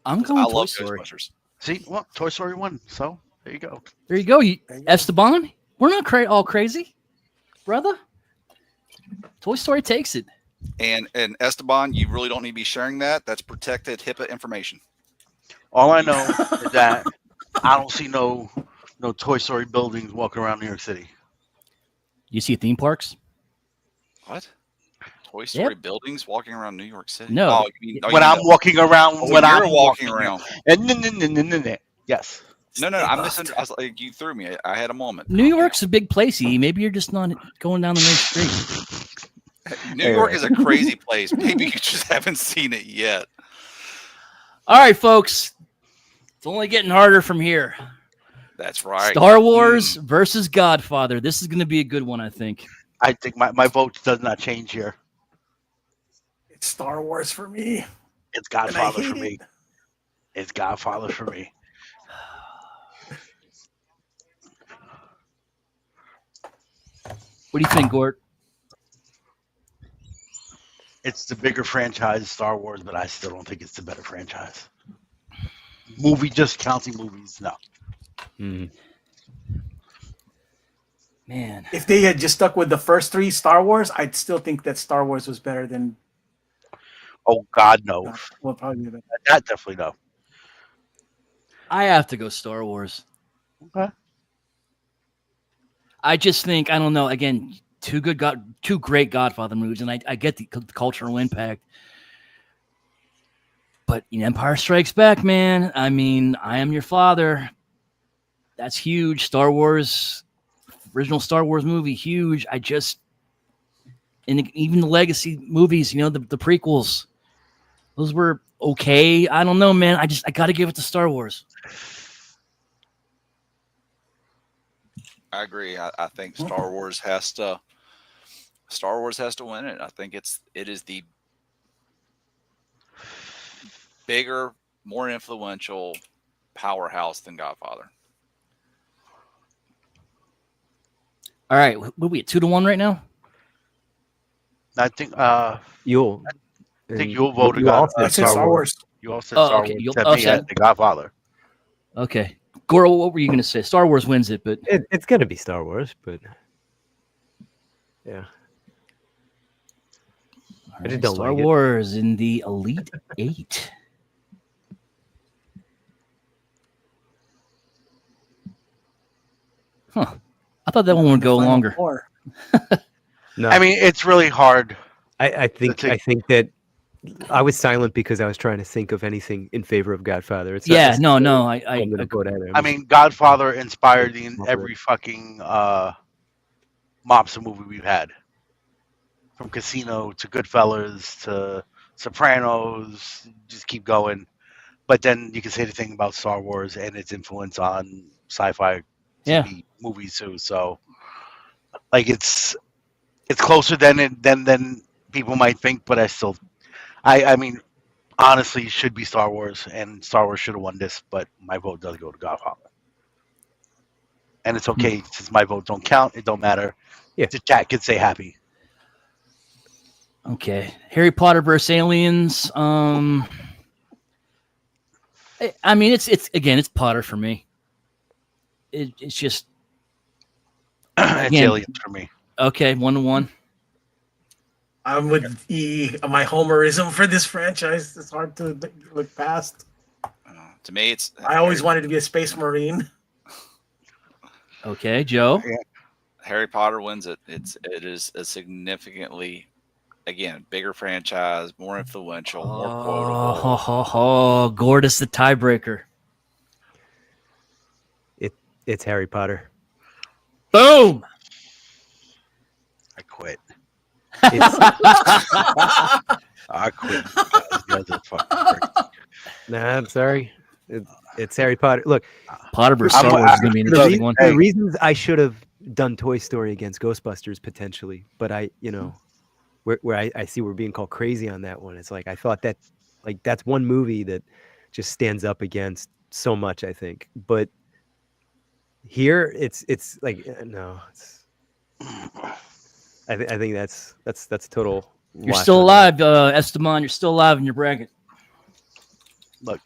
A: I'm
D: 'Cause I
A: going Toy
D: love
A: Story.
D: Ghostbusters.
E: See, well, Toy Story won, so there you go.
A: There you go.
B: There you go.
A: Esteban, we're not all crazy, brother. Toy Story takes it.
D: And Esteban, you really don't need to be sharing that. That's protected HIPAA information.
E: All I know is that I don't see no Toy Story buildings walking around New York City.
A: You see theme parks?
D: What? Toy Story buildings walking around New York City?
A: No.
D: Oh, you mean,
E: When I'm walking around,
D: oh,
E: when
D: you're
E: I'm
D: walking around.
E: and yes,
D: No,
B: Stay
D: I
B: buffed.
D: misunderstood. I was like, you threw me. I had a moment.
A: New York's a big place, E. Maybe you're just not going down the main street.
D: New York is a crazy place. Maybe you just haven't seen it yet.
A: All right, folks. It's only getting harder from here.
D: That's right.
A: Star Wars versus Godfather. This is going to be a good one, I think.
E: I think my vote does not change here.
B: It's Star Wars for me.
E: It's
B: And I
E: Godfather
B: hate
E: for me.
B: it.
E: It's Godfather for me.
A: What do you think, Gort?
E: It's the bigger franchise, Star Wars, but I still don't think it's the better franchise. Movie, just counting movies, no.
A: Man.
B: If they had just stuck with the first three Star Wars, I'd still think that Star Wars was better than.
E: Oh God, no.
B: Well, probably the
E: That definitely no.
A: I have to go Star Wars.
E: Okay.
A: I just think, I don't know, again, two great Godfather movies, and I get the cultural impact. But Empire Strikes Back, man. I mean, I Am Your Father. That's huge. Star Wars, original Star Wars movie, huge. And even the legacy movies, the prequels, those were okay. I don't know, man. I got to give it to Star Wars.
D: I agree. I think Star Wars has to win it. I think it is the bigger, more influential powerhouse than Godfather.
A: All right, what are we at 2-1 right now?
E: I think
C: You'll
E: voted
C: you all
E: God.
C: said
B: I said Star Wars.
E: You all said
A: Oh,
E: Star
A: okay.
E: Wars.
A: You'll-
E: Except
A: oh,
E: me,
A: sorry.
E: I said Godfather.
A: Okay. Goro, what were you going to say? Star Wars wins it, but
C: It's gonna be Star Wars, but yeah.
A: all
C: I just
A: right,
C: don't
A: Star
C: like it.
A: Wars in the Elite Eight. Huh. I thought that one would go
B: Final
A: longer.
B: Four.
C: No,
E: I mean, it's really hard.
C: I think
E: take-
C: I think that I was silent because I was trying to think of anything in favor of Godfather. It's not
A: Yeah,
C: necessarily
A: no, I
C: I'm gonna vote either.
E: I mean, Godfather inspired every fucking mobster movie we've had, from Casino to Goodfellas to Sopranos. Just keep going. But then you can say the thing about Star Wars and its influence on sci-fi TV movies too. So, like, it's closer than people might think. But I mean, honestly, it should be Star Wars, and Star Wars should have won this. But my vote does go to Godfather. And it's okay since my vote don't count. It don't matter.
C: Yeah.
E: The chat can say happy.
A: Okay. Harry Potter versus Aliens. I mean, it's Potter for me. It's just
E: It's
A: Again.
E: Aliens for me.
A: okay. 1-1.
B: I'm with E. My homerism for this franchise. It's hard to look past.
D: To me, it's
B: I always wanted to be a space marine.
A: Okay, Joe.
D: Harry Potter wins it. It is a significantly, again, bigger franchise, more influential, more quotable.
A: Gord is the tiebreaker.
C: it's Harry Potter.
A: Boom.
E: I quit.
C: It's,
E: I quit. You guys are fucking freaks.
C: nah, I'm sorry. It's Harry Potter. Look,
A: Potter versus
E: I'm-
A: Star Wars is going to be an
E: Look,
A: interesting one.
C: the reasons I should have done Toy Story against Ghostbusters potentially, but where I see we're being called crazy on that one. It's like I thought that like that's one movie that just stands up against so much, I think. But here it's like no, I think that's total.
A: You're
C: loss
A: still
C: on that.
A: alive, Esteban. You're still alive in your bracket.
E: Look,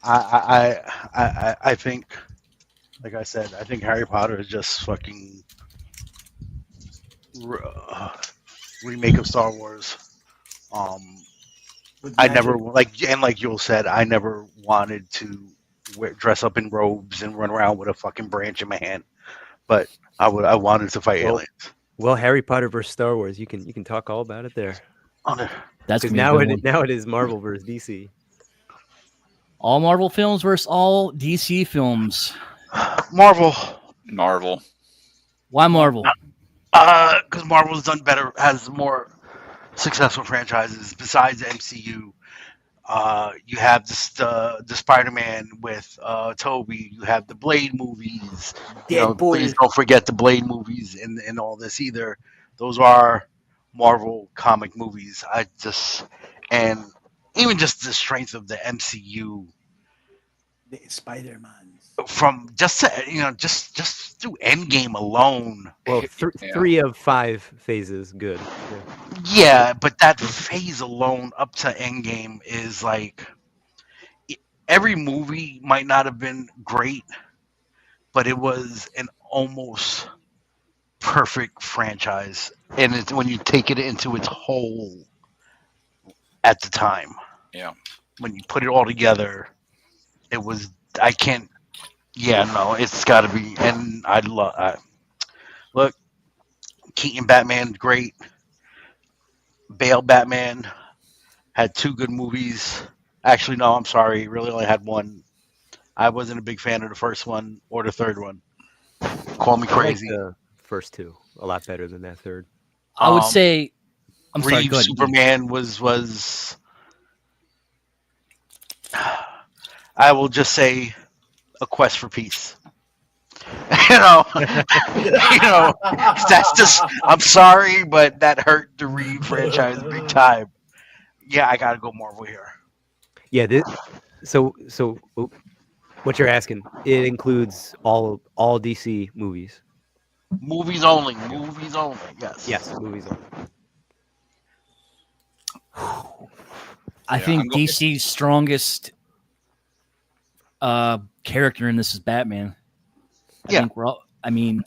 E: I think, like I said, I think Harry Potter is just fucking remake of Star Wars.
B: With
E: I
B: magic.
E: never like Yul said, I never wanted to dress up in robes and run around with a fucking branch in my hand, but I wanted to fight
C: Well,
E: aliens.
C: Well, Harry Potter versus Star Wars, you can talk all about it there.
A: That's
C: Because
A: gonna be a good one.
C: now it is Marvel versus DC.
A: All Marvel films versus all DC films.
E: Marvel,
D: Marvel.
A: Why Marvel?
E: because Marvel's done better, has more successful franchises besides the MCU. You have the Spider-Man with Toby. You have the Blade movies.
B: Deadpool.
E: Please don't forget the Blade movies and all this either. Those are Marvel comic movies. And even just the strength of the MCU
B: The Spider-Man.
E: from just just through Endgame alone.
C: Well,
D: Yeah.
C: 3 of 5 phases, good.
E: Yeah, but that phase alone up to Endgame is like every movie might not have been great, but it was an almost perfect franchise. And it's when you take it into its whole at the time.
D: Yeah.
E: When you put it all together, it was I can't yeah, no, it's got to be and I love look Keaton Batman great. Bale Batman had 2 good movies. Actually, no, I'm sorry. He really only had one. I wasn't a big fan of the first one or the third one. Call me
C: I like
E: crazy.
C: the first 2 a lot better than that third.
A: I would say. I'm sorry.
E: Reeves
A: Go ahead.
E: Superman was. I will just say, a quest for peace. you know, that's just. I'm sorry, but that hurt the Reed franchise big time. Yeah, I gotta go Marvel here.
C: Yeah, so what you're asking, it includes all DC movies.
E: Movies only. Movies only. Yes.
C: Yes, movies only.
A: I
D: Yeah,
A: think
D: I'm go-
A: DC's strongest character in this is Batman. I
E: Yeah.
A: think we're all. I mean,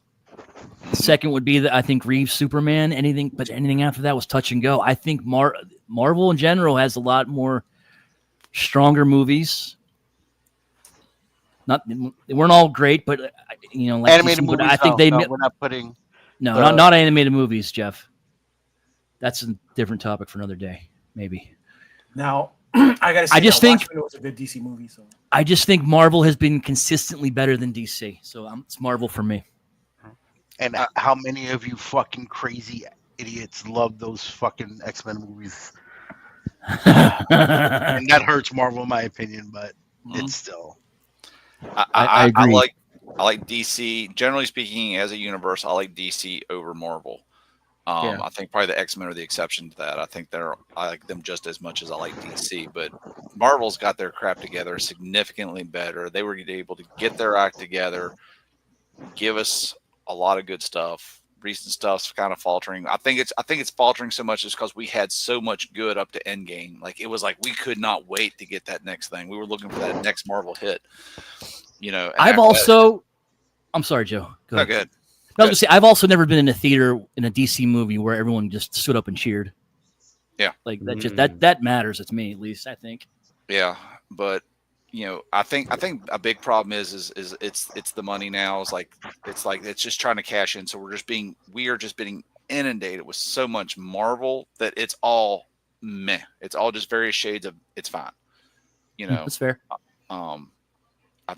A: second would be that I think Reeves Superman. Anything after that was touch and go. I think Marvel in general has a lot more stronger movies. Not they weren't all great, but like
E: Animated
A: DC, but
E: movies.
A: I think
E: No, we're not putting.
A: not animated movies, Jeff. That's a different topic for another day, maybe.
B: Now, I gotta say,
A: I just think-
B: Watchmen was a good DC movie. So
A: I just think Marvel has been consistently better than DC, so it's Marvel for me.
E: And how many of you fucking crazy idiots love those fucking X-Men movies? And that hurts Marvel, in my opinion, but it's still.
A: I agree.
D: I like DC. Generally speaking, as a universe, I like DC over Marvel.
A: Yeah.
D: I think probably the X-Men are the exception to that. I like them just as much as I like DC, but Marvel's got their crap together significantly better. They were able to get their act together, give us a lot of good stuff. Recent stuff's kind of faltering. I think it's faltering so much just because we had so much good up to Endgame. Like it was like we could not wait to get that next thing. We were looking for that next Marvel hit. And
A: I'm sorry, Joe. Go
D: no,
A: ahead.
D: go ahead.
A: I was gonna say I've also never been in a theater in a DC movie where everyone just stood up and cheered.
D: Yeah.
A: Like that matters to me, at least I think.
D: Yeah, but I think a big problem is it's the money now. It's just trying to cash in. So we are just being inundated with so much Marvel that it's all meh. It's all just various shades of it's fine.
A: That's fair.
D: I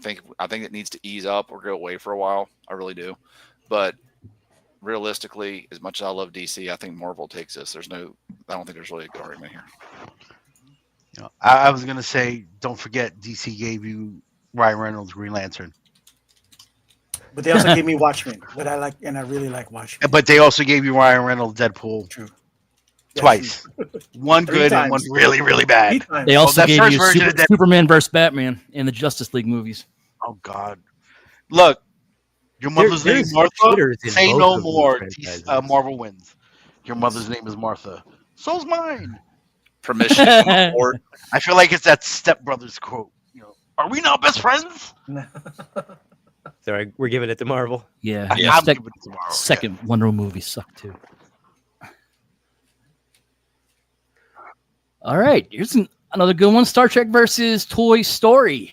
D: think it needs to ease up or go away for a while. I really do. But realistically, as much as I love DC, I think Marvel takes this. I don't think there's really a good argument here.
E: I was gonna say, don't forget, DC gave you Ryan Reynolds Green Lantern.
B: But they also gave me Watchmen, but I really like Watchmen.
E: But they also gave you Ryan Reynolds Deadpool
B: True. Yeah,
E: twice. One
B: 3
E: good and one
B: times.
E: really, really
B: 3
E: bad.
B: times.
A: They also
E: that
A: gave
E: first
A: you
E: version of Deadpool.
A: Superman versus Batman in the Justice League movies.
E: Oh God! Look, your mother's name
C: there's
E: Martha.
C: hitters in
E: Say
C: both
E: no
C: of these
E: more.
C: franchises.
E: Marvel wins. Your mother's name is Martha. So's mine.
D: Permission to come to court.
E: I feel like it's that Step Brothers quote. Are we now best friends?
C: Sorry, we're giving it to Marvel.
A: Yeah,
D: Yeah.
E: I'm giving it tomorrow.
A: second Wonder Woman movie sucked too. All right, here's another good one: Star Trek versus Toy Story.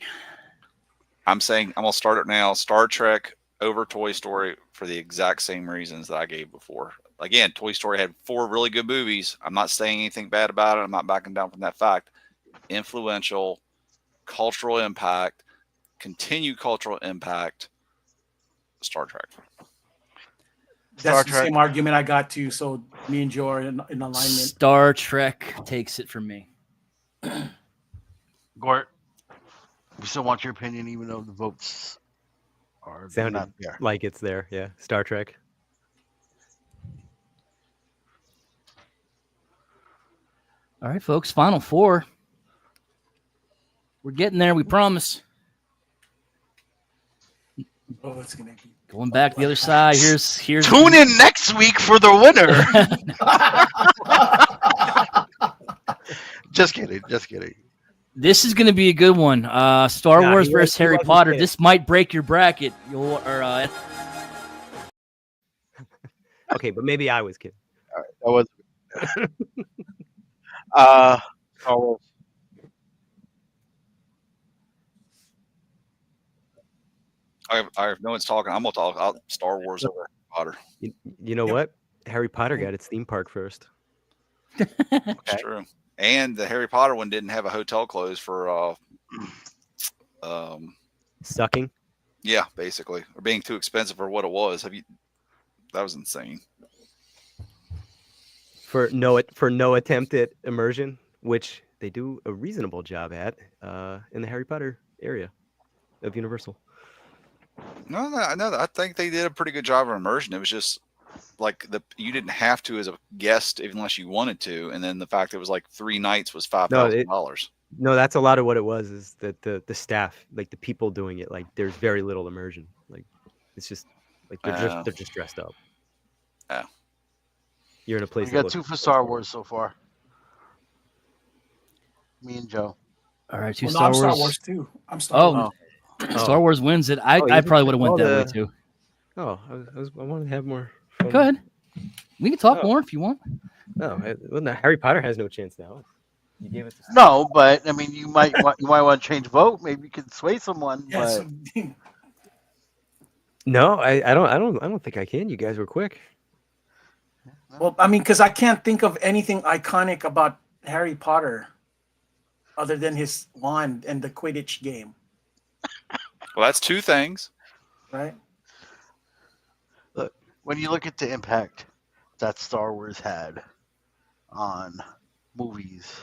D: I'm saying I'm gonna start it now. Star Trek over Toy Story for the exact same reasons that I gave before. Again, Toy Story had 4 really good movies. I'm not saying anything bad about it. I'm not backing down from that fact. Influential, cultural impact, continued cultural impact. Star Trek.
B: That's the same argument I got too. So me and Joe are in alignment.
A: Star Trek takes it from me.
E: Gort, we still want your opinion, even though the votes are
C: Sounded
E: not there.
C: like it's there. Yeah, Star Trek.
A: All right, folks, final 4. We're getting there, we promise.
B: Oh, it's gonna be
A: Going back to the other side. Here's
E: Tune in next week for the winner. Just kidding.
A: This is going to be a good one. Star
C: Nah,
A: Wars
C: he
A: versus
C: was- he
A: Harry
C: wasn't
A: Potter.
C: kidding.
A: This might break your bracket.
C: Okay, but maybe I was kidding.
E: That was. Star Wars.
D: I have no one's talking. I'm gonna talk Star Wars over Harry Potter.
C: You know what? Harry Potter got its theme park first.
D: It's true. And the Harry Potter one didn't have a hotel closed for
C: Sucking.
D: yeah, basically. Or being too expensive for what it was. That was insane.
C: For no attempt at immersion, which they do a reasonable job at in the Harry Potter area of Universal.
D: No, I think they did a pretty good job of immersion. It was just like you didn't have to as a guest unless you wanted to, and then the fact it was like 3 nights was $5,000.
C: No, that's a lot of what it was. Is that the staff, like the people doing it, like there's very little immersion. Like it's just like they're just dressed up.
D: Oh.
C: You're in a place.
E: We got 2 for Star Wars so far. Me and Joe.
A: All right, 2
B: Well, no,
A: Star
B: I'm
A: Wars.
B: Star Wars too. I'm Star Wars.
A: Star Wars wins it. I
C: you
A: probably would have went
C: all
A: that way
C: the-
A: too.
C: Oh, I want to have more. Fun.
A: Go ahead. We can talk
C: Oh.
A: more if you want.
C: No, Harry Potter has no chance now. You gave it to
E: No, but I mean, you might want to change vote. Maybe you could sway someone.
B: Yeah,
E: but
B: so,
C: No, I don't think I can. You guys were quick.
B: well, I mean, because I can't think of anything iconic about Harry Potter other than his wand and the Quidditch game,
D: Well, that's 2 things.
B: right?
E: look, when you look at the impact that Star Wars had on movies,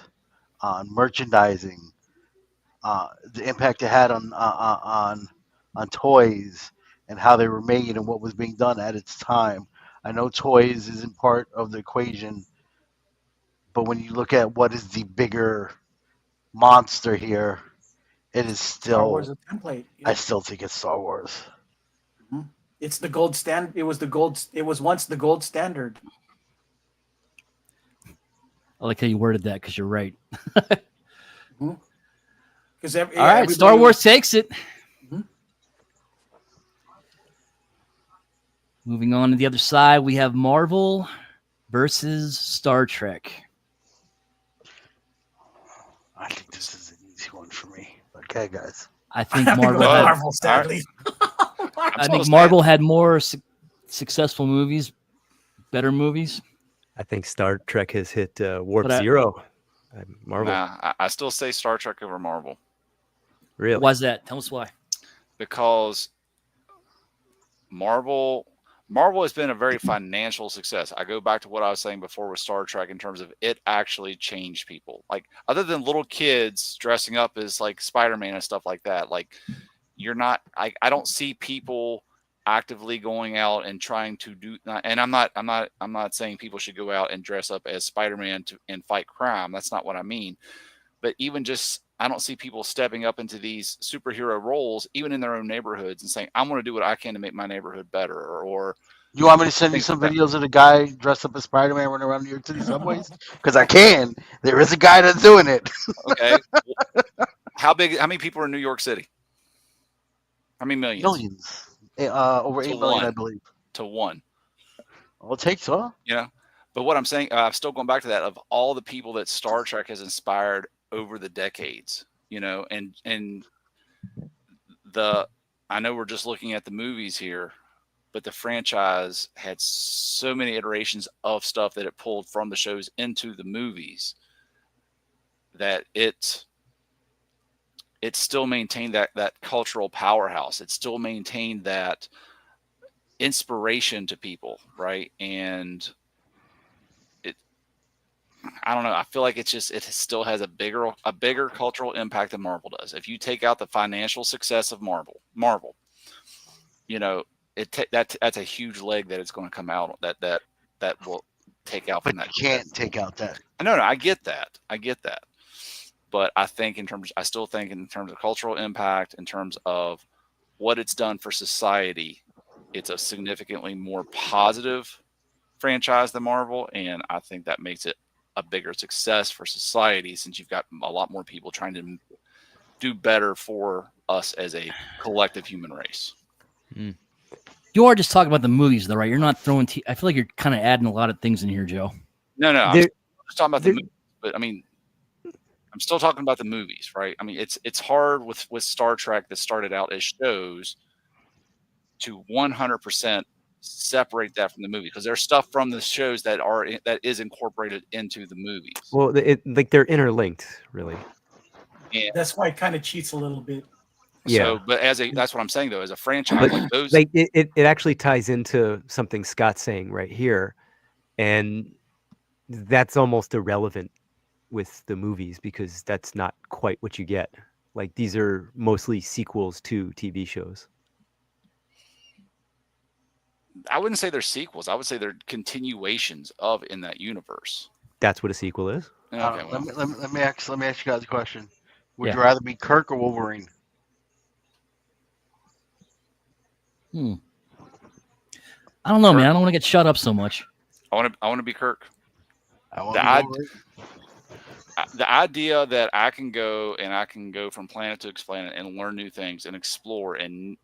E: on merchandising, the impact it had on toys and how they were made and what was being done at its time. I know toys isn't part of the equation, but when you look at what is the bigger monster here, it is
B: Star Wars
E: still.
B: is a template.
E: I still think it's Star Wars.
B: It's the gold standard. It was once the gold standard.
A: I like how you worded that because you're right.
B: Because
A: All right, Star Wars takes it.
B: Mhm.
A: Moving on to the other side, we have Marvel versus Star Trek.
E: I think this is an easy one for me. Okay, guys.
A: I think
B: I have to go
A: Marvel
B: with
A: had,
B: Marvel, sadly.
A: I think Marvel had more successful movies, better movies.
C: I think Star Trek has hit warp
A: But I-
C: zero. Marvel,
D: Nah, I still say Star Trek over Marvel
C: really?
A: Why's that? Tell us why.
D: because Marvel has been a very financial success. I go back to what I was saying before with Star Trek in terms of it actually changed people. Like other than little kids dressing up as like Spider-Man and stuff like that, like you're not I don't see people actively going out and trying to do, and I'm not saying people should go out and dress up as Spider-Man and fight crime. That's not what I mean. But even just, I don't see people stepping up into these superhero roles, even in their own neighborhoods, and saying, I'm going to do what I can to make my neighborhood better. Or
E: You want me to send you
D: things
E: some
D: like that.
E: videos of the guy dressed up as Spider-Man running around New York City subways? Because I can. There is a guy that's doing it.
D: Okay. How many people are in New York City? How many millions?
E: Millions. Over
D: To
E: 8 million, I
D: one.
E: believe.
D: To one.
E: Well, it takes so.
D: You know, but what I'm saying, I'm still going back to that, of all the people that Star Trek has inspired over the decades, you know, and I know we're just looking at the movies here, but the franchise had so many iterations of stuff that it pulled from the shows into the movies that it still maintained that cultural powerhouse. It still maintained that inspiration to people, right? And I don't know. I feel like it still has a bigger cultural impact than Marvel does. If you take out the financial success of Marvel, you know, that's a huge leg that it's going to come out that will take out
E: But
D: from that.
E: you can't take out that.
D: No, I get that. But I still think in terms of cultural impact, in terms of what it's done for society, it's a significantly more positive franchise than Marvel, and I think that makes it a bigger success for society, since you've got a lot more people trying to do better for us as a collective human race.
A: You are just talking about the movies, though, right? You're not throwing. I feel like you're kind of adding a lot of things in here, Joe.
D: No, I'm just talking about the movies, but I mean, I'm still talking about the movies, right? I mean, it's hard with Star Trek that started out as shows to 100% separate that from the movie, because there's stuff from the shows that is incorporated into the movies.
C: Well, like they're interlinked, really.
D: And
B: That's why it kind of cheats a little bit.
C: Yeah.
D: So, but that's what I'm saying though, as a franchise, like those,
C: Like it actually ties into something Scott's saying right here, and that's almost irrelevant with the movies because that's not quite what you get. Like these are mostly sequels to TV shows.
D: I wouldn't say they're sequels. I would say they're continuations of in that universe.
C: That's what a sequel is.
D: Okay, well,
E: let me ask you guys a question. Would
A: Yeah.
E: you rather be Kirk or Wolverine?
A: I don't know, man. I don't want to get shut up so much.
D: I want to be Kirk.
E: I want to be Wolverine.
D: The idea that I can go from planet to planet and learn new things and explore and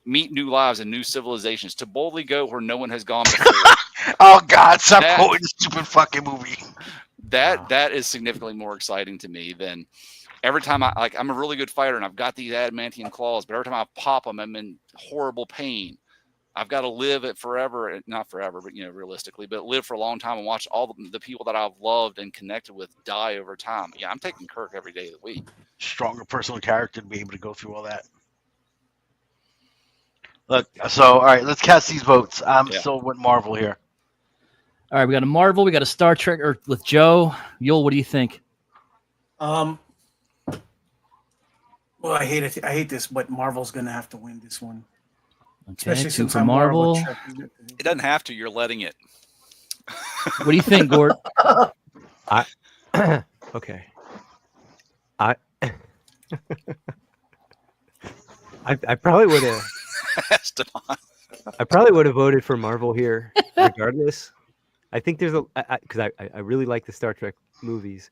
D: meet new lives and new civilizations, to boldly go where no one has gone before.
E: Oh God, stop quoting the stupid fucking movie.
D: That is significantly more exciting to me than every time I'm a really good fighter and I've got these adamantium claws, but every time I pop them, I'm in horrible pain. I've got to live it forever, not forever, but realistically, but live for a long time and watch all the people that I've loved and connected with die over time. Yeah, I'm taking Kirk every day of the week.
E: Stronger personal character to be able to go through all that. Look, so all right, let's cast these votes. I'm still with Marvel here.
A: All right, we got a Marvel, we got a Star Trek with Joe. Yul, what do you think?
B: Well, I hate this, but Marvel's gonna have to win this one.
A: Okay,
B: Especially
A: two
B: since
A: for
B: I'm more of a
A: Marvel.
B: Trek.
D: It doesn't have to. You're letting it.
A: What do you think, Gord?
C: Okay. I probably would have. I probably would have voted for Marvel here, regardless. I think there's because I really like the Star Trek movies.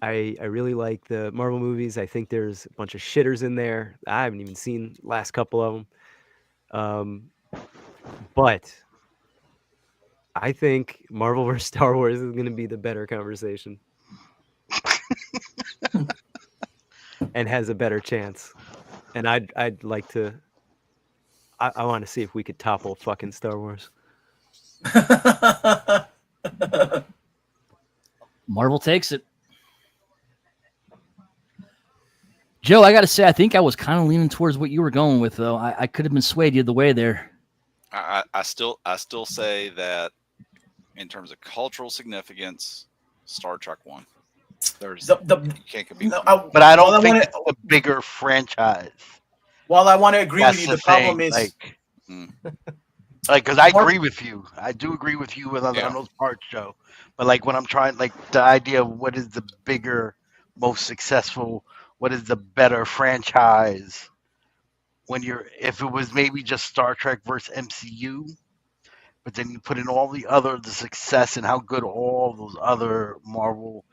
C: I really like the Marvel movies. I think there's a bunch of shitters in there. I haven't even seen the last couple of them. But I think Marvel vs. Star Wars is going to be the better conversation. And has a better chance. And I'd like to. I want to see if we could topple fucking Star Wars.
A: Marvel takes it. Joe, I got to say, I think I was kind of leaning towards what you were going with, though. I could have been swayed the other way there.
D: I still say that in terms of cultural significance, Star Trek won. There's you can't compete.
E: But I don't think it's a bigger franchise.
B: While I want to agree with
E: That's
B: you,
E: the
B: the problem
E: thing.
B: is
D: Mm.
E: Because I
B: more.
E: agree with you. I do agree with you on
D: Yeah.
E: those parts, Joe. But like when I'm trying, like the idea of what is the bigger, most successful, what is the better franchise? When you're, if it was maybe just Star Trek versus MCU, but then you put in all the success and how good all those other Marvel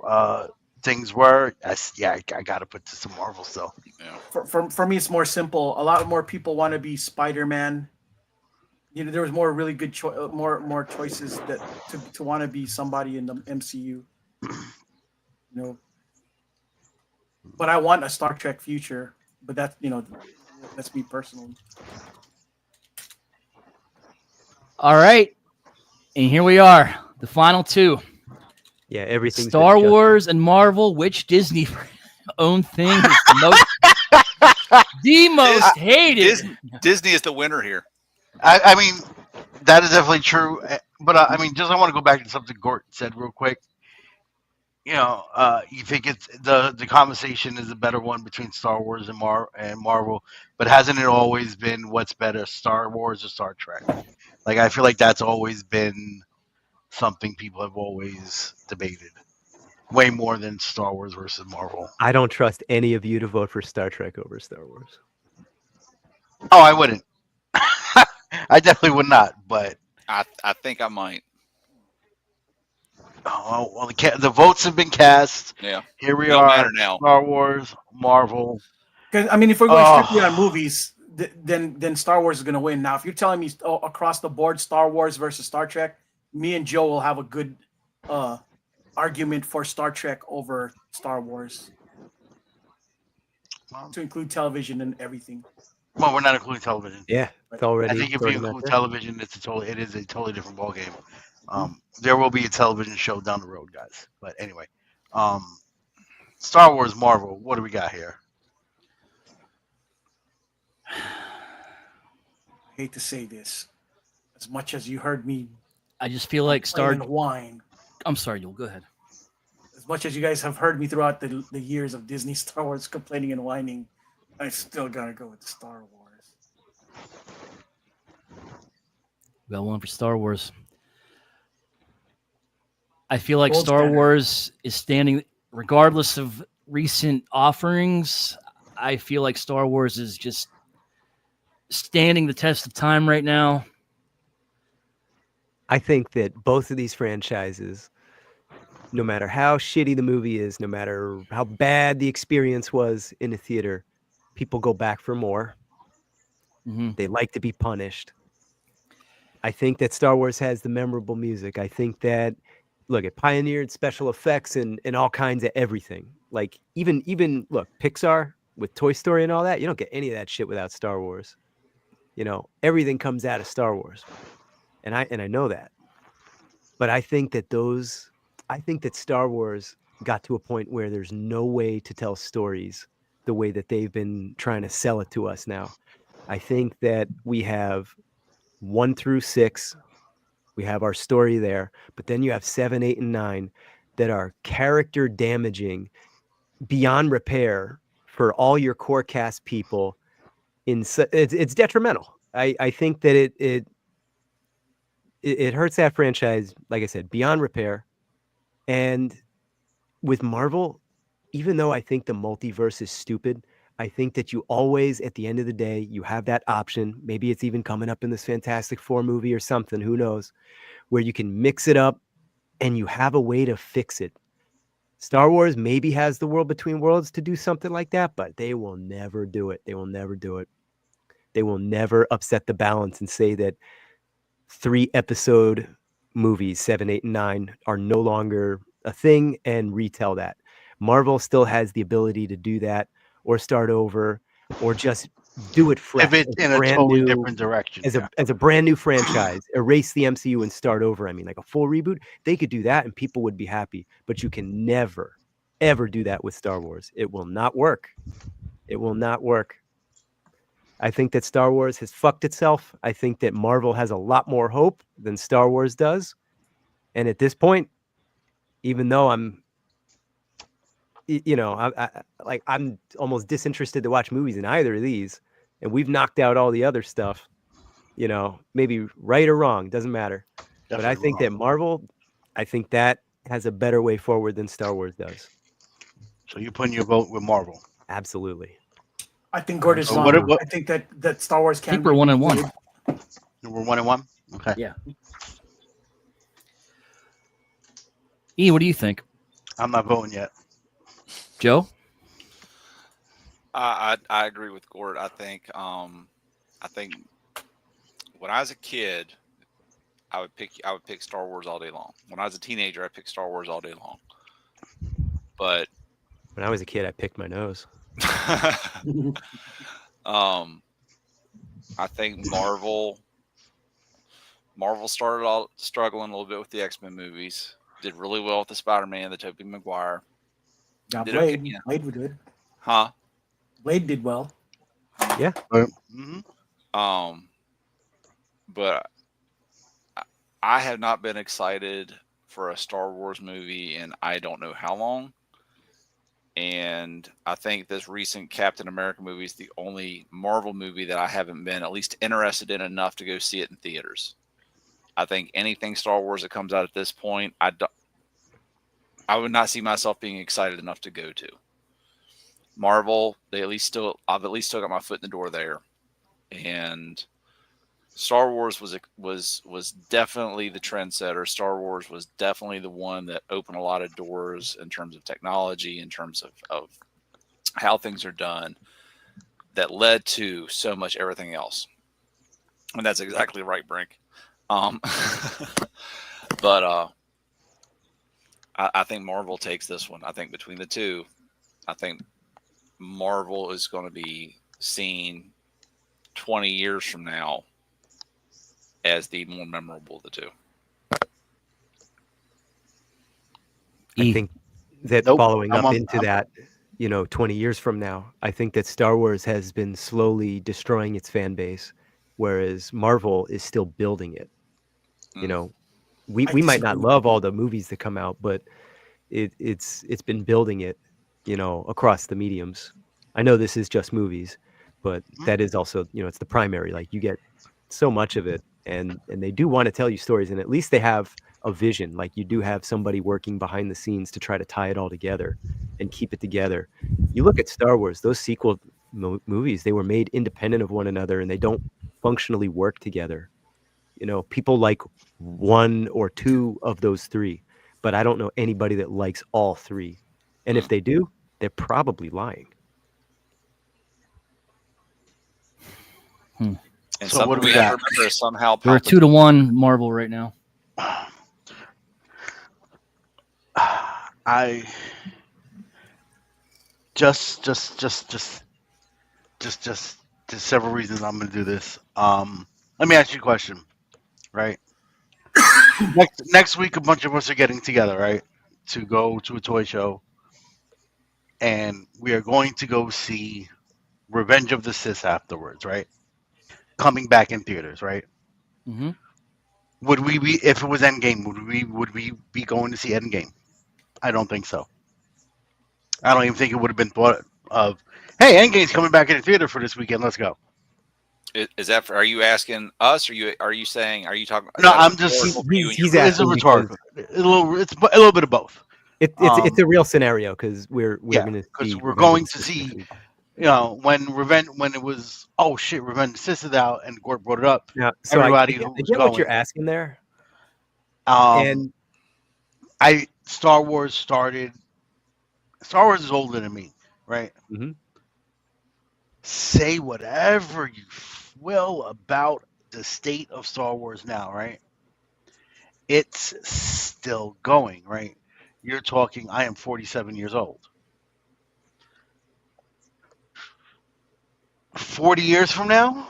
E: uh, things were. I got to put to some Marvel stuff.
D: Yeah.
B: For me, it's more simple. A lot more people want to be Spider-Man. There was more really good more choices that to want to be somebody in the MCU. You know, but I want a Star Trek future. But that's me personally.
A: All right. And here we are, the final two.
C: Yeah, everything's been
A: Star
C: adjusted.
A: Wars and Marvel. Which Disney owned thing is the most hated?
D: Disney is the winner here.
E: I mean, that is definitely true. But I mean, just I want to go back to something Gort said real quick. You think it's the conversation is a better one between Star Wars and Marvel, but hasn't it always been what's better, Star Wars or Star Trek? Like I feel like that's always been something people have always debated, way more than Star Wars versus Marvel.
C: I don't trust any of you to vote for Star Trek over Star Wars.
E: Oh, I wouldn't. I definitely would not. But
D: I think I might.
E: well, the votes have been cast.
D: Yeah.
E: Here we
D: Don't
E: are.
D: matter now.
E: Star Wars, Marvel.
B: Because I mean, if we're going strictly on
E: Oh,
B: movies, then Star Wars is going to win. Now, if you're telling me across the board, Star Wars versus Star Trek, me and Joe will have a good uh, argument for Star Trek over Star Wars, to include television and everything.
E: well, we're not including television.
C: Yeah, it's
B: Right.
C: already.
E: I think if
C: it's
E: you
C: already not
E: include
C: there.
E: television, it is a totally different ballgame. There will be a television show down the road, guys. But anyway, um, Star Wars, Marvel. What do we got here?
B: I hate to say this, as much as you heard me
A: I just feel like
B: complain and whine,
A: I'm sorry, you'll go ahead.
B: as much as you guys have heard me throughout the years of Disney Star Wars complaining and whining, I still gotta go with Star Wars.
A: We got one for Star Wars. I feel like
B: Gold
A: Star
B: standard.
A: Wars is standing, regardless of recent offerings. I feel like Star Wars is just standing the test of time right now.
C: I think that both of these franchises, no matter how shitty the movie is, no matter how bad the experience was in a theater, people go back for more.
A: Mm-hmm.
C: They like to be punished. I think that Star Wars has the memorable music. I think that, look, it pioneered special effects and all kinds of everything. Like even look, Pixar with Toy Story and all that, you don't get any of that shit without Star Wars. Everything comes out of Star Wars. And I know that. But I think that Star Wars got to a point where there's no way to tell stories the way that they've been trying to sell it to us now. I think that we have 1 through 6, we have our story there, but then you have 7, 8, and 9 that are character damaging beyond repair for all your core cast people. It's detrimental. I think that it hurts that franchise, like I said, beyond repair. And with Marvel, even though I think the multiverse is stupid, I think that you always, at the end of the day, you have that option. Maybe it's even coming up in this Fantastic Four movie or something, who knows, where you can mix it up and you have a way to fix it. Star Wars maybe has the World Between Worlds to do something like that, but they will never do it. They will never do it. They will never upset the balance and say that 3-episode movies, 7, 8, and 9, are no longer a thing and retell that. Marvel still has the ability to do that or start over or just do it fresh.
E: Pivot in a totally different direction.
C: As a brand new franchise, erase the MCU and start over. I mean, like a full reboot, they could do that and people would be happy. But you can never, ever do that with Star Wars. It will not work. It will not work. I think that Star Wars has fucked itself. I think that Marvel has a lot more hope than Star Wars does. And at this point, even though I'm you know, like I'm almost disinterested to watch movies in either of these, and we've knocked out all the other stuff. You know, maybe right or wrong, doesn't matter. But I
E: Definitely
C: think
E: wrong.
C: that Marvel, I think that has a better way forward than Star Wars does.
E: So you're putting your vote with Marvel.
C: Absolutely.
B: I think Gord is
E: So what?
B: wrong.
E: What?
B: I think that Star Wars
A: I
B: can
A: think
B: be
A: we're 1 and 1.
B: rebooted.
E: We're 1-1. Okay.
A: Yeah. E, what do you think?
E: I'm not voting yet.
A: Joe?
D: I agree with Gord. I think when I was a kid, I would pick Star Wars all day long. When I was a teenager, I picked Star Wars all day long. But
C: When I was a kid, I picked my nose.
D: I think Marvel started out struggling a little bit with the X-Men movies. Did really well with the Spider-Man, the Tobey Maguire.
B: Got
D: Did okay,
B: Blade.
D: yeah.
B: Blade was good.
D: Huh?
B: Blade did well.
C: Yeah.
E: Mm-hmm.
D: But I have not been excited for a Star Wars movie in I don't know how long. And I think this recent Captain America movie is the only Marvel movie that I haven't been at least interested in enough to go see it in theaters. I think anything Star Wars that comes out at this point, I would not see myself being excited enough to go to. Marvel, I've at least still got my foot in the door there. And Star Wars was definitely the trendsetter. Star Wars was definitely the one that opened a lot of doors in terms of technology, in terms of how things are done, that led to so much everything else. And that's exactly right, Brink. But I think Marvel takes this one. I think between the two, I think Marvel is going to be seen 20 years from now as the more memorable of the two.
C: I think that
E: Nope.
C: following
E: I'm
C: up
E: on-
C: into
E: I'm-
C: that, 20 years from now, I think that Star Wars has been slowly destroying its fan base, whereas Marvel is still building it. You
D: Mm.
C: know, we
B: I
C: might not
B: disagree.
C: love all the movies that come out, but it's been building it, across the mediums. I know this is just movies, but that is also, it's the primary. Like you get so much of it, and they do want to tell you stories, and at least they have a vision. Like you do have somebody working behind the scenes to try to tie it all together and keep it together. You look at Star Wars; those sequel movies, they were made independent of one another, and they don't functionally work together. People like one or two of those three, but I don't know anybody that likes all three. And if they do, they're probably lying.
D: And
E: So what
D: something
E: do we
D: we have to
E: got?
D: remember is somehow
A: We're a
D: Palpatine.
A: 2-1 Marvel right now.
E: I just there's several reasons I'm going to do this. Let me ask you a question, right? next week, a bunch of us are getting together, right, to go to a toy show, and we are going to go see Revenge of the Sith afterwards, right? Coming back in theaters, right?
A: Mm-hmm.
E: Would we be, if it was Endgame, would we be going to see Endgame? I don't think so. I don't even think it would have been thought of. Hey, Endgame's coming back in the theater for this weekend. Let's go.
D: Is that for, are you asking us? Or are you saying? Are you talking?
E: No,
D: is that
E: I'm just-
D: rhetorical for you and
C: he's
D: your
E: It's a
C: asking
E: rhetorical. It's a little bit of both.
C: it's a real scenario because we're going to
E: because
C: see
E: we're
C: Revenge of
E: going
C: the
E: to
C: Sith this
E: see,
C: week.
E: when it was, oh shit, Revenge of the Sith is out, and Gord brought it up.
C: Now, so
E: Everybody
C: I
E: who was
C: get what you're
E: going,
C: asking there,
E: um,
C: and
E: Star Wars started. Star Wars is older than me, right?
C: Mhm.
E: Say whatever you will about the state of Star Wars now, right? It's still going, right? You're talking. I am 47 years old. 40 years from now,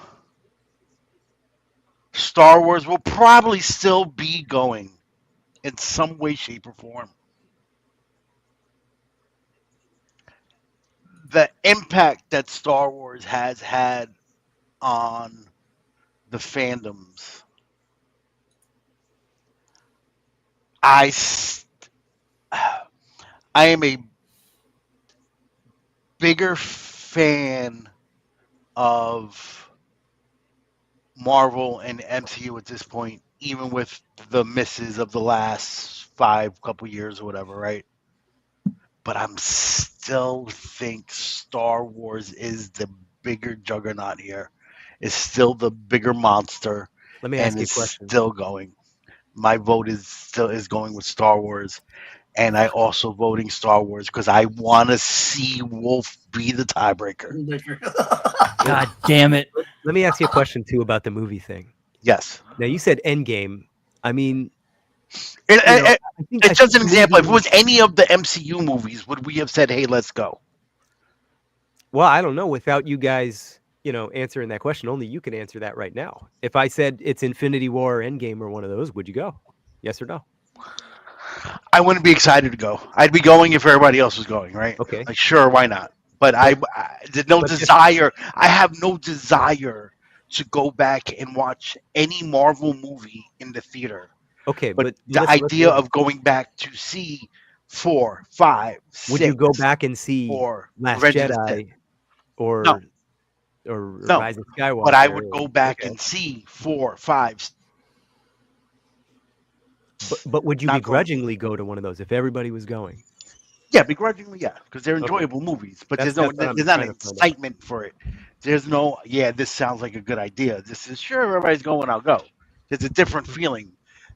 E: Star Wars will probably still be going in some way, shape, or form. The impact that Star Wars has had on the fandoms, I am a bigger fan of Marvel and MCU at this point, even with the misses of the last couple years or whatever, right? But I'm still think Star Wars is the bigger juggernaut here. Is still the bigger monster,
C: Let me
E: and
C: ask you a
E: is
C: question.
E: still going. My vote is going with Star Wars, and I also voting Star Wars because I want to see Wolf be the tiebreaker.
A: God damn it.
C: Let me ask you a question too about the movie thing.
E: Yes,
C: Now you said Endgame. I mean,
E: It-
C: you know,
E: it-
C: I think
E: it's just an
C: the
E: example. If it
C: movie-
E: was any of the MCU movies, would we have said, "Hey, let's go"?
C: well, I don't know. Without you guys, answering that question, only you can answer that right now. If I said it's Infinity War or Endgame or one of those, would you go? Yes or no?
E: I wouldn't be excited to go. I'd be going if everybody else was going, right?
C: Okay.
E: Like, sure, why not? But I did no
C: but this-
E: desire. I have no desire to go back and watch any Marvel movie in the theater.
C: Okay,
E: But
C: but
E: the
C: let's
E: idea
C: look.
E: of going back to see 4, 5, 6,
C: Would you go back and see
E: or
C: Last
E: Revenge of the Sith?
C: Jedi or
E: No.
C: or
E: No,
C: Rise of Skywalker?
E: but I would go back
C: Okay.
E: and see 4, 5.
C: But would you
E: Not going.
C: begrudgingly go to one of those if everybody was going?
E: Yeah, begrudgingly, yeah, because they're
C: Okay.
E: enjoyable movies. But
C: That's
E: there's
C: what I'm
E: not an
C: trying to find out.
E: excitement for it. There's no, yeah, this sounds like a good idea. This is sure everybody's going, I'll go. There's a different feeling,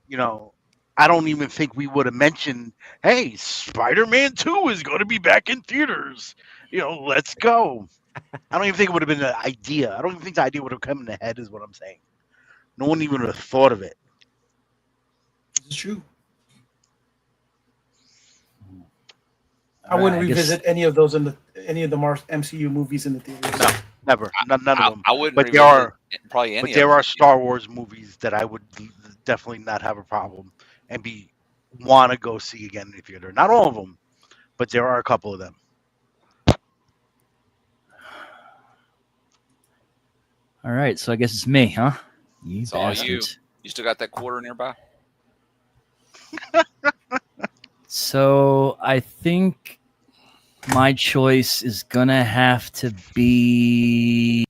E: you know. I don't even think we would have mentioned, hey, Spider-Man 2 is going to be back in theaters. Let's go. I don't even think it would have been an idea. I don't even think the idea would have come in the head, is what I'm saying. No one even would have thought of it.
B: It's true. I wouldn't
A: I guess-
B: revisit any of those any of the MCU movies in the theaters.
E: No, never. None of them.
D: I wouldn't.
E: But there
D: revisit
E: are-
D: probably any.
E: But there
D: of them.
E: are Star Wars movies that I would definitely not have a problem and want to go see again in the theater. Not all of them, but there are a couple of them.
A: All right, so I guess it's me, huh? You
D: It's all you.
A: bastards.
D: You still got that quarter nearby?
A: So I think my choice is gonna have to be.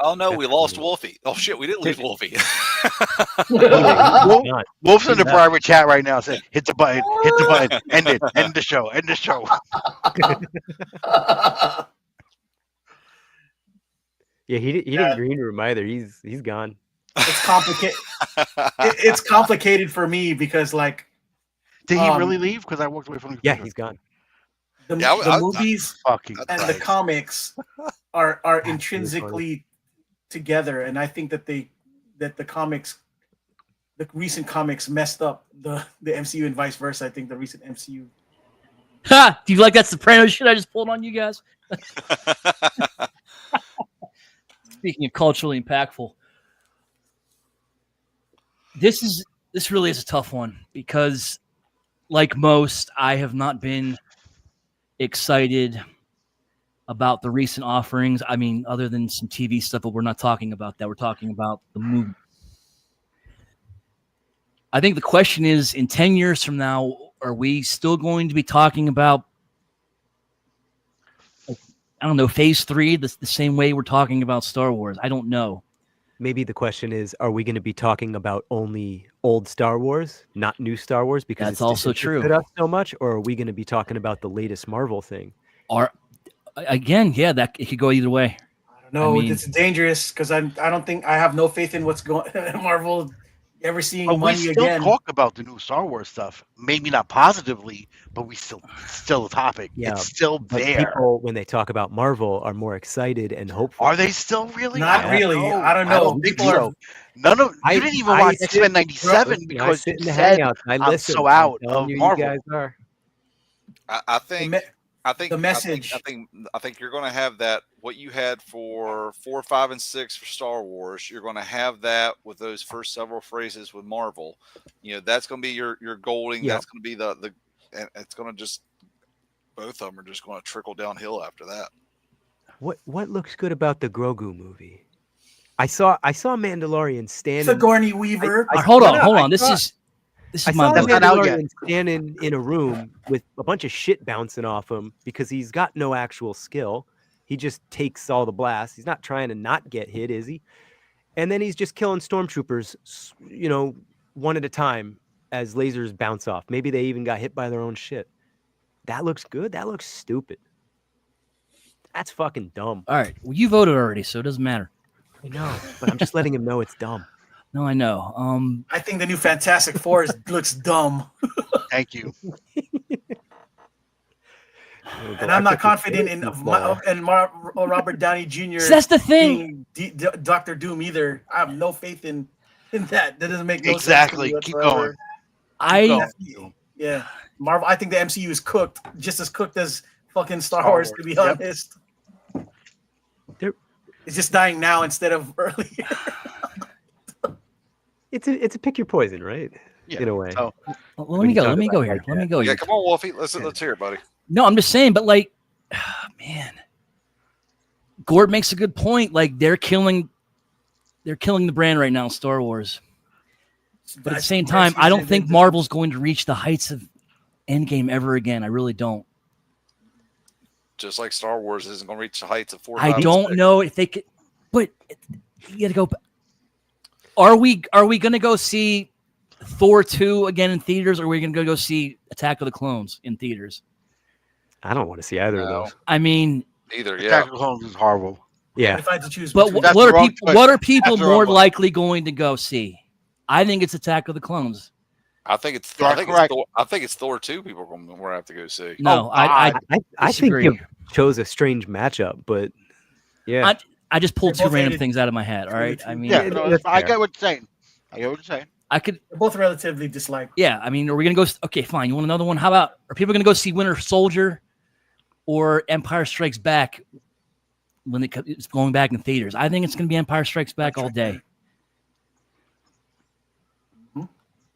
D: Oh no, we lost Wolfie. Oh shit, we didn't leave Wolfie.
C: Gone.
E: Wolf's in the
C: Yeah.
E: private chat right now saying, hit the button, end it, end the show, end the show.
C: Yeah, he didn't green room either. He's gone.
B: It's complicated. It's complicated for me because like
E: Did he really leave? Because I walked away from the
C: Yeah,
E: computer.
C: he's gone.
B: the,
D: Yeah,
B: the movies
E: Fucking
B: and the
E: Christ.
B: comics are
C: really
B: intrinsically together, and I think that the recent comics messed up the MCU and vice versa. I think the recent MCU.
A: Ha! Do you like that Soprano shit I just pulled on you guys? Speaking of culturally impactful, this really is a tough one because, like most, I have not been excited about the recent offerings. I mean, other than some TV stuff, but we're not talking about that. We're talking about the movie. I think the question is, in 10 years from now, are we still going to be talking about, I don't know, Phase 3 the same way we're talking about Star Wars? I don't know.
C: Maybe the question is, are we going to be talking about only old Star Wars, not new Star Wars, because
A: That's
C: it's
A: also
C: disinterested
A: true.
C: us so much, or are we going to be talking about the latest Marvel thing?
A: Or again, yeah, that it could go either way.
B: I don't know.
A: I mean-
B: It's dangerous because I don't think I have no faith in what's going Marvel ever seeing
E: But we
B: money
E: still
B: again.
E: talk about the new Star Wars stuff. Maybe not positively, but it's still a topic.
C: Yeah,
E: It's still
C: But
E: there.
C: people, when they talk about Marvel, are more excited and hopeful.
E: Are they still really?
B: Not really. I don't know.
E: think
B: People are
E: so. None of
C: I-
E: you didn't even
C: I
E: watch
C: sit-
E: X-Men '97
C: Listen, I
E: because
C: sit
E: you
C: in the
E: said
C: hangouts. I
E: I'm
C: listen.
E: so out
C: I'm telling
E: of
C: you,
E: Marvel.
C: You guys are.
D: I think.
B: me-
D: I think
B: the message.
D: I think you're going to have that. What you had for 4, 5, and 6 for Star Wars, you're going to have that with those first several phrases with Marvel. That's going to be your golding.
C: Yeah.
D: That's going to be the. And it's going to just both of them are just going to trickle downhill after that.
C: What looks good about the Grogu movie? I saw Mandalorian standing.
B: Sigourney Weaver.
A: Hold
C: no,
A: on.
C: I
A: This
C: thought-
A: is This
C: I
A: is my
C: saw the
E: That's not out yet.
C: Mandalorian standing in a room with a bunch of shit bouncing off him because he's got no actual skill. He just takes all the blasts. He's not trying to not get hit, is he? And then he's just killing stormtroopers, one at a time as lasers bounce off. Maybe they even got hit by their own shit. That looks good. That looks stupid. That's fucking dumb.
A: All right. Well, you voted already, so it doesn't matter.
C: I know, but I'm just letting him know it's dumb.
A: No, I know.
B: I think the new Fantastic Four looks dumb,
E: Thank you.
B: and I'm not confident in Robert Downey Jr.
A: So that's the thing.
B: being Doctor Doom either. I have no faith in that. That doesn't make no
E: Exactly.
B: sense.
E: Keep going.
B: Yeah, Marvel. I think the MCU is cooked, just as cooked as fucking Star
E: Star
B: Wars.
E: Wars,
B: To be
E: yep.
B: honest,
C: They're-
B: it's just dying now instead of earlier.
C: It's a pick your poison, right?
E: Yeah.
C: In a way.
E: So,
A: Well,
C: When
A: let me
C: you
A: go.
C: talk
A: Let me
C: about
A: go
C: it
A: here.
C: like
A: Let me
C: that.
A: go
D: Yeah,
A: here.
D: come on, Wolfie. Let's hear it, buddy.
A: No, I'm just saying, but like, man, Gord makes a good point. Like they're killing the brand right now, Star Wars. But at the same time, I don't think Marvel's going to reach the heights of Endgame ever again. I really don't.
D: Just like Star Wars isn't going to reach the heights of 4.
A: I
D: 5, and
A: don't
D: 6.
A: know if they could, but you got to go. Are we going to go see Thor 2 again in theaters, or are we going to go see Attack of the Clones in theaters?
C: I don't want to see either of
D: No.
C: those.
A: I mean,
D: Either, yeah.
E: Attack of the Clones is horrible.
C: Yeah.
B: If I had to choose,
A: but
B: between-
E: That's
A: what
E: the
A: are
E: wrong
A: people?
E: choice.
A: What are people
E: That's the
A: more
E: wrong one.
A: likely going to go see? I think it's Attack of the Clones.
D: I think it's
E: You are correct.
D: I think it's Thor 2 people are going to have to go see.
A: No,
E: Oh,
A: I
C: I think
A: disagree.
C: you chose a strange matchup, but yeah.
A: I just pulled
B: They're
A: two
B: both
A: random
B: hated.
A: things out of my head. All right, I mean,
E: Yeah,
C: Yeah,
E: no,
C: that's
E: I
C: fair.
E: get what you're saying. I get what you're saying.
A: I could.
B: they're both relatively disliked.
A: Yeah, I mean, are we gonna go? Okay, fine. You want another one? How about are people gonna go see Winter Soldier or Empire Strikes Back when it's going back in theaters? I think it's gonna be Empire Strikes Back all day.
B: Mhm.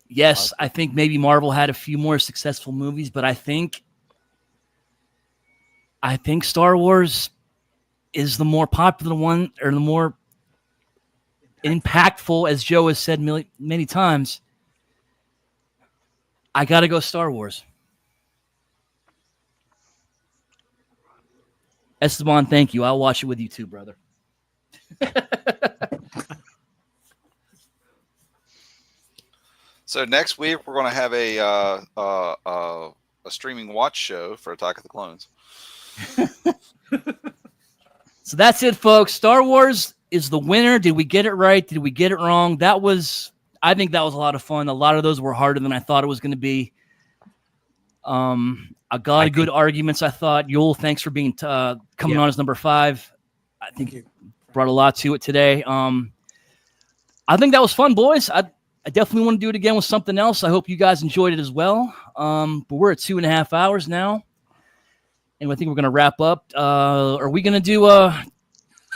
A: Yes, I think maybe Marvel had a few more successful movies, but I think Star Wars is the more popular one, or the more impactful, as Joe has said many times. I got to go Star Wars. Esteban, thank you. I'll watch it with you too, brother.
D: So next week we're going to have a streaming watch show for Attack of the Clones.
A: So that's it, folks. Star Wars is the winner. Did we get it right? Did we get it wrong? I think that was a lot of fun. A lot of those were harder than I thought it was going to be. I got a good arguments. I thought. Yul, thanks for being coming on as number 5. I think you brought a lot to it today. I think that was fun, boys. I definitely want to do it again with something else. I hope you guys enjoyed it as well. But we're at 2.5 hours now, and I think we're going to wrap up. Are we going to do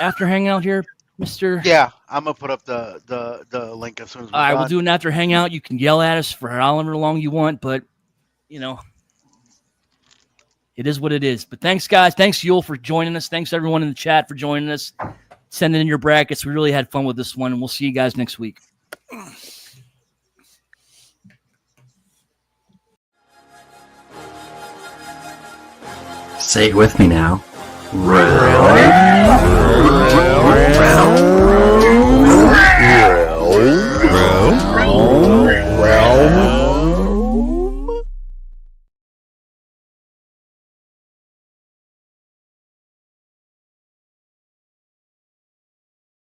A: after hangout here, Mister?
E: Yeah, I'm gonna put up the link as soon as we're
A: All right,
E: done.
A: we'll do an after hangout. You can yell at us for however long you want, but it is what it is. But thanks, guys. Thanks, Yul, for joining us. Thanks, everyone in the chat, for joining us. Sending in your brackets. We really had fun with this one, and we'll see you guys next week.
G: Say it with me now.
C: Round